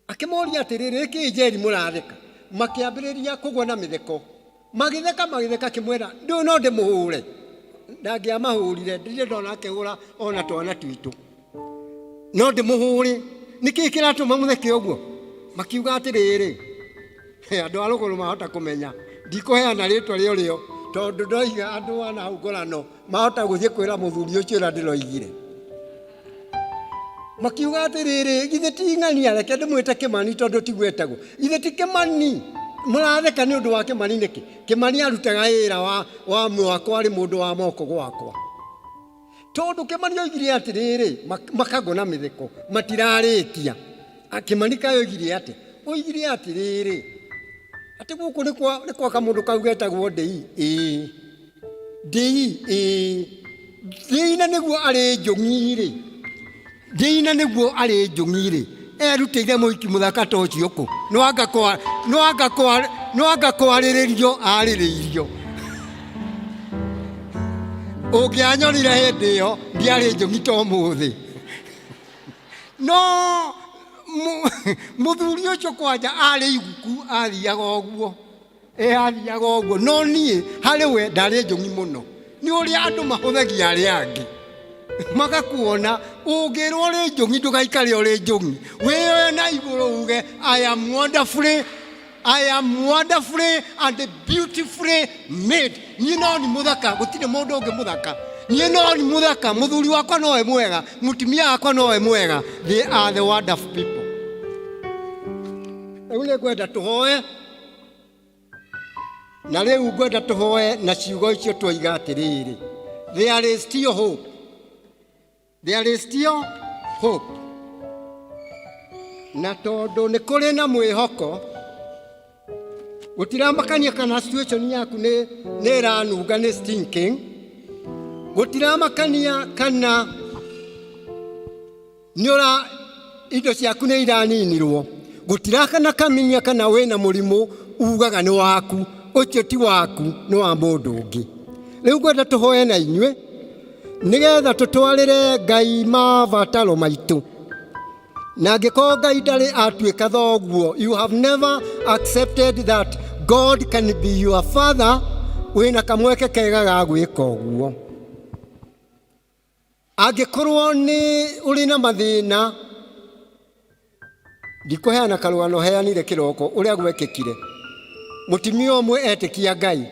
[SPEAKER 9] Akĩmoria atĩrĩrĩ, nĩkĩĩ Njeri mũratheka? Makĩambĩrĩria kũgwa na mĩtheko. Magĩtheka kĩmwĩra ndũĩ no ndĩmũhũre. Ndangĩamahũrire, ndirĩ ndona akĩhũra ona twana twitũ. No ndĩmũhũre. Nĩkĩĩ kĩratũma mũtheke ũguo? Makiuga atĩrĩrĩ, andũ a rũgũrũ mahota kũmenya. Ndikũheana rĩtwa rĩo tondũ ndoiga andũ ana hau ngorano mahota gũthiĩ kwĩra mũthuri ũcio ũrĩa ndĩroigire. Makiuga atĩrĩrĩ, githĩ ti ng'ania, reke ndĩmwĩte Kĩmani tondũ ti gwetagwo. Githĩ ti Kĩmani? Mũratheka nĩ ũndũ wa Kĩmani nĩkĩ? Kĩmani arutaga wĩra wa mwakwa, arĩ mũndũ wa moko gwakwa. Tondũ Kĩmani oigire atĩrĩrĩ, makagwo na mĩtheko, matirarĩkia. Kĩmani kaĩ oigire atĩ? Oigire atĩrĩrĩ, atĩ gũkũ nĩ kwa kamũndũ kau getagwo Ndĩi. Ndĩi na nĩguo arĩ njũng'i-rĩ. Erutĩire mũhiki mũthaka ta ũcio kũ? No anga kwarĩrĩrio arĩrĩirio. Ũngĩanyonire hĩndĩ ĩyo ndiarĩ njũng'i ta ũmũthĩ. No mũthuri ũcio kwanja arĩ iguku athiaga ũguo. No niĩ harĩ we ndarĩ njũng'i mũno. Nĩ ũrĩa andũ mahũthagia arĩa angĩ. Magakuona ũngĩrwo ũrĩ njũng'i ndũgaikare ũrĩ njũng'i. Wĩoe na igũrũ uge I am wonderfully and beautifully made. Niĩ no nĩ mũthaka, gũtirĩ mũndũ ũngĩ mũthaka. Niĩ no nĩ mũthaka, mũthuri wakwa nowe mwega, mũtumia wakwa nowe mwega. They are the wonderful people. Rĩu nĩ ngwenda tũhoe, na rĩu ngwenda tũhoe na ciugo icio twoiga atĩrĩrĩ, there is still hope. Na tondũ nĩ kũrĩ na mwĩhoko, gũtiramakania kana situation yaku nĩ ĩranunga nĩ stinking, gũtiramakania kana indo ciaku nĩ iraninirwo, gũtiramakania kana wĩna mũrimũ ugaga nĩ waku, ũcio ti waku, nĩ wa mũndũ ũngĩ. Rĩu ngwenda tũhoe na inyuĩ nĩgetha tũtwarĩre Ngai mabataro maitũ. Na angĩkorwo Ngai ndarĩ atuĩka thoguo, you have never accepted that God can be your father, wĩna kamweke kega ga gwĩka ũguo. Angĩkorwo nĩ ũrĩ na mathĩna, ndikũheana karũgano heanire kĩroko ũrĩa gwekĩkire. Mũtumia ũmwe etĩkia Ngai,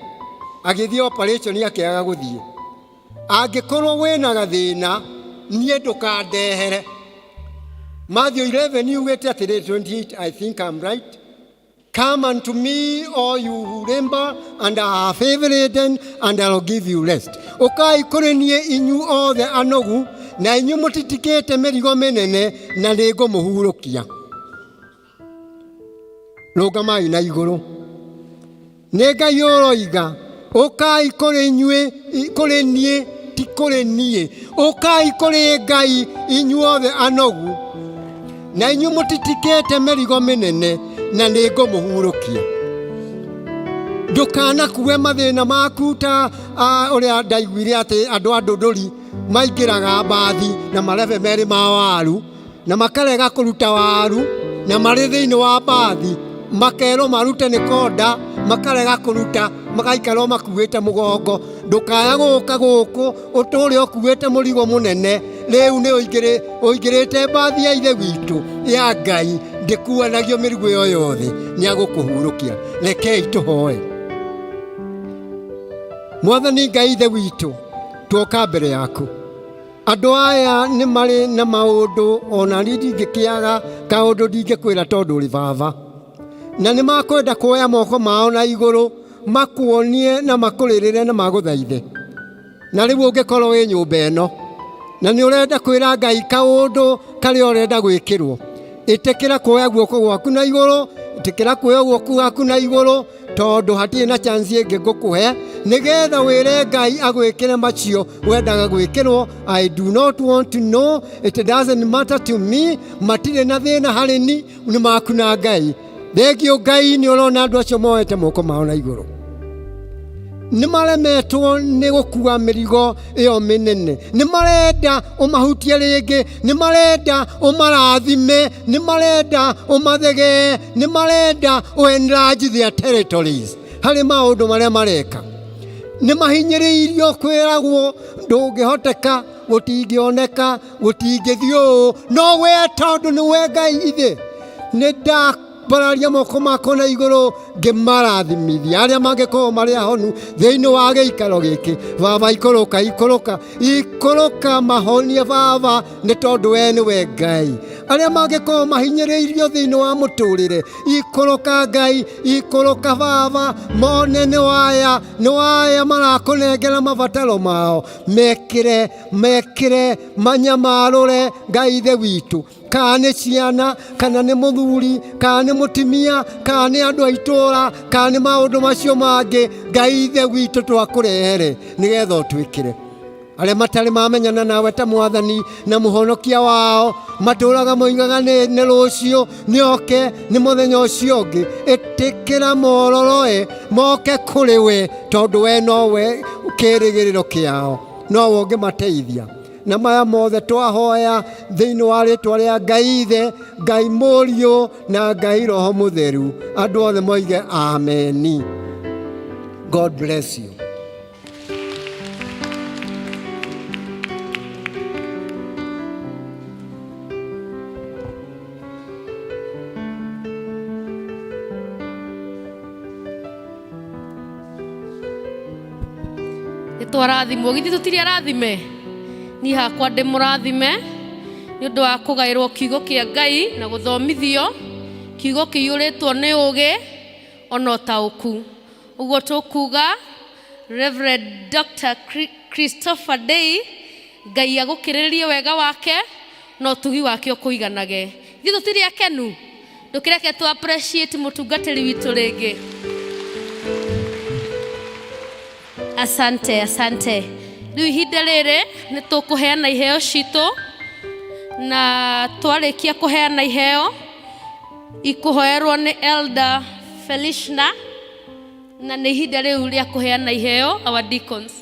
[SPEAKER 9] agĩthiĩ operation akĩaga gũthiĩ. Angĩkorwo wĩna gathĩna, niĩ ndũkandehere. Matthew 11 yugĩte atĩrĩ 28, I think I'm right. Come unto me, all you who labor and are heavy laden, and I will give you rest. Ũkai kũrĩ niĩ inyuĩ othe anogu, na inyuĩ mũtitikĩte mĩrigo mĩnene, na nĩngũmũhurũkia. Rũgamai na igũrũ. Nĩ Ngai ũroiga, ũkai kũrĩ niĩ, ti kũrĩ niĩ. Ũkai kũrĩ Ngai inyuĩ othe anogu, na inyuĩ mũtitikĩte mĩrigo mĩnene, na nĩngũmũhurũkia. Ndũkanakue mathĩna maku ta ũrĩa ndaiguire atĩ andũ a ndũndũri maingĩraga mbathi na marebe merĩ ma waru, na makarega kũruta waru, na marĩ thĩinĩ wa mbathi, makerwo marute nĩ konda, makarega kũruta, magaikara makuĩte mũgongo. Ndũkaya gũka gũkũ ũtũre ũkuĩte mũrigo mũnene. Rĩu nĩ ũingĩrĩte mbathi ya ithe witũ ya Ngai, ndĩkuanagio mĩrigo ĩyo yothe, nĩagũkũhurũkia. Rekei tũhoe. Mwathani Ngai ithe witũ, tuoka mbere yaku. Andũ aya nĩ marĩ na maũndũ ona ndingĩkĩaga kaũndũ ndingĩkwĩra tondũ ũrĩ baba. Na nĩ makwenda kuoya moko mao na igũrũ, makuonie na makũrĩrĩre na magũthaithe. Na rĩu ũngĩkorwo wĩ nyũmba ĩno, na nĩ ũrenda kwĩra Ngai kaũndũ karĩa ũrenda gwĩkĩrwo, ĩtĩkĩra kuoya guoko gwaku na igũrũ, tikira kuoya guoku waku na iguru tondu hatirĩ na chance ĩngĩ ngũkũhe nĩgetha wĩre Ngai agwĩkĩre macio wendaga gwĩkĩrwo. I do not want to know, it doesn't matter to me. Matirĩ na thĩna harĩ ni, nĩ maku na Ngai. Thengio Ngai, nĩ ũrona andũ acio moete moko mao na igũrũ, nĩ maremetwo nĩ gũkua mĩrigo ĩyo mĩnene, nĩ marenda ũmahutie rĩngĩ, nĩ marenda ũmarathime, nĩ marenda ũmathegee, nĩ marenda enlarge their territories harĩ maũndũ marĩa mareka. Nĩ mahinyĩrĩirio kwĩragwo ndũngĩhoteka, gũtingĩoneka, gũtingĩthiĩ ũũ, no we tondũ nĩ we Ngai ithĩ nĩ bararia moko makwa na igũrũ ngĩmarathimithia arĩa mangĩkorwo marĩ ahonu thĩinĩ wa gĩikaro gĩkĩ. Baba, ikũrũka ikũrũka ikũrũka mahonie Baba, nĩ tondũ we nĩ we Ngai. Arĩa mangĩkorwo mahinyĩrĩirio thĩinĩ wa mũtũrĩre, ikũrũka Ngai, ikũrũka Baba, mone nĩ waya marakũnengera mabataro mao, mekĩre manyamarũre Ngai ithe witũ. Kana nĩ ciana, kana nĩ mũthuri, kana nĩ mũtimia, kana nĩ andũ a itũũra, kana nĩ maũndũ macio mangĩ, Ngai ithe witũ twakũrehere nĩgetha ũtwĩkĩre. Arĩa matarĩ mamenyana nawe ta Mwathani na mũhonokia wao, matũũraga moigaga nĩ rũciũ nĩoke, nĩ mũthenya ũcio ũngĩ, ĩtĩkĩra mororoe moke kũrĩ we, tondũ we nowe kĩĩrĩgĩrĩro kĩao, nowe ũngĩmateithia. Na maya mothe twahoya thĩinĩ wa rĩtwa rĩa Ngai ithe, Ngai mũriũ na Ngai roho mũtheru. Andũ othe moige ameni. God bless you.
[SPEAKER 2] Nĩtwarathimwo, githĩ tũtirĩ arathime? Niĩ hakwa ndĩ mũrathime nĩ ũndũ wa kũgaĩrwo kiugo kĩa Ngai na gũthomithio kiugo kĩiyũrĩtwo nĩ ũũgĩ ona ũtaũku. Ũguo tũkuga Reverend Dr. Christopher Day, Ngai agũkĩrĩrie wega wake na ũtugi wake ũkũiganage. Githĩ tũtirĩ akenu? Ndũkĩreke tũ appreciate mũtungatĩri witũ rĩngĩ. Asante, asante. Rĩu ihinda rĩrĩ nĩ tũkũheana iheo citũ, na twarĩkia kũheana iheo ikũhoerwo nĩ Elder Felishna, na nĩ ihinda rĩu rĩa kũheana iheo our deacons.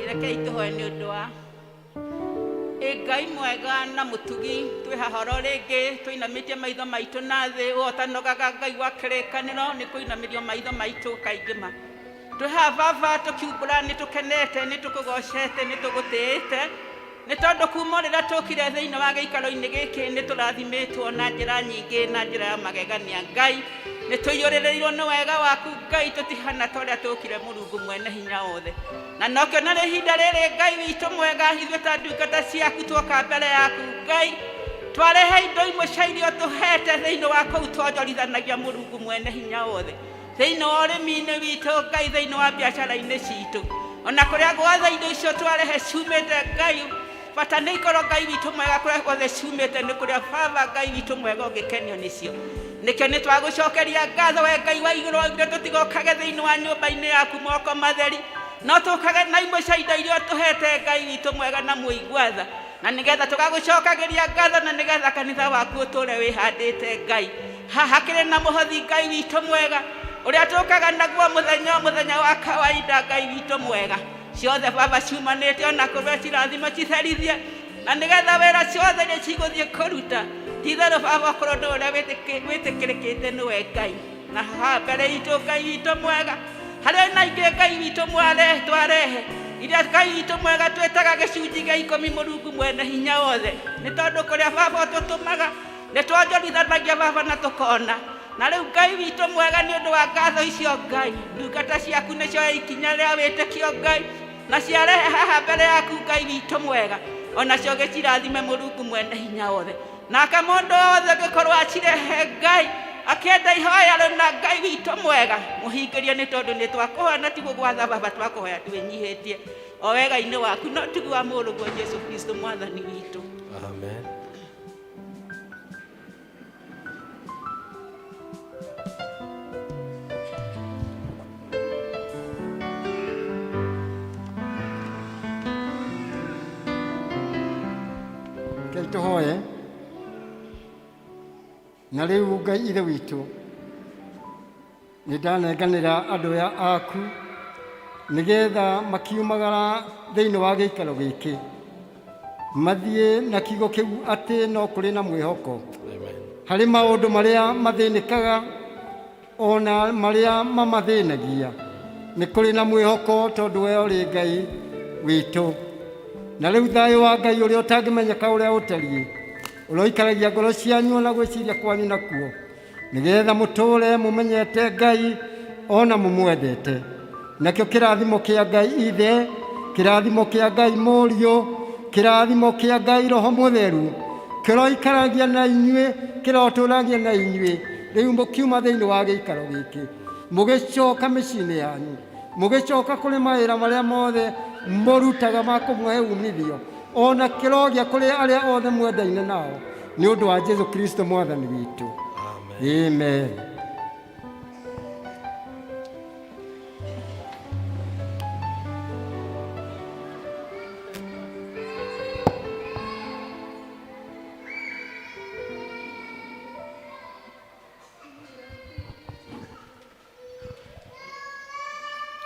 [SPEAKER 13] rekei tuhoe nĩ ũndũ wa Ngai mwega na mũtugi twĩhahoro rĩngĩ tũinamĩtie maitho maitũ na thĩ ũhotanogaga Ngai wa kĩrĩkanĩro nĩ kũinamĩrio maitho maitũ kaingĩ ma twĩhaha Baba tũkiumbũra nĩ tũkenete nĩ tũkũgocete nĩ tũgũtĩĩte nĩ tondũ kuma rĩrĩa tũkire thĩinĩ wa gĩikaro-inĩ gĩkĩ nĩ tũrathimĩtwo na njĩra nyingĩ na njĩra ya magegania Ngai nĩ tũiyũrĩrĩirwo nĩ wega waku Ngai tũtihana ta ũrĩa tũkire Mũrungu mwene hinya wothe na nokĩo na ihinda rĩrĩ Ngai witũ mwega ithuĩ ta ndungata ciaku tuoka mbere yaku Ngai twarehe indo imwe cia irio tũhete thĩinĩ wa kũu twonjorithanagia Mũrungu mwene hinya wothe thĩinĩ wa ũrĩmi-inĩ witũ Ngai thĩinĩ wa biacara-inĩ citũ ona kũrĩa guothe indo icio twarehe ciumĩte Ngai bata nĩ ikorwo Ngai witũ mwega kũrĩa guothe ciumĩte nĩ kũrĩa Baba Ngai witũ mwega ũngĩkenio nĩcio nĩkĩo nĩ twagũcokeria ngatho we Ngai wa igũrũ oigire tũtigokage thĩinĩ wa nyũmba-inĩ yaku moko matheri no tũkage na imwe cia indo iria tũhete Ngai witũ mwega na mũigwatha na nĩgetha tũgagũcokagĩria ngatho na nĩgetha kanitha waku ũtũũre wĩhandĩte Ngai haha kĩrĩ na mũhothi Ngai witũ mwega ũrĩa tũkaga naguo mũthenya wa kawaida Ngai witũ mwega ciothe Baba ciumanĩte ona kũrĩa cirathima cicerithie na nĩgetha wĩra ciothe nĩ cigũthiĩ kũruta ti-itherũ Baba ũkorwo ndũ ũrĩa wĩtĩkĩrĩkĩte nĩwe Ngai na haha mbere itũ Ngai witũ mwega harĩa na ingĩ Ngai witũ twarehe iria Ngai witũ mwega twĩtaga gĩcunjĩ gĩa 10 Mũrungu mwene hinya wothe nĩ tondũ kũrĩa Baba ũtũtũmaga nĩ twonjorithanagia Baba na tũkona na rĩu Ngai witũ mwega nĩ ũndũ wa ngatho icio Ngai ndungata ciaku nĩ cioya ikinya rĩa wĩtĩkio Ngai na ciarehe haha mbere yaku Ngai witũ mwega ona cio gĩcirathime Mũrungu mwene hinya wothe nake mũndũ wothe angĩkorwo acirehe Ngai akenda ihoya na Ngai witũ mwega mũhingĩrie nĩ tondũ nĩ twakũhoya na tiguo gwatha baba twakũhoya twĩnyihĩtie o wega-inĩ waku no tiguo wa mũrũguo Jesu Kristo mwathani witũ.
[SPEAKER 12] Amen.
[SPEAKER 9] Ngai tũhoye na rĩu Ngai ithe witũ nĩ ndanenganĩra andũ aya aku nĩgetha makiumagara thĩinĩ wa gĩikaro gĩkĩ mathiĩ na kiugo kĩu atĩ no kũrĩ na mwĩhoko harĩ maũndũ marĩa mathĩnĩkaga ona marĩa mamathĩnagia nĩ kũrĩ na mwĩhoko tondũ we ũrĩ Ngai witũ. Na rĩu thayũ wa Ngai ũrĩa ũtangĩmenyeka ũrĩa ũtariĩ ũroikaragia ngoro cianyu na gwĩciria kwanyu nakuo nĩgetha mũtũũre mũmenyete Ngai ona mũmwendete. Nakĩo kĩrathimo kĩa Ngai ithe, kĩrathimo kĩa Ngai mũriũ, kĩrathimo kĩa Ngai roho mũtheru kĩroikaragia na inyuĩ, kĩrotũũragia na inyuĩ rĩu mũkiuma thĩinĩ wa gĩikaro gĩkĩ mũgĩcoka mĩciĩ-inĩ yanyu, mũgĩcoka kũrĩ mawĩra marĩa mothe mũrutaga ma kũmũhe umithio, ona kĩrogia kũrĩ arĩa othe mwendaine nao nĩ ũndũ wa Jesu Kristo mwathani witũ. Amen.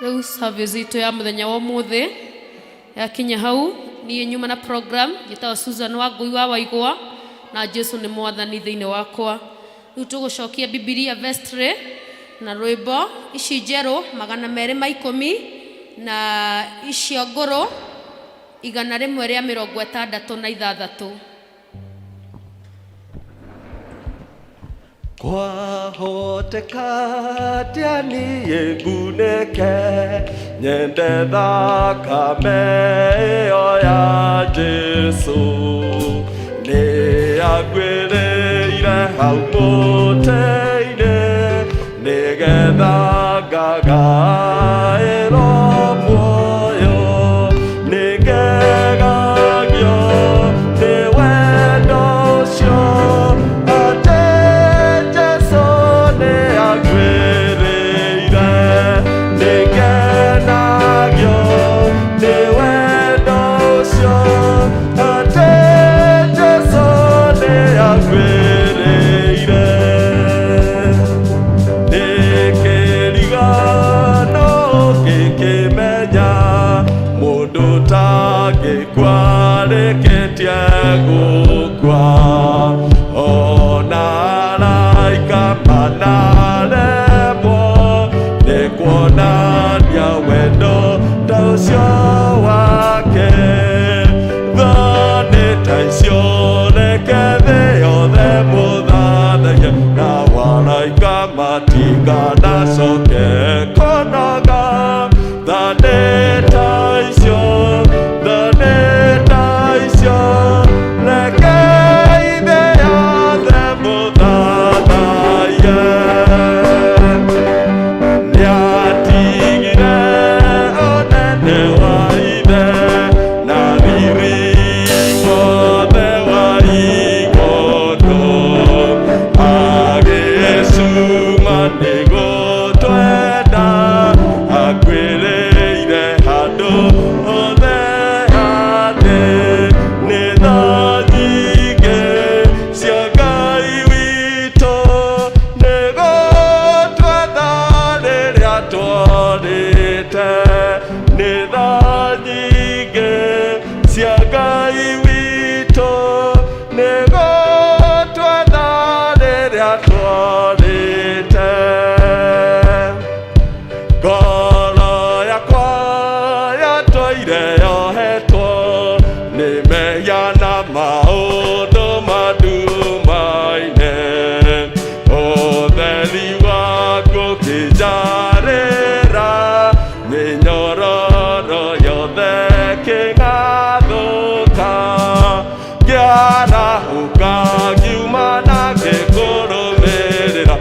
[SPEAKER 2] Rĩu service itũ ya mũthenya wa ũmũthĩ yakinya hau, niĩ nyuma na program njĩtagwo Susan Wangui wa Waigwa na Jesu nĩ mwathani thĩinĩ wakwa. Rĩu tũgũcokia Bibilia vestry na rwĩmbo ici njerũ 210 na icio ngũrũ 166.
[SPEAKER 12] Kwahoteka atĩa niĩ ngunĩke nyende thakame ĩyo ya Jesũ nĩ anguĩrĩire hau mũtĩ-inĩ nĩgetha ngagaĩrwo muoyo nĩngegagio nĩ wendo ũcio atĩ Jesũ nĩ anguĩrĩire nĩngenagio nĩ wendo ũcio atĩ Jesũ nĩ anguĩrĩire nĩkĩrigano gĩkĩmenya mũndũ tangĩkua rĩkĩtie gũkua ona araika manaremwo nĩ kuonania wendo ta ũcio wake. Thani ta icio reke thĩ yothe mũthathaiye na waraika matiganacoke kũnoga. Thani ta icio, thani ta icio reke thĩ yothe mũthathaiye. Nĩatigire ũnene wa ithe na riri wothe wa igũrũ agĩcuma nĩgũtwenda akwĩrĩire handũ hothe hathĩ. Nĩ tha nyingĩ cia Ngai witũ nĩgũtwetha rĩrĩa tũrĩte. Nĩ tha nyingĩ cia Ngai witũ nĩgũtwetha rĩrĩa tũrĩte. Ngoro yakwa yatũire yohetwo nĩ mehia na maũndũ mandumaine. Ũtheri waku ũkĩnjarĩra mĩnyororo yothe kĩgathũka. Ngĩarahũka ngiuma na ngĩkũrũmĩrĩra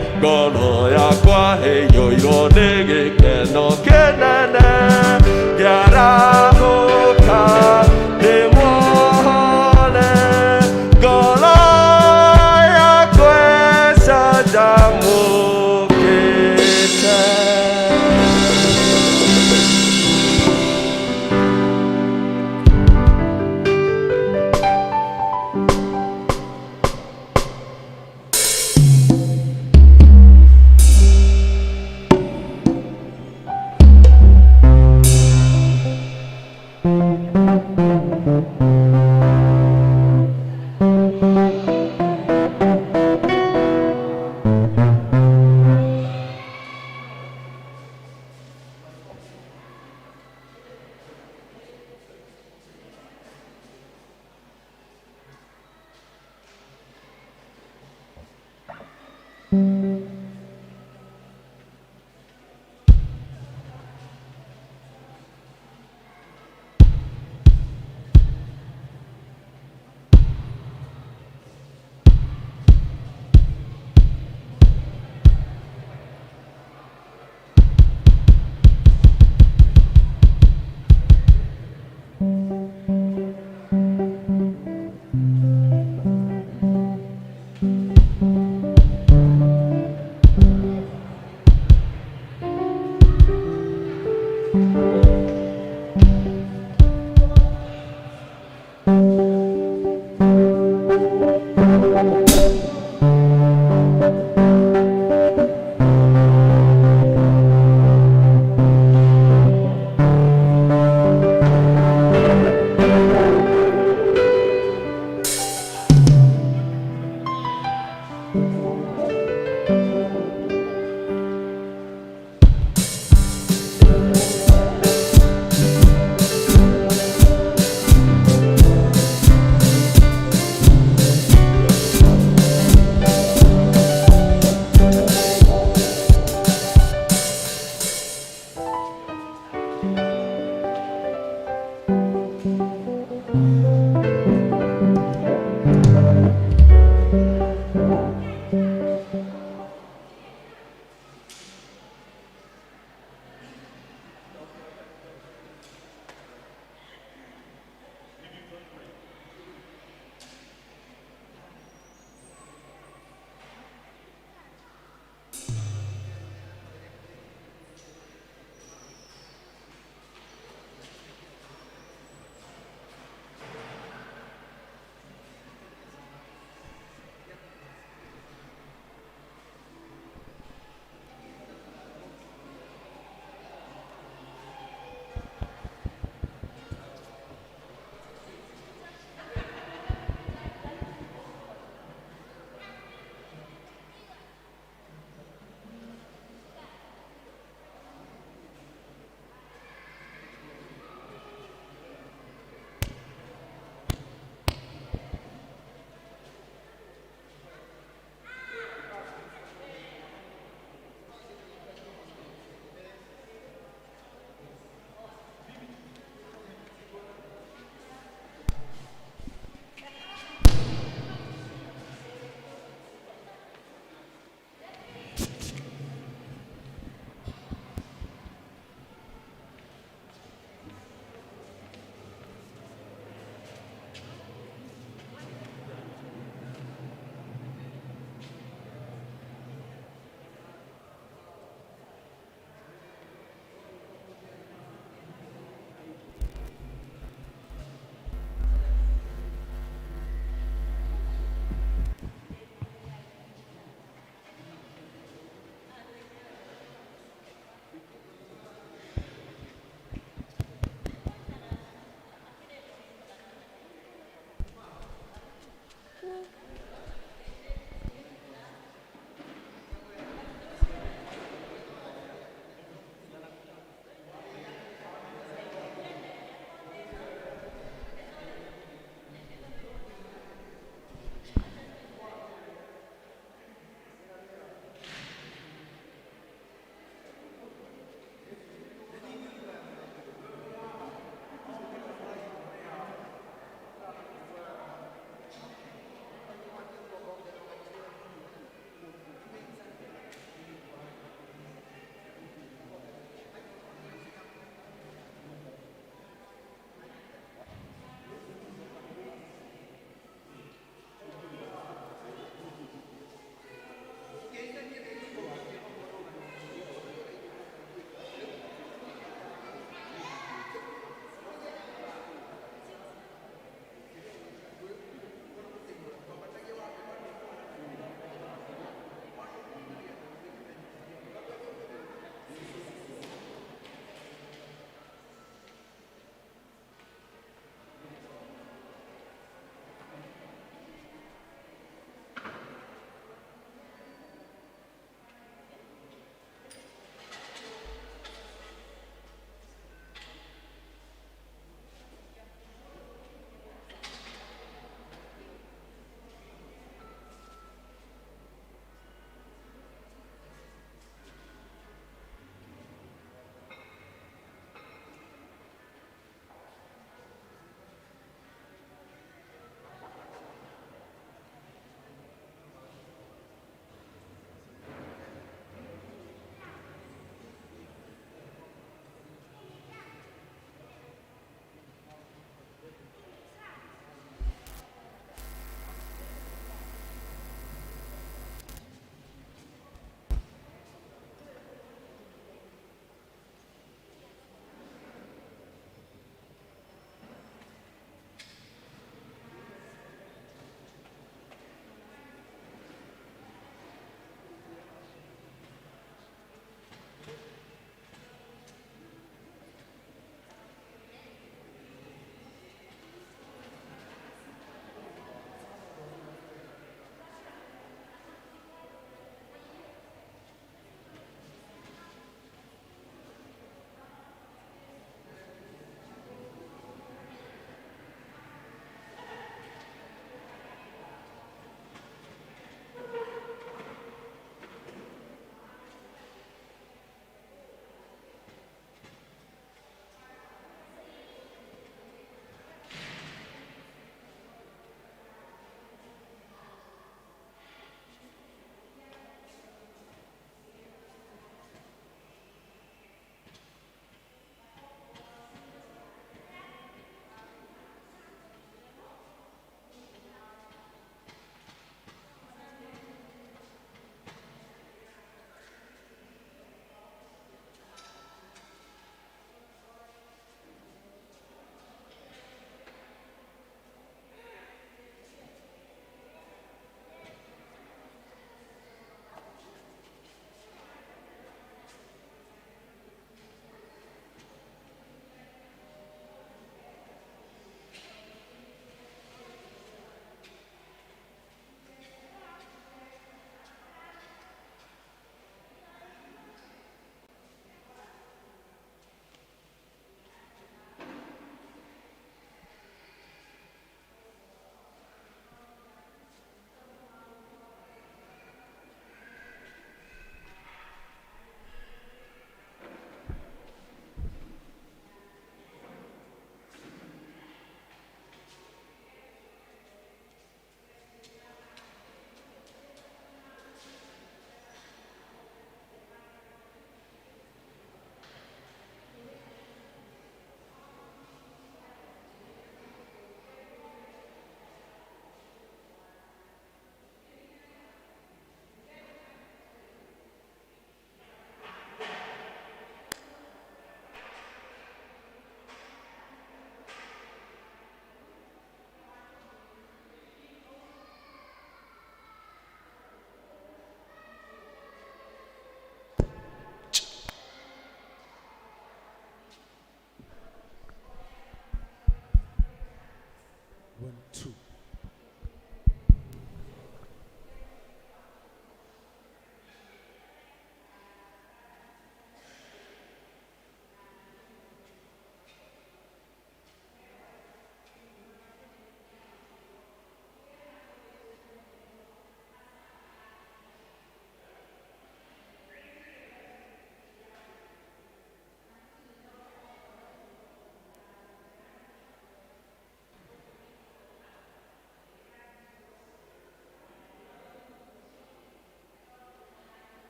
[SPEAKER 11] Amen.